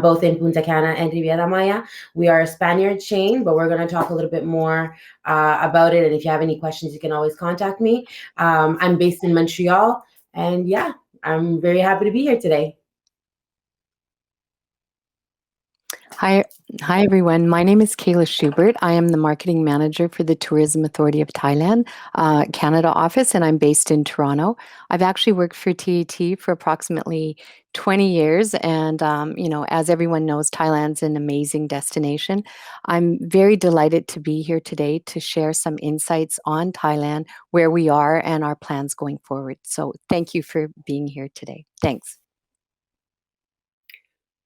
both in Punta Cana and Riviera Maya. We are a Spaniard chain, but we're going to talk a little bit more about it. And if you have any questions, you can always contact me. I'm based in Montreal, and yeah, I'm very happy to be here today. Hi everyone. My name is Kayla Schubert. I am the marketing manager for the Tourism Authority of Thailand, Canada office, and I'm based in Toronto. I've actually worked for TAT for approximately 20 years, and as everyone knows, Thailand's an amazing destination. I'm very delighted to be here today to share some insights on Thailand, where we are, and our plans going forward. So thank you for being here today. Thanks.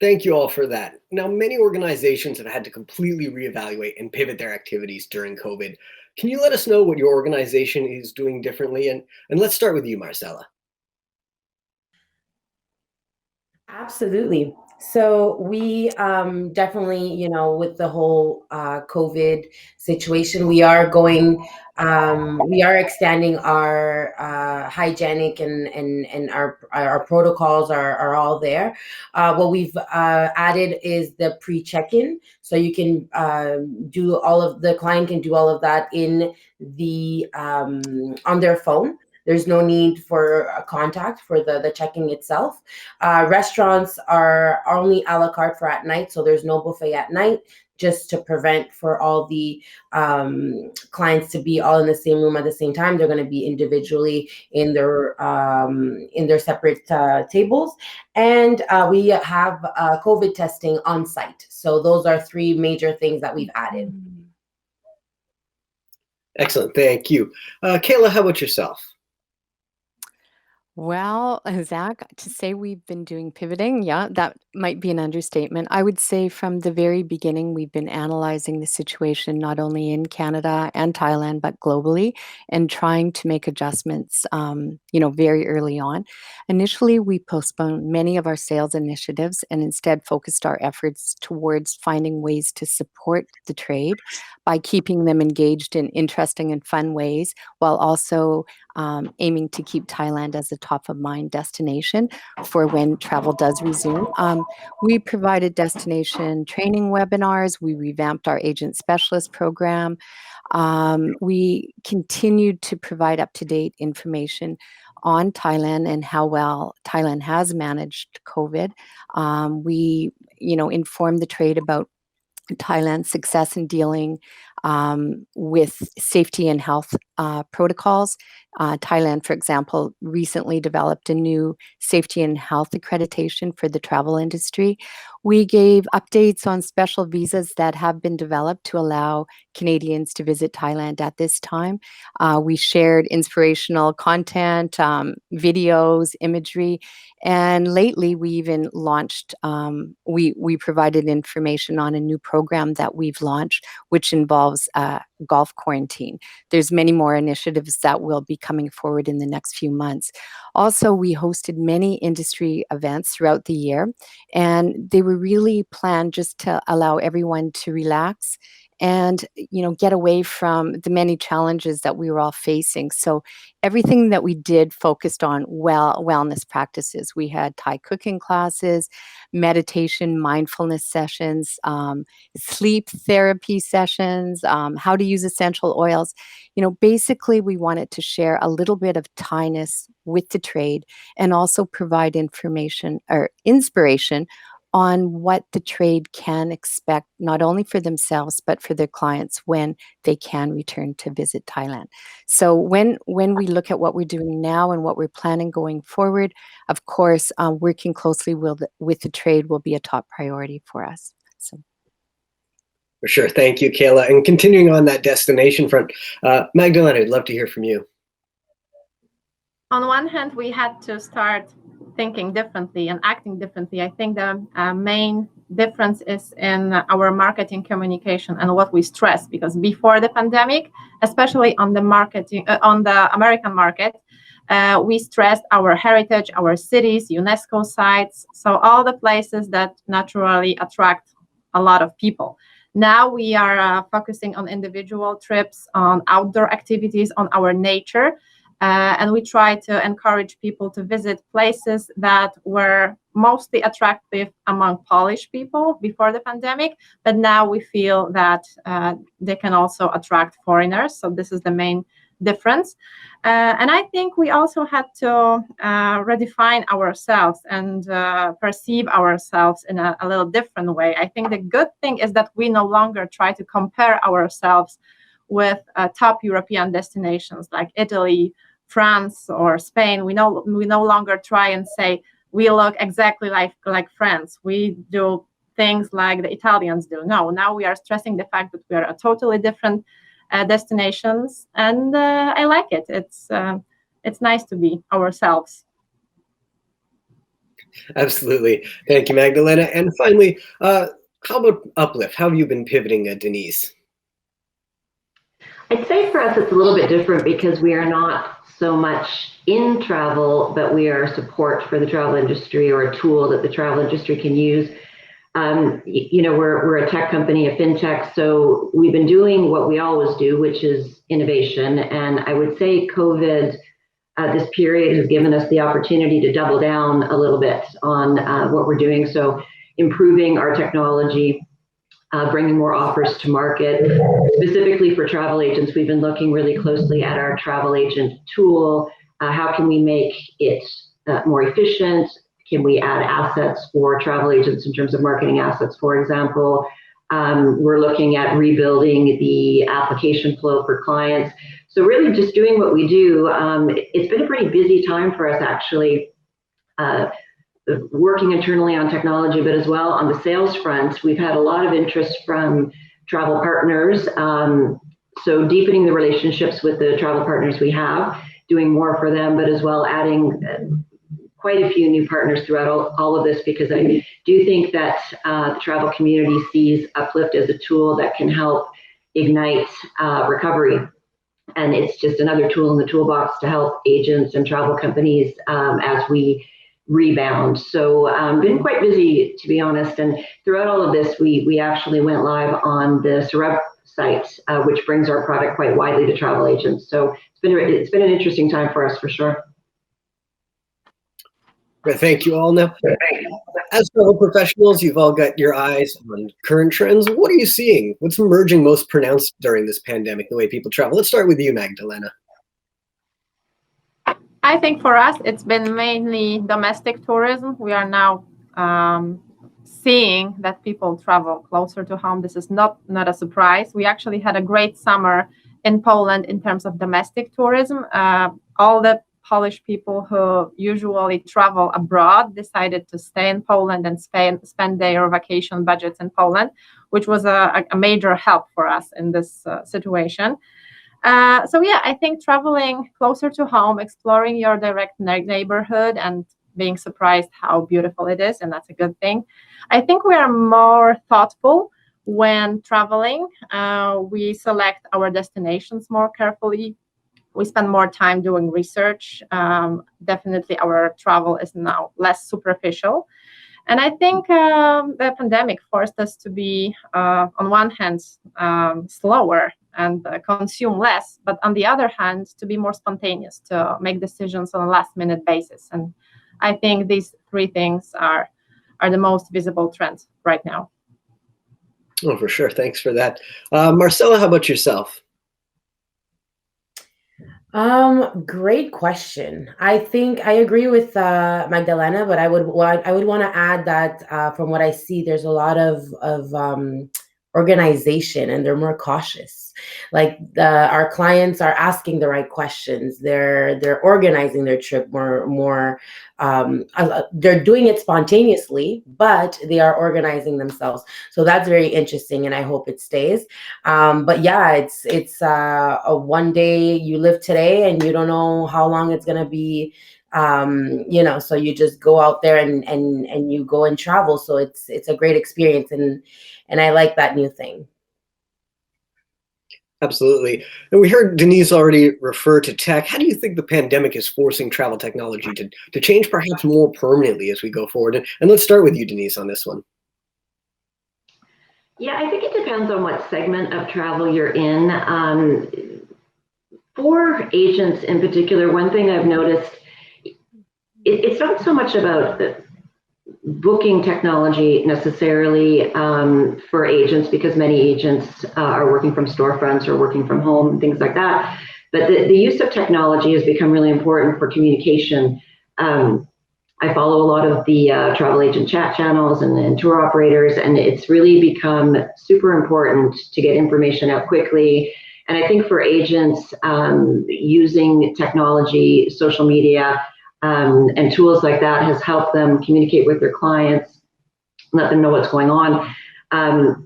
Thank you all for that. Now, many organizations have had to completely reevaluate and pivot their activities during COVID. Can you let us know what your organization is doing differently? And let's start with you, Marcela. Absolutely. So we definitely, with the whole COVID situation, we are extending our hygienic and our protocols are all there. What we've added is the pre-check-in, so you can the client can do all of that in the on their phone. There's no need for a contact for the check-in itself. Restaurants are only a la carte for at night, so there's no buffet at night, just to prevent for all the clients to be all in the same room at the same time. They're going to be individually in their separate tables. And we have COVID testing on site. So those are three major things that we've added. Excellent, thank you. Kayla, how about yourself? Well, Zach, to say we've been doing pivoting, yeah, that might be an understatement. I would say from the very beginning, we've been analyzing the situation not only in Canada and Thailand, but globally, and trying to make adjustments, very early on. Initially, we postponed many of our sales initiatives and instead focused our efforts towards finding ways to support the trade by keeping them engaged in interesting and fun ways, while also aiming to keep Thailand as a top of mind destination for when travel does resume. We provided destination training webinars. We revamped our agent specialist program. We continued to provide up-to-date information on Thailand and how well Thailand has managed COVID. We, informed the trade about Thailand's success in dealing with safety and health protocols. Thailand, for example, recently developed a new safety and health accreditation for the travel industry. We gave updates on special visas that have been developed to allow Canadians to visit Thailand at this time. We shared inspirational content, videos, imagery, and lately we even launched, we provided information on a new program that we've launched, which involves golf quarantine. There's many more initiatives that will be coming forward in the next few months. Also, we hosted many industry events throughout the year, and they were really planned just to allow everyone to relax and get away from the many challenges that we were all facing. So everything that we did focused on wellness practices. We had Thai cooking classes, meditation, mindfulness sessions, sleep therapy sessions, how to use essential oils. Basically we wanted to share a little bit of Thainess with the trade and also provide information or inspiration on what the trade can expect, not only for themselves, but for their clients when they can return to visit Thailand. So when we look at what we're doing now and what we're planning going forward, of course, working closely with the trade will be a top priority for us. So. For sure. Thank you, Kayla. And continuing on that destination front, Magdalena, I'd love to hear from you. On one hand, we had to start thinking differently and acting differently. I think the main difference is in our marketing communication and what we stress, because before the pandemic, especially on the marketing on the American market, we stressed our heritage, our cities, UNESCO sites, so all the places that naturally attract a lot of people. Now we are focusing on individual trips, on outdoor activities, on our nature. And we try to encourage people to visit places that were mostly attractive among Polish people before the pandemic, but now we feel that they can also attract foreigners. So this is the main difference. And I think we also had to redefine ourselves and perceive ourselves in a little different way. I think the good thing is that we no longer try to compare ourselves with top European destinations like Italy, France, or Spain. We no longer try and say we look exactly like France. We do things like the Italians do. No, now we are stressing the fact that we are a totally different destinations, and I like it. It's nice to be ourselves. Absolutely. Thank you, Magdalena. And finally, how about Uplift? How have you been pivoting, Denise? I'd say for us it's a little bit different because we are not so much in travel, but we are support for the travel industry, or a tool that the travel industry can use. We're a tech company, a fintech, so we've been doing what we always do, which is innovation. And I would say COVID, this period has given us the opportunity to double down a little bit on what we're doing. So improving our technology, bringing more offers to market. Specifically for travel agents, we've been looking really closely at our travel agent tool. How can we make it more efficient? Can we add assets for travel agents in terms of marketing assets, for example? We're looking at rebuilding the application flow for clients. So really just doing what we do. It's been a pretty busy time for us, actually, working internally on technology, but as well on the sales front. We've had a lot of interest from travel partners. So deepening the relationships with the travel partners we have, doing more for them, but as well adding quite a few new partners throughout all of this, because I do think that the travel community sees Uplift as a tool that can help ignite recovery. And it's just another tool in the toolbox to help agents and travel companies as we rebound. So been quite busy, to be honest. And throughout all of this, we actually went live on the Sareb site, which brings our product quite widely to travel agents. So it's been an interesting time for us, for sure. Thank you all. Now, as travel professionals, you've all got your eyes on current trends. What are you seeing? What's emerging most pronounced during this pandemic, the way people travel? Let's start with you, Magdalena. I think for us, it's been mainly domestic tourism. We are now seeing that people travel closer to home. This is not a surprise. We actually had a great summer in Poland in terms of domestic tourism. All the Polish people who usually travel abroad decided to stay in Poland and spend their vacation budgets in Poland, which was a major help for us in this situation. So yeah, I think traveling closer to home, exploring your direct neighborhood and being surprised how beautiful it is, and that's a good thing. I think we are more thoughtful when traveling. We select our destinations more carefully. we spend more time doing research. Definitely our travel is now less superficial. And I think the pandemic forced us to be, on one hand, slower and consume less, but on the other hand, to be more spontaneous, to make decisions on a last-minute basis. And I think these three things are the most visible trends right now. Oh, for sure. Thanks for that. Marcella, how about yourself? Great question. I think I agree with Magdalena, but I would want to add that from what I see, there's a lot of organization, and they're more cautious. Like our clients are asking the right questions. They're organizing their trip more. They're doing it spontaneously, but they are organizing themselves. So that's very interesting, and I hope it stays. But yeah, it's a one day. You live today, and you don't know how long it's gonna be. So you just go out there and you go and travel. So it's a great experience, and I like that new thing. Absolutely. And we heard Denise already refer to tech. How do you think the pandemic is forcing travel technology to change perhaps more permanently as we go forward? And let's start with you, Denise, on this one. Yeah, I think it depends on what segment of travel you're in. For agents in particular, one thing I've noticed, it's not so much about booking technology necessarily for agents, because many agents are working from storefronts or working from home, things like that. But the use of technology has become really important for communication. I follow a lot of the travel agent chat channels and tour operators, and it's really become super important to get information out quickly. And I think for agents, using technology, social media, and tools like that has helped them communicate with their clients, let them know what's going on.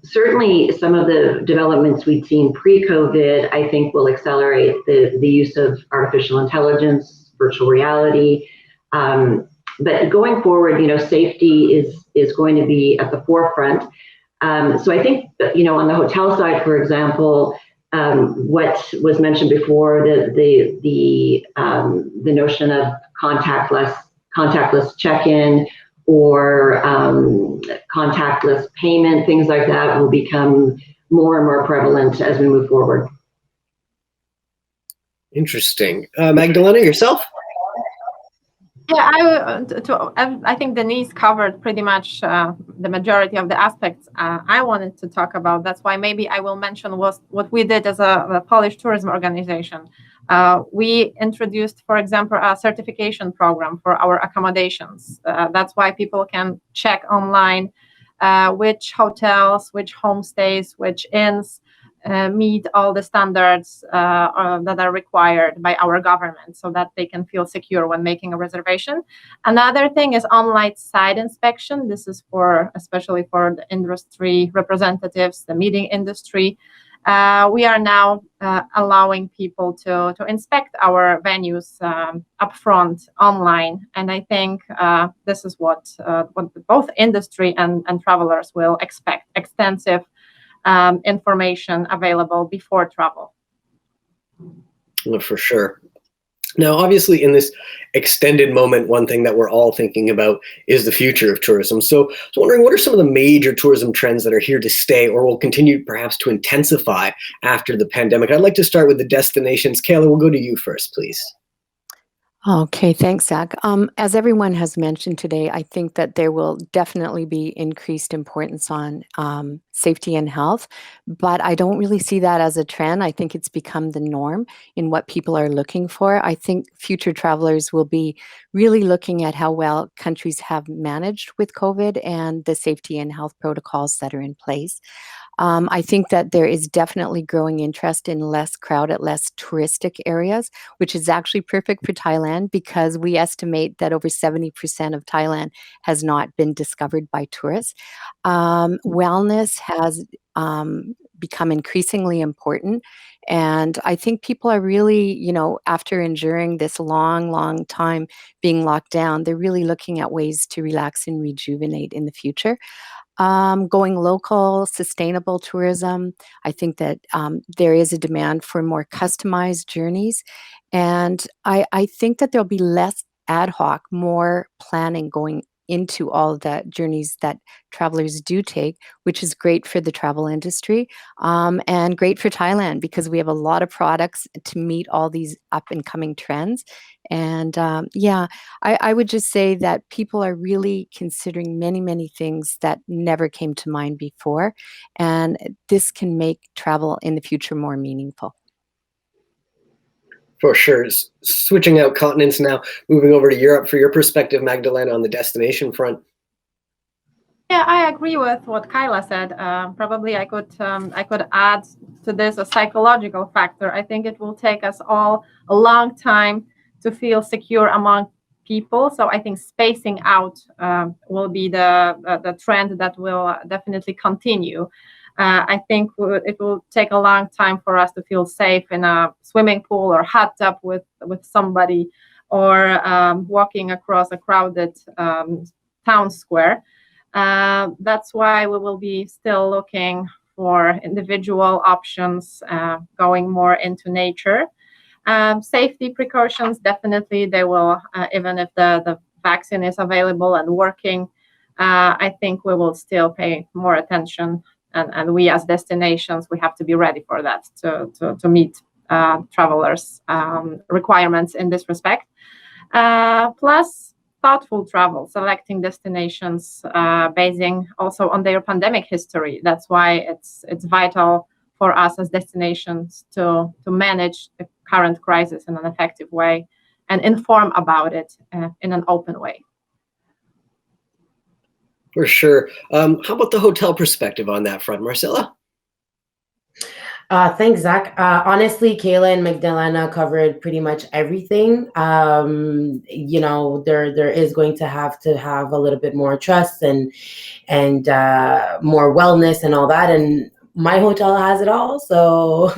Certainly, some of the developments we'd seen pre-COVID, I think, will accelerate the use of artificial intelligence, virtual reality. But going forward, safety is going to be at the forefront. So I think, on the hotel side, for example, what was mentioned before, the notion of contactless check-in or contactless payment, things like that will become more and more prevalent as we move forward. Interesting. Magdalena, yourself? Yeah, I think Denise covered pretty much the majority of the aspects I wanted to talk about. That's why maybe I will mention what we did as a Polish tourism organization. We introduced, for example, a certification program for our accommodations. That's why people can check online which hotels, which homestays, which inns meet all the standards that are required by our government, so that they can feel secure when making a reservation. Another thing is online site inspection. This is especially for the industry representatives, the meeting industry. We are now allowing people to inspect our venues upfront online, and I think this is what both industry and travelers will expect: extensive information available before travel. Well, for sure. Now, obviously, in this extended moment, one thing that we're all thinking about is the future of tourism. So I was wondering, what are some of the major tourism trends that are here to stay or will continue perhaps to intensify after the pandemic? I'd like to start with the destinations. Kayla, we'll go to you first, please. Okay, thanks, Zach. As everyone has mentioned today, I think that there will definitely be increased importance on safety and health, but I don't really see that as a trend. I think it's become the norm in what people are looking for. I think future travelers will be really looking at how well countries have managed with COVID and the safety and health protocols that are in place. I think that there is definitely growing interest in less crowded, less touristic areas, which is actually perfect for Thailand because we estimate that over 70% of Thailand has not been discovered by tourists. Wellness has become increasingly important, And I think people are really, after enduring this long, long time being locked down, they're really looking at ways to relax and rejuvenate in the future. Going local, sustainable tourism. I think that there is a demand for more customized journeys. And I think that there'll be less ad hoc, more planning going into all the journeys that travelers do take, which is great for the travel industry and great for Thailand because we have a lot of products to meet all these up and coming trends. And I would just say that people are really considering many, many things that never came to mind before. And this can make travel in the future more meaningful. For sure. Switching out continents now, moving over to Europe for your perspective, Magdalena, on the destination front. Yeah, I agree with what Kyla said. Probably I could add to this a psychological factor. I think it will take us all a long time to feel secure among people. So I think spacing out will be the trend that will definitely continue. I think it will take a long time for us to feel safe in a swimming pool or hot tub with somebody, or walking across a crowded town square. That's why we will be still looking for individual options, going more into nature. Safety precautions, definitely they will, even if the vaccine is available and working, I think we will still pay more attention. And we as destinations, we have to be ready for that to meet travelers' requirements in this respect. Plus, thoughtful travel, selecting destinations basing also on their pandemic history. That's why it's vital for us as destinations to manage the current crisis in an effective way and inform about it in an open way. For sure. How about the hotel perspective on that front, Marcella? Thanks, Zach. Honestly, Kayla and Magdalena covered pretty much everything. There is going to have a little bit more trust and more wellness and all that. And my hotel has it all, so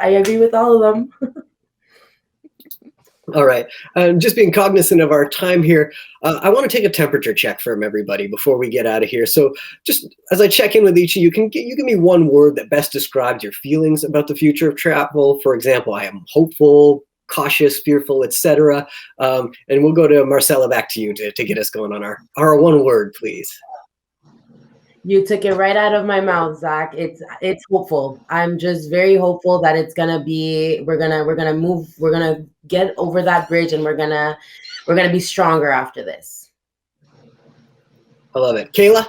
I agree with all of them. All right. Just being cognizant of our time here, I want to take a temperature check from everybody before we get out of here. So just as I check in with each of you, you give me one word that best describes your feelings about the future of travel. For example, I am hopeful, cautious, fearful, etc. And we'll go to Marcella, back to you to get us going on our one word, please. You took it right out of my mouth, Zach. It's hopeful. I'm just very hopeful that it's gonna be. We're gonna get over that bridge, and we're gonna be stronger after this. I love it, Kayla.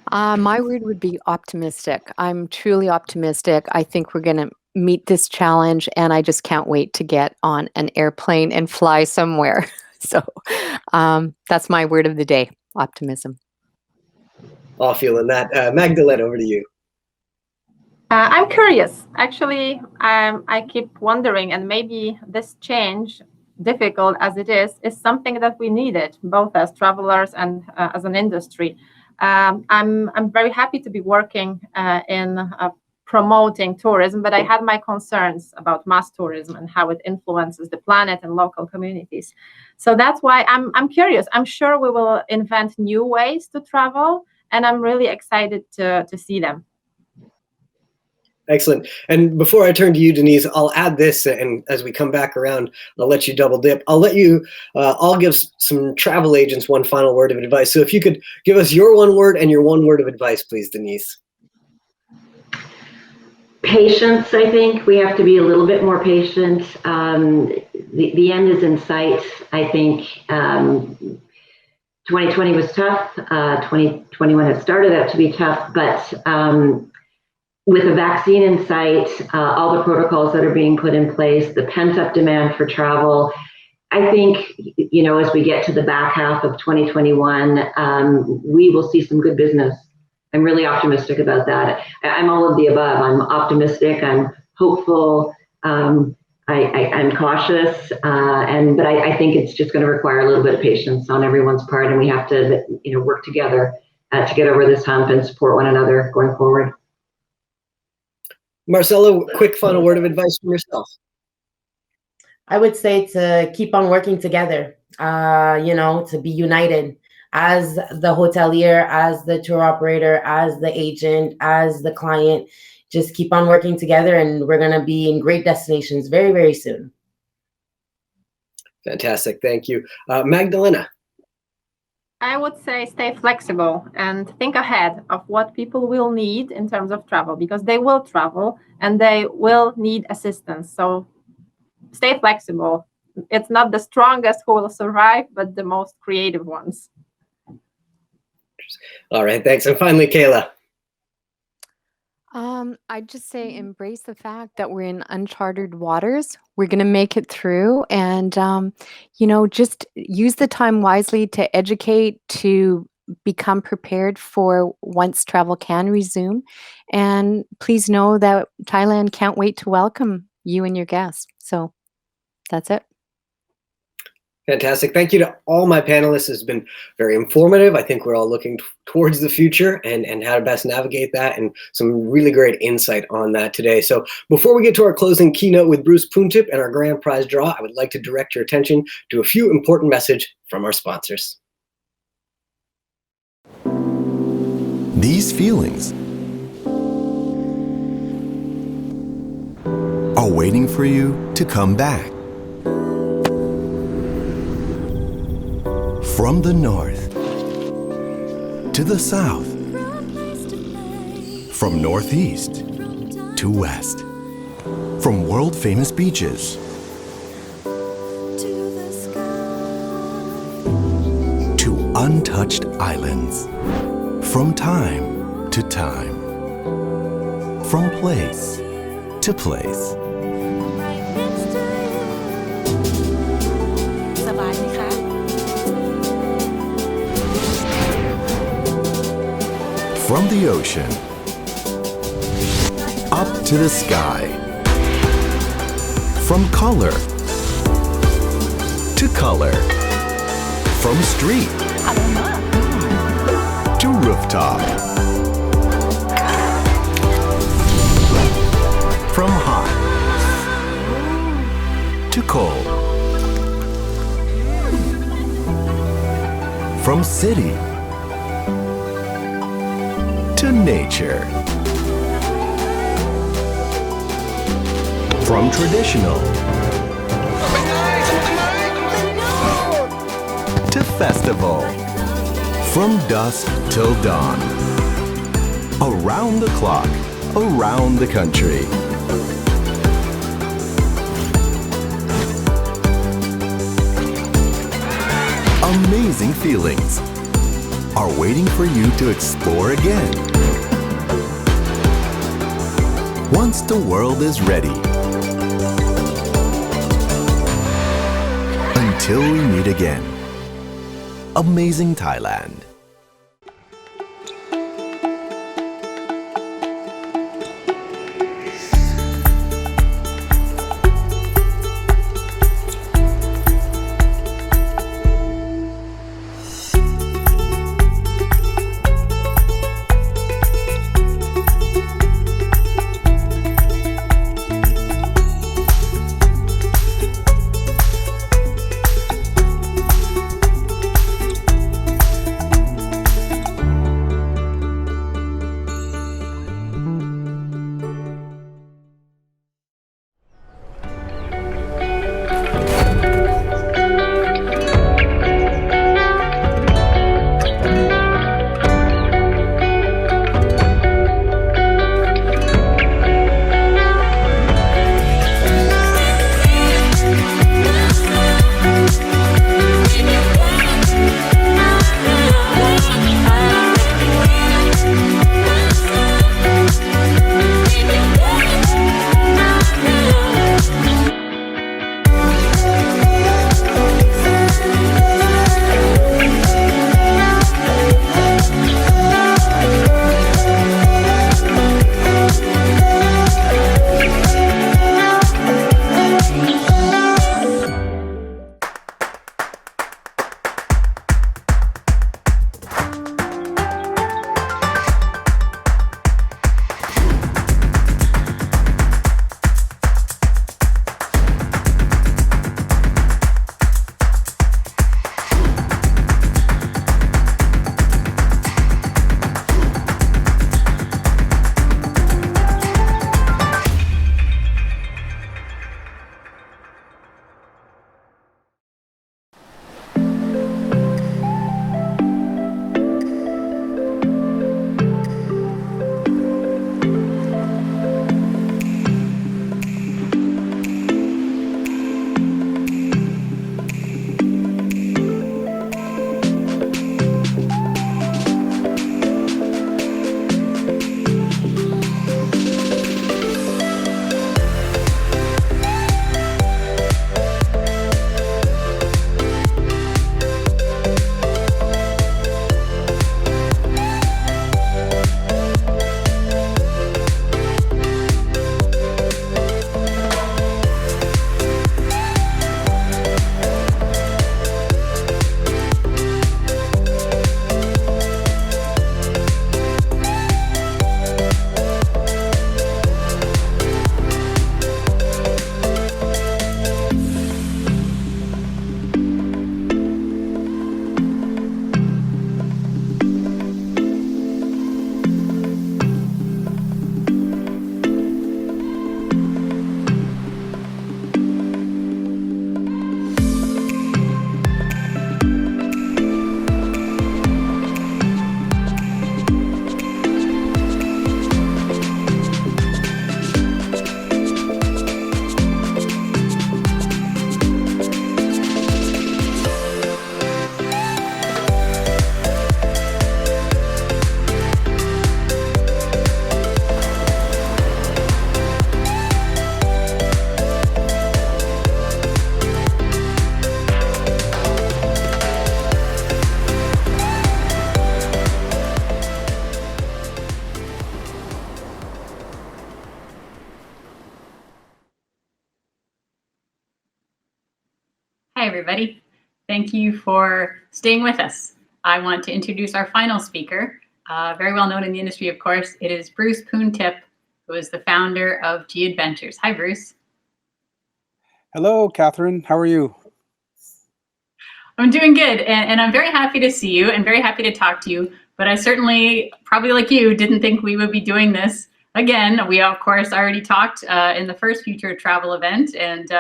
My word would be optimistic. I'm truly optimistic. I think we're going to meet this challenge, and I just can't wait to get on an airplane and fly somewhere. So that's my word of the day: optimism. All feeling that. Magdalena, over to you. I'm curious. Actually, I keep wondering, and maybe this change, difficult as it is something that we needed, both as travelers and as an industry. I'm very happy to be working in promoting tourism, but I had my concerns about mass tourism and how it influences the planet and local communities. So that's why I'm curious. I'm sure we will invent new ways to travel, and I'm really excited to see them. Excellent. And before I turn to you, Denise, I'll add this, and as we come back around, I'll let you double dip. I'll let you all give some travel agents one final word of advice. So if you could give us your one word and your one word of advice, please, Denise. Patience, I think. We have to be a little bit more patient. The end is in sight. I think 2020 was tough. 2021 has started out to be tough, but with a vaccine in sight, all the protocols that are being put in place, the pent-up demand for travel, I think, as we get to the back half of 2021, we will see some good business. I'm really optimistic about that. I'm all of the above. I'm optimistic, I'm hopeful, I'm cautious, but I think it's just going to require a little bit of patience on everyone's part, and we have to work together to get over this hump and support one another going forward. Marcelo, quick final word of advice from yourself. I would say to keep on working together, to be united as the hotelier, as the tour operator, as the agent, as the client. Just keep on working together, and we're going to be in great destinations very, very soon. Fantastic. Thank you. Magdalena. I would say stay flexible and think ahead of what people will need in terms of travel, because they will travel and they will need assistance. So stay flexible. It's not the strongest who will survive, but the most creative ones. All right, thanks. And finally, Kayla. I'd just say embrace the fact that we're in uncharted waters. We're going to make it through, and just use the time wisely to educate, to become prepared for once travel can resume. And please know that Thailand can't wait to welcome you and your guests. So that's it. Fantastic. Thank you to all my panelists. It's been very informative. I think we're all looking towards the future and how to best navigate that, and some really great insight on that today. So before we get to our closing keynote with Bruce Poontip and our grand prize draw, I would like to direct your attention to a few important messages from our sponsors. These feelings are waiting for you to come back. From the north to the south, from northeast to west, from world-famous beaches to untouched islands, from time to time, from place to place. From the ocean up to the sky, from color to color, from street to rooftop, from hot to cold, from city to nature, from traditional to festival, from dusk till dawn, around the clock, around the country. Amazing feelings are waiting for you to explore again. Once the world is ready. Until we meet again. Amazing Thailand. Hi, everybody. Thank you for staying with us. I want to introduce our final speaker, very well known in the industry, of course. It is Bruce Poon-Tip, who is the founder of G Adventures. Hi, Bruce. Hello, Catherine. How are you? I'm doing good, and I'm very happy to see you and very happy to talk to you. But I certainly, probably like you, didn't think we would be doing this again. We, of course, already talked in the first Future of Travel event and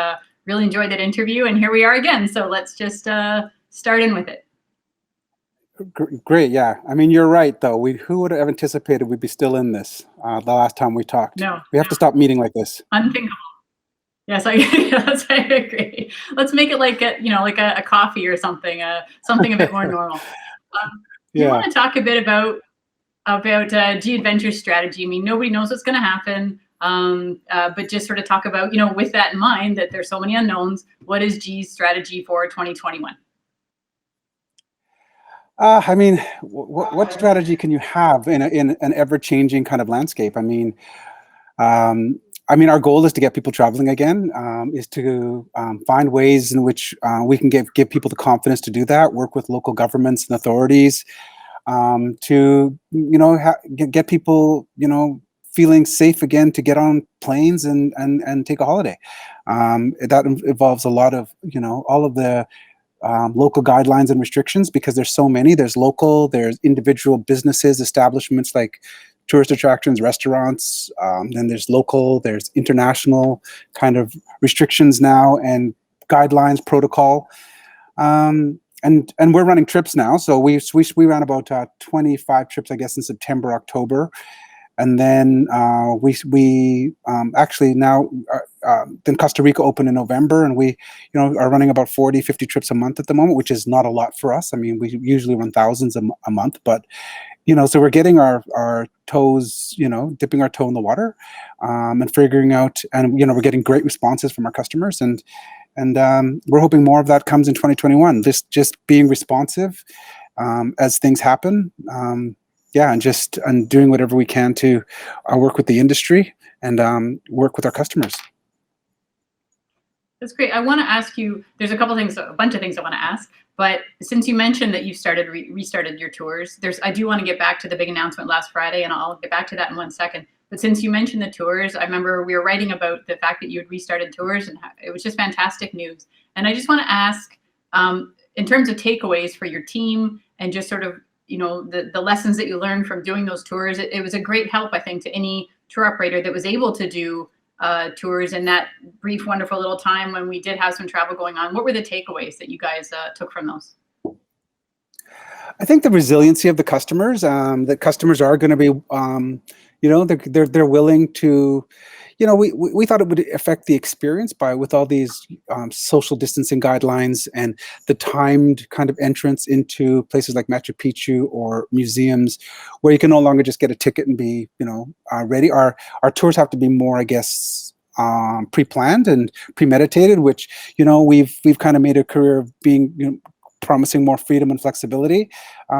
really enjoyed that interview. And here we are again. So let's just start in with it. Great, yeah. I mean, you're right, though. Who would have anticipated we'd be still in this the last time we talked? No. We have to stop meeting like this. Unthinkable. Yes, yes, I agree. Let's make it like a coffee or something, something a bit more normal. You want to talk a bit about G Adventures strategy? I mean, nobody knows what's going to happen, but just sort of talk about, with that in mind, that there's so many unknowns. What is G's strategy for 2021? I mean, what strategy can you have in an ever-changing kind of landscape? I mean, our goal is to get people traveling again, is to find ways in which we can give people the confidence to do that, work with local governments and authorities to, get people, feeling safe again to get on planes and take a holiday. That involves a lot of, all of the local guidelines and restrictions, because there's so many. There's local, there's individual businesses, establishments like tourist attractions, restaurants, then there's local, there's international kind of restrictions now and guidelines, protocol. And we're running trips now. So we ran about 25 trips, I guess, in September, October. And then we actually now, then Costa Rica opened in November, and we, are running about 40, 50 trips a month at the moment, which is not a lot for us. I mean, we usually run thousands a month, but so we're getting our toes, dipping our toe in the water, and figuring out, and we're getting great responses from our customers, and we're hoping more of that comes in 2021. Just being responsive as things happen, and doing whatever we can to work with the industry and work with our customers. That's great. I want to ask you, there's a bunch of things I want to ask, but since you mentioned that you restarted your tours, I do want to get back to the big announcement last Friday, and I'll get back to that in 1 second. But since you mentioned the tours, I remember we were writing about the fact that you had restarted tours, and it was just fantastic news. And I just want to ask, in terms of takeaways for your team and just sort of, the lessons that you learned from doing those tours, it was a great help, I think, to any tour operator that was able to do tours in that brief, wonderful little time when we did have some travel going on. What were the takeaways that you guys took from those? I think the resiliency of the customers, that customers are going to be, they're willing to, we thought it would affect the experience with all these social distancing guidelines and the timed kind of entrance into places like Machu Picchu or museums, where you can no longer just get a ticket and be, ready. Our tours have to be more, I guess, pre-planned and premeditated, which, we've kind of made a career of being, promising more freedom and flexibility,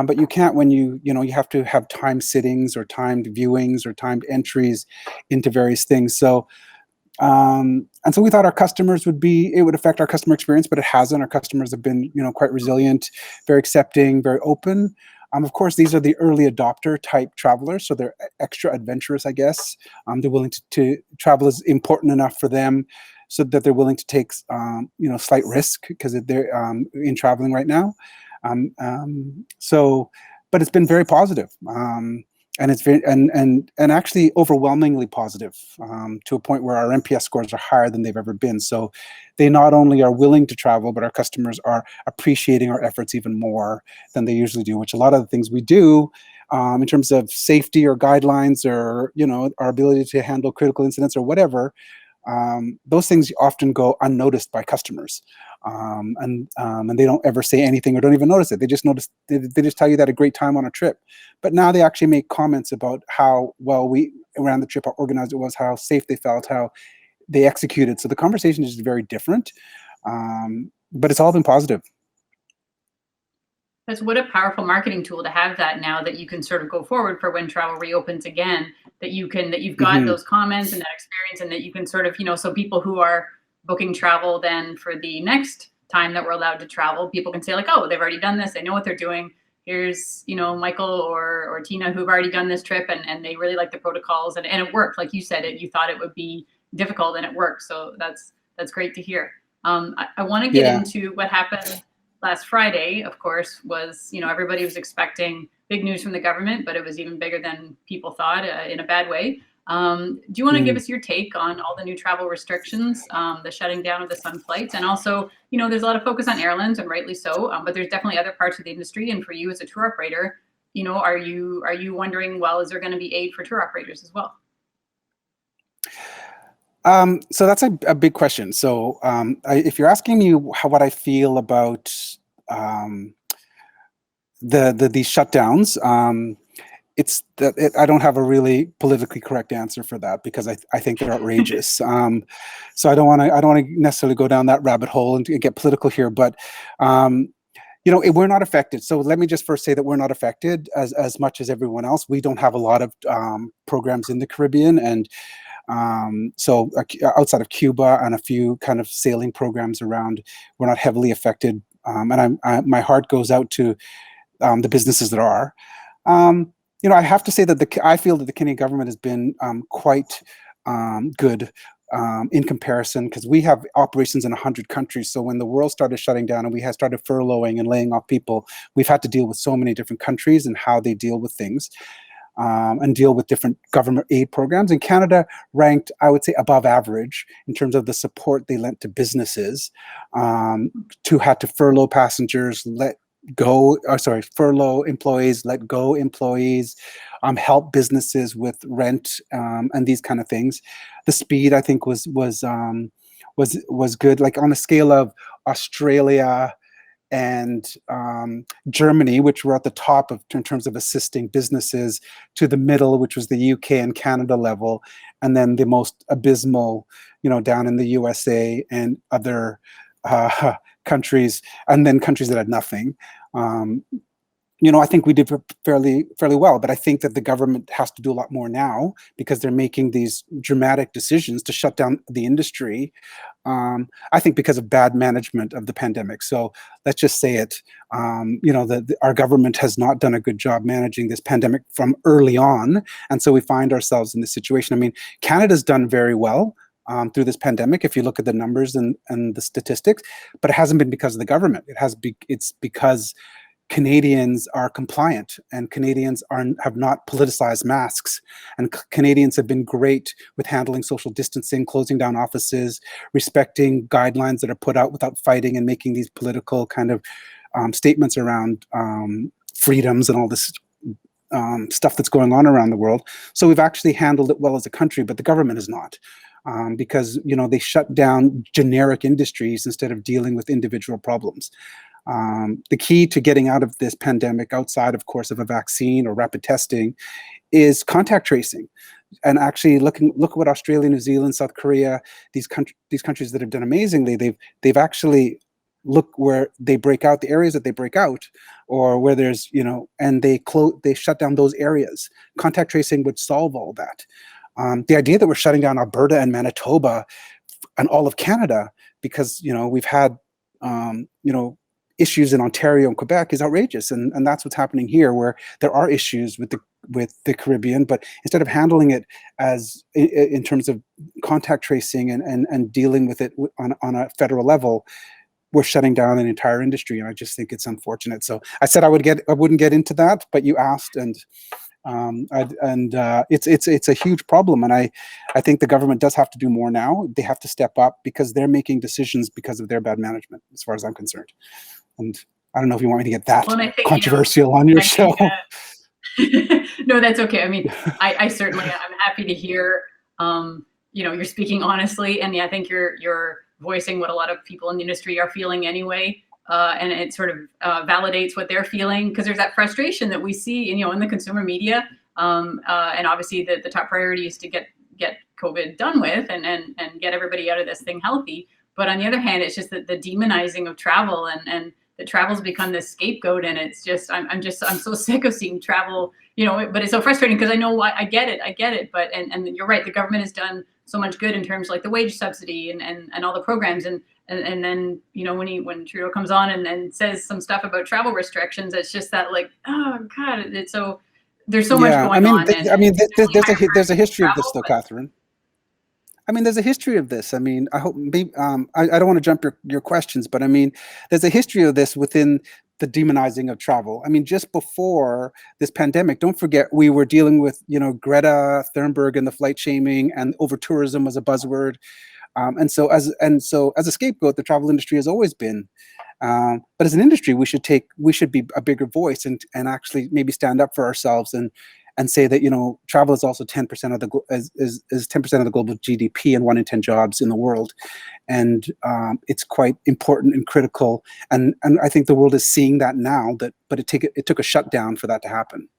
but you can't when you have to have timed sittings or timed viewings or timed entries into various things. So and so we thought our customers it would affect our customer experience, but it hasn't. Our customers have been quite resilient, very accepting, very open. Of course, these are the early adopter type travelers, so they're extra adventurous, I guess. They're willing to travel is important enough for them, so that they're willing to take, slight risk because they're in traveling right now. But it's been very positive, and it's very and actually overwhelmingly positive, to a point where our NPS scores are higher than they've ever been. So they not only are willing to travel, but our customers are appreciating our efforts even more than they usually do. Which a lot of the things we do, in terms of safety or guidelines, or our ability to handle critical incidents or whatever. Those things often go unnoticed by customers, and they don't ever say anything or don't even notice it. They just they just tell you that a great time on a trip. But now they actually make comments about how well we ran the trip, how organized it was, how safe they felt, how they executed. So the conversation is very different, but it's all been positive. That's what a powerful marketing tool to have that now that you can sort of go forward for when travel reopens again, that you've got those comments and that experience, and that you can sort of, so people who are booking travel then for the next time that we're allowed to travel, people can say like, oh, they've already done this. They know what they're doing. Here's, Michael or Tina who've already done this trip and they really like the protocols and it worked. Like you said, you thought it would be difficult and it worked. So that's great to hear. I want to get into what happened last Friday, of course, was, everybody was expecting big news from the government, but it was even bigger than people thought in a bad way. Do you want to give us your take on all the new travel restrictions, the shutting down of the sun flights, and also, there's a lot of focus on airlines, and rightly so, but there's definitely other parts of the industry. And for you as a tour operator, are you wondering, well, is there going to be aid for tour operators as well? So that's a big question. So if you're asking me what I feel about these shutdowns, I don't have a really politically correct answer for that because I think they're outrageous. So I don't want to necessarily go down that rabbit hole and get political here, but we're not affected. So let me just first say that we're not affected as much as everyone else. We don't have a lot of programs in the Caribbean, and so outside of Cuba and a few kind of sailing programs around, we're not heavily affected. And my heart goes out to the businesses that are. I have to say that I feel that the Canadian government has been quite good in comparison, because we have operations in 100 countries. So when the world started shutting down and we had started furloughing and laying off people, we've had to deal with so many different countries and how they deal with things. And deal with different government aid programs. And Canada ranked, I would say, above average in terms of the support they lent to businesses, had to furlough passengers, furlough employees, let go employees, help businesses with rent and these kind of things. The speed, I think, was good. Like on a scale of Australia and Germany, which were at the top in terms of assisting businesses, to the middle, which was the UK and Canada level, and then the most abysmal, down in the USA and other countries, and then countries that had nothing. I think we did fairly well, but I think that the government has to do a lot more now because they're making these dramatic decisions to shut down the industry. I think because of bad management of the pandemic. So let's just say it. Our government has not done a good job managing this pandemic from early on, and so we find ourselves in this situation. I mean, Canada's done very well through this pandemic, if you look at the numbers and the statistics, but it hasn't been because of the government. It's because Canadians are compliant, and Canadians have not politicized masks, and Canadians have been great with handling social distancing, closing down offices, respecting guidelines that are put out without fighting, and making these political kind of statements around freedoms and all this stuff that's going on around the world. So we've actually handled it well as a country, but the government is not. Because they shut down generic industries instead of dealing with individual problems. The key to getting out of this pandemic, outside, of course, of a vaccine or rapid testing, is contact tracing. And actually look at what Australia, New Zealand, South Korea, these countries that have done amazingly. They've actually look where they break out, the areas that they break out, or where there's and they shut down those areas. Contact tracing would solve all that. The idea that we're shutting down Alberta and Manitoba and all of Canada because we've had issues in Ontario and Quebec is outrageous, and that's what's happening here, where there are issues with the Caribbean, but instead of handling it as in terms of contact tracing and dealing with it on a federal level, we're shutting down an entire industry, and I just think it's unfortunate. So I said I wouldn't get into that, but you asked, and it's a huge problem, and I think the government does have to do more now. They have to step up because they're making decisions because of their bad management, as far as I'm concerned. And I don't know if you want me to get that controversial on your show. No, that's okay. I mean, I certainly, I'm happy to hear, you're speaking honestly, and I think you're voicing what a lot of people in the industry are feeling anyway. And it sort of validates what they're feeling, because there's that frustration that we see in the consumer media. And obviously the top priority is to get COVID done with and get everybody out of this thing healthy. But on the other hand, it's just the demonizing of travel, and the travel's become this scapegoat. And it's just, I'm so sick of seeing travel, but it's so frustrating because I know why. I get it. But, and you're right, the government has done so much good in terms of like the wage subsidy and all the programs. And And then, you know, when Trudeau comes on and says some stuff about travel restrictions, it's just that like, oh God, it's so, there's so much going on. There's a history of this though, Catherine. I mean, there's a history of this. I mean, I hope maybe I don't want to jump your questions, but I mean, there's a history of this within the demonizing of travel. I mean, just before this pandemic, don't forget we were dealing with, you know, Greta Thunberg and the flight shaming, and over tourism was a buzzword. And so as a scapegoat, the travel industry has always been. But as an industry, we should be a bigger voice and actually maybe stand up for ourselves and say that, you know, travel is also 10% of the is 10% of the global GDP and 1 in 10 jobs in the world, and it's quite important and critical. And I think the world is seeing that now. But it took a shutdown for that to happen,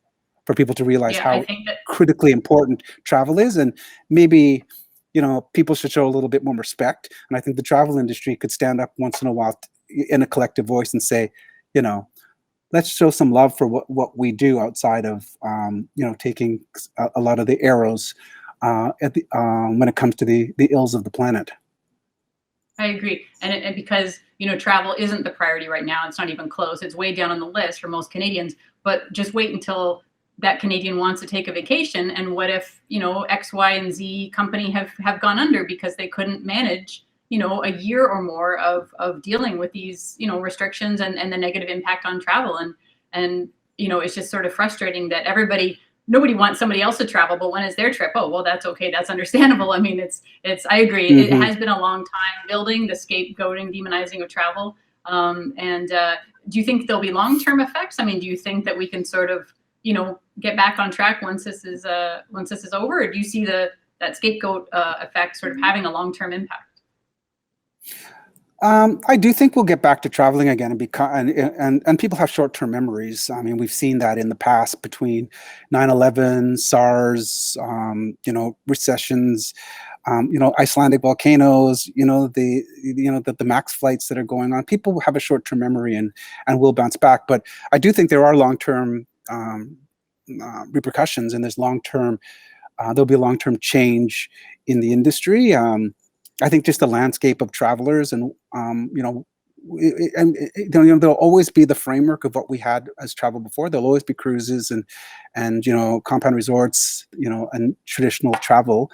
for people to realize how critically important travel is, and maybe, you know, people should show a little bit more respect. And I think the travel industry could stand up once in a while in a collective voice and say, you know, let's show some love for what we do outside of, you know, taking a lot of the arrows when it comes to the ills of the planet. I agree. And because, you know, travel isn't the priority right now. It's not even close. It's way down on the list for most Canadians. But just wait until that Canadian wants to take a vacation. And what if, you know, X, Y, and Z company have gone under because they couldn't manage, you know, a year or more of dealing with these, you know, restrictions and the negative impact on travel. And, you know, it's just sort of frustrating that nobody wants somebody else to travel, but when it's their trip, oh, well, that's okay. That's understandable. I mean, I agree. Mm-hmm. It has been a long time building the scapegoating, demonizing of travel. Do you think there'll be long-term effects? I mean, do you think that we can sort of, you know, get back on track once this is over? Or do you see that scapegoat effect sort of having a long-term impact? I do think we'll get back to traveling again, and people have short-term memories. I mean, we've seen that in the past between 9/11, SARS, you know, recessions, you know, Icelandic volcanoes, you know, the MAX flights that are going on. People have a short-term memory and will bounce back. But I do think there are long-term repercussions, and there'll be a long-term change in the industry. I think just the landscape of travelers, and you know, there'll always be the framework of what we had as travel before. There'll always be cruises and you know, compound resorts, you know, and traditional travel.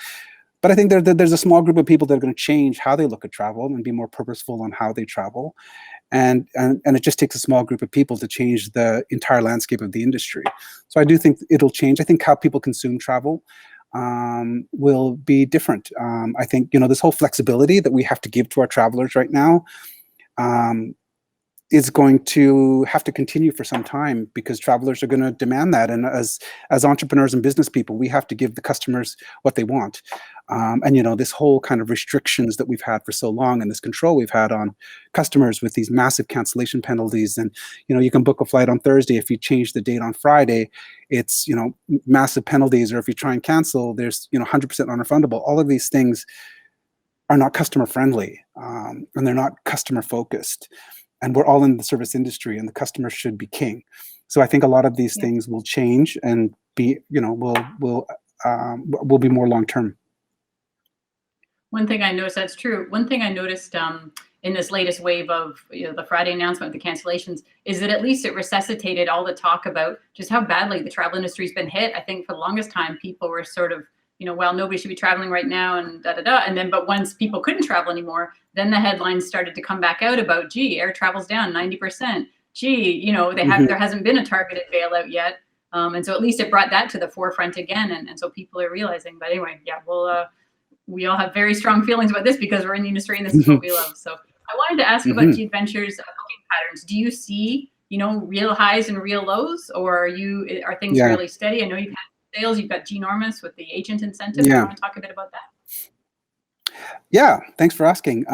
But I think there's a small group of people that are going to change how they look at travel and be more purposeful on how they travel. And it just takes a small group of people to change the entire landscape of the industry. So I do think it'll change. I think how people consume travel will be different. I think, you know, this whole flexibility that we have to give to our travelers right now is going to have to continue for some time, because travelers are going to demand that. And as entrepreneurs and business people, we have to give the customers what they want. And, you know, this whole kind of restrictions that we've had for so long, and this control we've had on customers with these massive cancellation penalties. And, you know, you can book a flight on Thursday. If you change the date on Friday, it's, you know, massive penalties. Or if you try and cancel, there's, you know, 100% non-refundable. All of these things are not customer friendly, and they're not customer focused. And we're all in the service industry, and the customer should be king. So I think a lot of these things will change and be, you know, will be more long term. One thing I noticed, that's true. One thing I noticed in this latest wave of, you know, the Friday announcement, the cancellations, is that at least it resuscitated all the talk about just how badly the travel industry's been hit. I think for the longest time, people were sort of, you know, well, nobody should be traveling right now, and And then, but once people couldn't travel anymore, then the headlines started to come back out about, gee, air travel's down 90%. Gee, you know, there hasn't been a targeted bailout yet. And so at least it brought that to the forefront again. And so people are realizing. But anyway, yeah, we all have very strong feelings about this because we're in the industry and this is what we love. So I wanted to ask about G Adventure's booking patterns. Do you see, you know, real highs and real lows, or are things fairly steady? I know you've had sales, you've got G-Normus with the agent incentive. Do you want to talk a bit about that? Yeah, thanks for asking.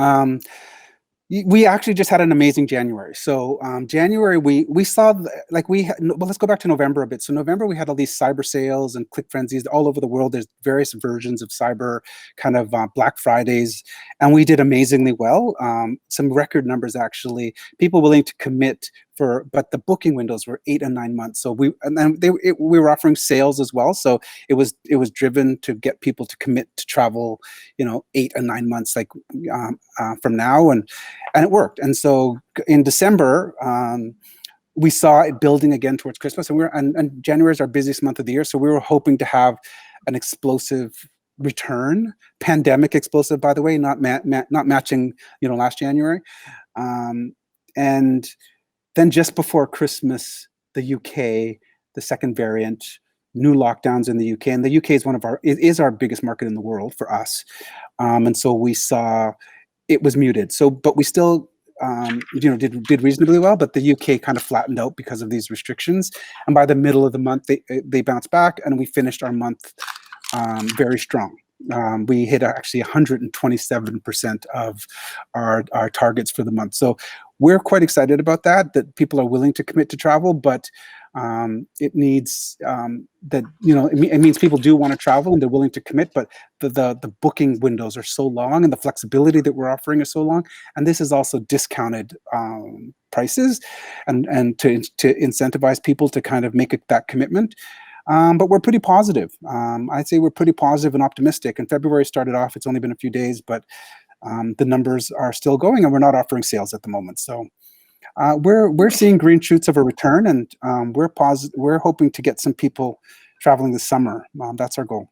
We actually just had an amazing January. So January, we saw, let's go back to November a bit. So November, we had all these cyber sales and click frenzies all over the world. There's various versions of cyber kind of Black Fridays, and we did amazingly well. Some record numbers, actually. People willing to commit but the booking windows were 8 and 9 months. So we were offering sales as well. So it was driven to get people to commit to travel, 8 and 9 months from now, and it worked. And so in December, we saw it building again towards Christmas, and January is our busiest month of the year. So we were hoping to have an explosive return, pandemic explosive, by the way, not matching, last January. And then just before Christmas, the UK, the second variant, new lockdowns in the UK, and the UK is our biggest market in the world for us. And so we saw it was muted. So, but we still, did reasonably well, but the UK kind of flattened out because of these restrictions. And by the middle of the month, they bounced back, and we finished our month very strong. We hit actually 127% of our targets for the month. So we're quite excited about that people are willing to commit to travel, but it needs it means people do want to travel and they're willing to commit, but the booking windows are so long and the flexibility that we're offering is so long. And this is also discounted prices and to incentivize people to kind of make that commitment. But we're pretty positive. I'd say we're pretty positive and optimistic. And February started off, it's only been a few days, but the numbers are still going, and we're not offering sales at the moment. So we're seeing green shoots of a return, and we're hoping to get some people traveling this summer. That's our goal.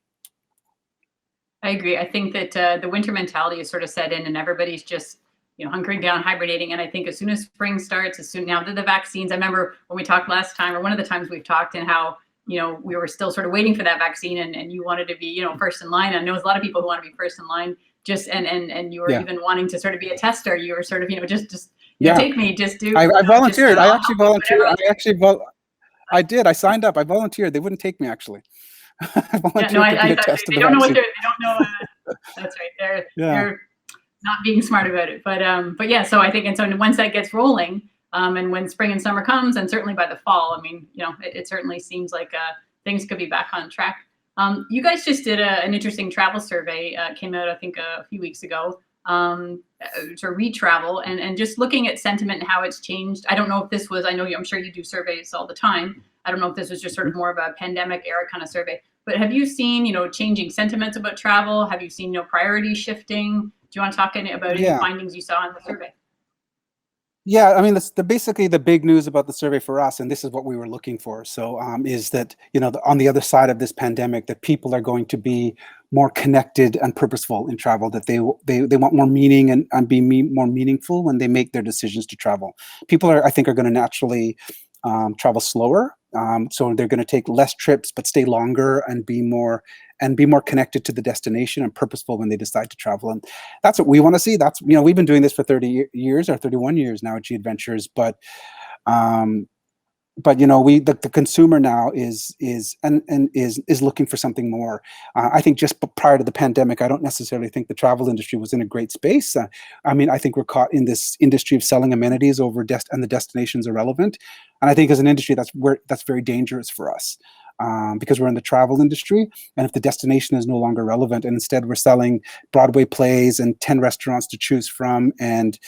I agree. I think that the winter mentality is sort of set in, and everybody's just hunkering down, hibernating. And I think as soon as spring starts, now that the vaccines, I remember when we talked last time, or one of the times we've talked, and how we were still sort of waiting for that vaccine, and you wanted to be first in line. I know there's a lot of people who want to be first in line, and you were even wanting to sort of be a tester. You were sort of just take me, just do. I volunteered. I actually volunteered. I did. I signed up. I volunteered. They wouldn't take me, actually. I volunteered to be a test of the vaccine. They don't know. That's right. They're not being smart about it. But yeah. So I think, and so once that gets rolling, and when spring and summer comes, and certainly by the fall, I mean, it certainly seems like things could be back on track. You guys just did an interesting travel survey, came out, I think, a few weeks ago, to retravel, and just looking at sentiment and how it's changed. I don't know if this was, I'm sure you do surveys all the time. I don't know if this was just sort of more of a pandemic era kind of survey, but have you seen, changing sentiments about travel? Have you seen priorities shifting? Do you want to talk about any findings you saw in the survey? Yeah, I mean, basically the big news about the survey for us, and this is what we were looking for. So, is that on the other side of this pandemic, that people are going to be more connected and purposeful in travel. That they want more meaning and be more meaningful when they make their decisions to travel. People I think are going to naturally travel slower, so they're going to take less trips but stay longer and be more connected to the destination and purposeful when they decide to travel. And that's what we want to see. That's, we've been doing this for 30 years or 31 years now at G Adventures, but the consumer now is looking for something more. I think just prior to the pandemic, I don't necessarily think the travel industry was in a great space. I think we're caught in this industry of selling amenities and the destinations are irrelevant. And I think as an industry, that's very dangerous for us. Because we're in the travel industry, and if the destination is no longer relevant, and instead we're selling Broadway plays and 10 restaurants to choose from, and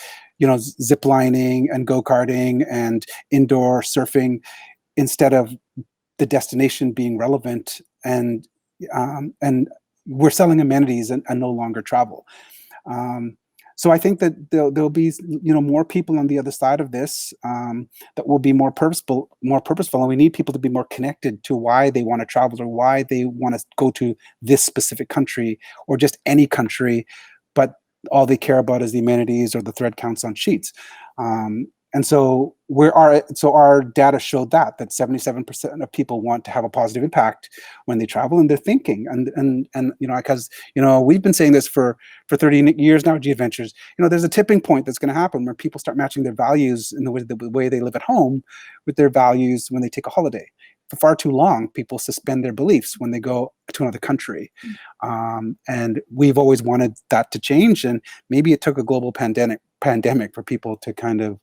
zip lining and go-karting and indoor surfing, instead of the destination being relevant, and we're selling amenities and no longer travel. So I think that there'll be more people on the other side of this that will be more purposeful, and we need people to be more connected to why they want to travel or why they want to go to this specific country or just any country, but all they care about is the amenities or the thread counts on sheets. And so our data showed that 77% of people want to have a positive impact when they travel, and they're thinking, and because we've been saying this for 30 years now at G Adventures. There's a tipping point that's going to happen where people start matching their values in the way they live at home with their values when they take a holiday. For far too long, people suspend their beliefs when they go to another country, and we've always wanted that to change. And maybe it took a global pandemic for people to kind of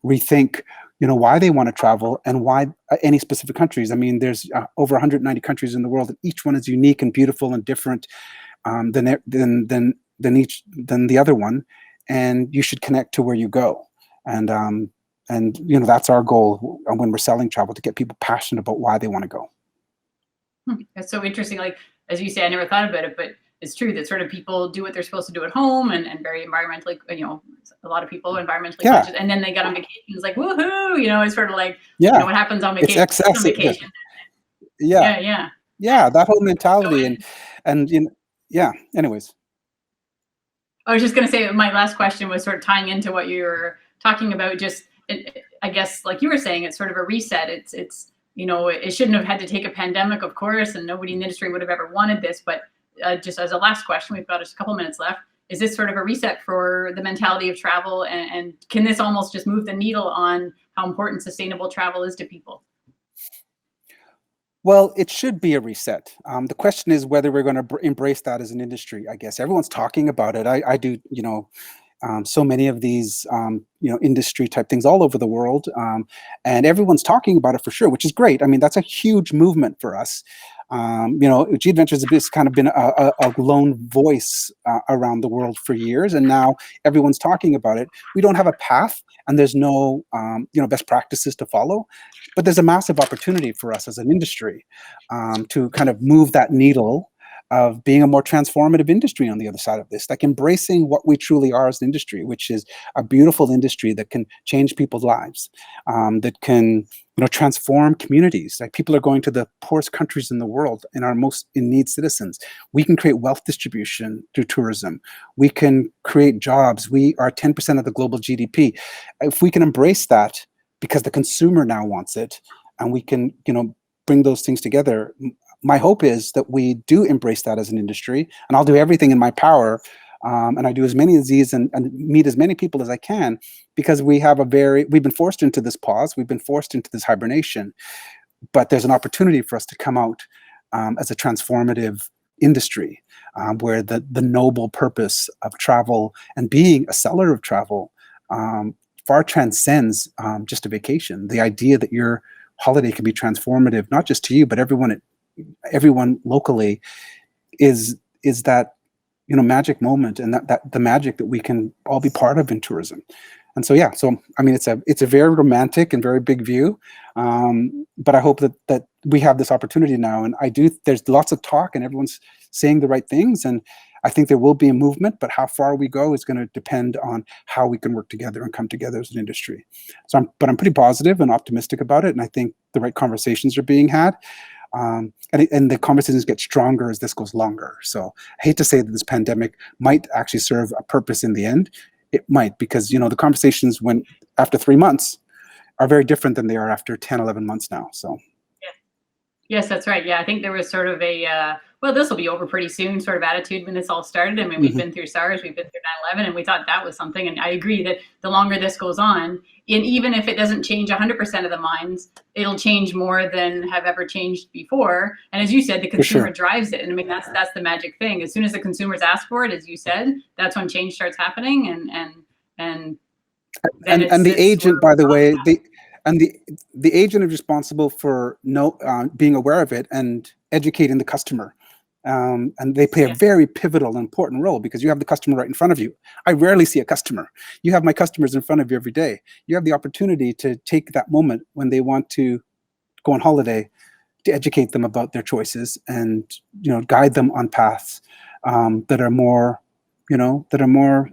rethink, why they want to travel and why any specific countries. I mean, there's over 190 countries in the world, and each one is unique and beautiful and different than the other one, and you should connect to where you go. And And that's our goal when we're selling travel, to get people passionate about why they want to go. That's so interesting. Like, as you say, I never thought about it, but it's true that sort of people do what they're supposed to do at home and very environmentally, a lot of people environmentally conscious, and then they get on vacation. It's like, woohoo, it's sort of like, what happens on vacation? It's excess. On vacation. Yeah, that whole mentality. Anyways. I was just going to say, my last question was sort of tying into what you were talking about. Just, I guess, like you were saying, it's sort of a reset. It's it shouldn't have had to take a pandemic, of course, and nobody in the industry would have ever wanted this. But just as a last question, we've got just a couple minutes left. Is this sort of a reset for the mentality of travel? And can this almost just move the needle on how important sustainable travel is to people? Well, it should be a reset. The question is whether we're going to embrace that as an industry. I guess everyone's talking about it. I do, so many of these, industry type things all over the world, and everyone's talking about it for sure, which is great. I mean, that's a huge movement for us. G Adventures has kind of been a lone voice around the world for years, and now everyone's talking about it. We don't have a path, and there's no, best practices to follow, but there's a massive opportunity for us as an industry to kind of move that needle of being a more transformative industry on the other side of this, like embracing what we truly are as an industry, which is a beautiful industry that can change people's lives, that can, transform communities. Like, people are going to the poorest countries in the world and our most in need citizens. We can create wealth distribution through tourism. We can create jobs. We are 10% of the global GDP. If we can embrace that, because the consumer now wants it, and we can, bring those things together, my hope is that we do embrace that as an industry, and I'll do everything in my power, and I do as many of these and meet as many people as I can, because we've been forced into this pause, we've been forced into this hibernation, but there's an opportunity for us to come out as a transformative industry, where the noble purpose of travel and being a seller of travel far transcends just a vacation. The idea that your holiday can be transformative, not just to you, but everyone locally, is that magic moment, and that the magic that we can all be part of in tourism. And so I mean, it's a very romantic and very big view, but I hope that we have this opportunity now. And there's lots of talk, and everyone's saying the right things, and I think there will be a movement, but how far we go is going to depend on how we can work together and come together as an industry. I'm pretty positive and optimistic about it, and I think the right conversations are being had. And the conversations get stronger as this goes longer. So I hate to say that this pandemic might actually serve a purpose in the end. It might, because the conversations after 3 months are very different than they are after 10, 11 months now. So yes, that's right. Yeah, I think there was sort of a this will be over pretty soon sort of attitude when this all started. I mean, we've been through SARS, we've been through 9/11, and we thought that was something. And I agree that the longer this goes on, and even if it doesn't change 100% of the minds, it'll change more than have ever changed before. And as you said, the consumer drives it. And I mean, that's the magic thing. As soon as the consumers ask for it, as you said, that's when change starts happening. And the agent, by the way, the agent is responsible for being aware of it and educating the customer. And they play a very pivotal and important role, because you have the customer right in front of you. I rarely see a customer. You have my customers in front of you every day. You have the opportunity to take that moment when they want to go on holiday to educate them about their choices and guide them on paths that are more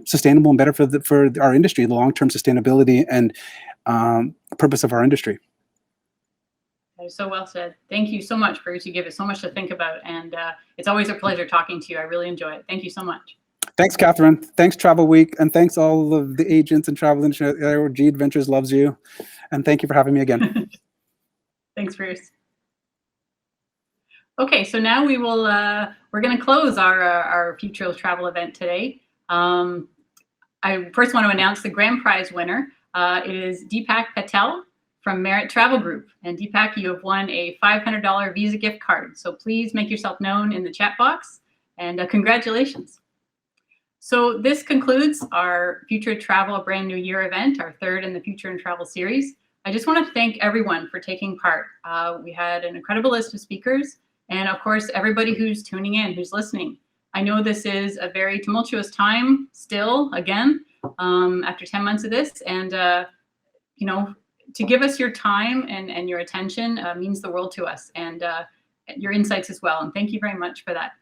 sustainable and better for our industry, the long-term sustainability and purpose of our industry. That is so well said. Thank you so much, Bruce. You give us so much to think about, and it's always a pleasure talking to you. I really enjoy it. Thank you so much. Thanks, Catherine. Thanks, Travel Week, and thanks all of the agents and travel industry. G Adventures loves you, and thank you for having me again. Thanks, Bruce. Okay, so now we're going to close our Future of Travel event today. I first want to announce the grand prize winner. It is Deepak Patel from Merit Travel Group. And Deepak, you have won a $500 Visa gift card. So please make yourself known in the chat box, and congratulations. So this concludes our Future Travel A Brand New Year event, our third in the Future in Travel series. I just want to thank everyone for taking part. We had an incredible list of speakers, and of course, everybody who's tuning in, who's listening. I know this is a very tumultuous time still, again, after 10 months of this. And you know, to give us your time and your attention means the world to us, and your insights as well. And thank you very much for that.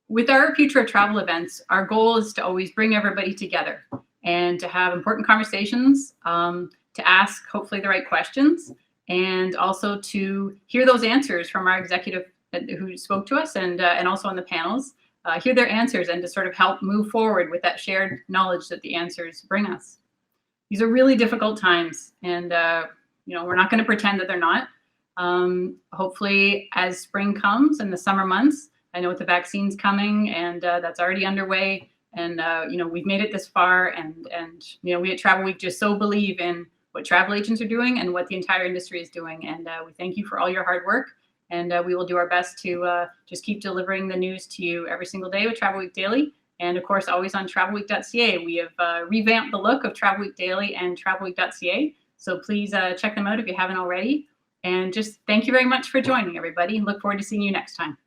With our Future of Travel events, our goal is to always bring everybody together and to have important conversations, to ask hopefully the right questions, and also to hear those answers from our executive who spoke to us, and also on the panels, hear their answers and to sort of help move forward with that shared knowledge that the answers bring us. These are really difficult times, and you know, we're not going to pretend that they're not. Hopefully, as spring comes and the summer months, I know with the vaccines coming, and that's already underway, and you know, we've made it this far, and you know, we at Travel Week just so believe in what travel agents are doing and what the entire industry is doing, and we thank you for all your hard work, and we will do our best to just keep delivering the news to you every single day with Travel Week Daily, and of course, always on travelweek.ca. We have revamped the look of Travel Week Daily and travelweek.ca, so please check them out if you haven't already, and just thank you very much for joining, everybody. Look forward to seeing you next time.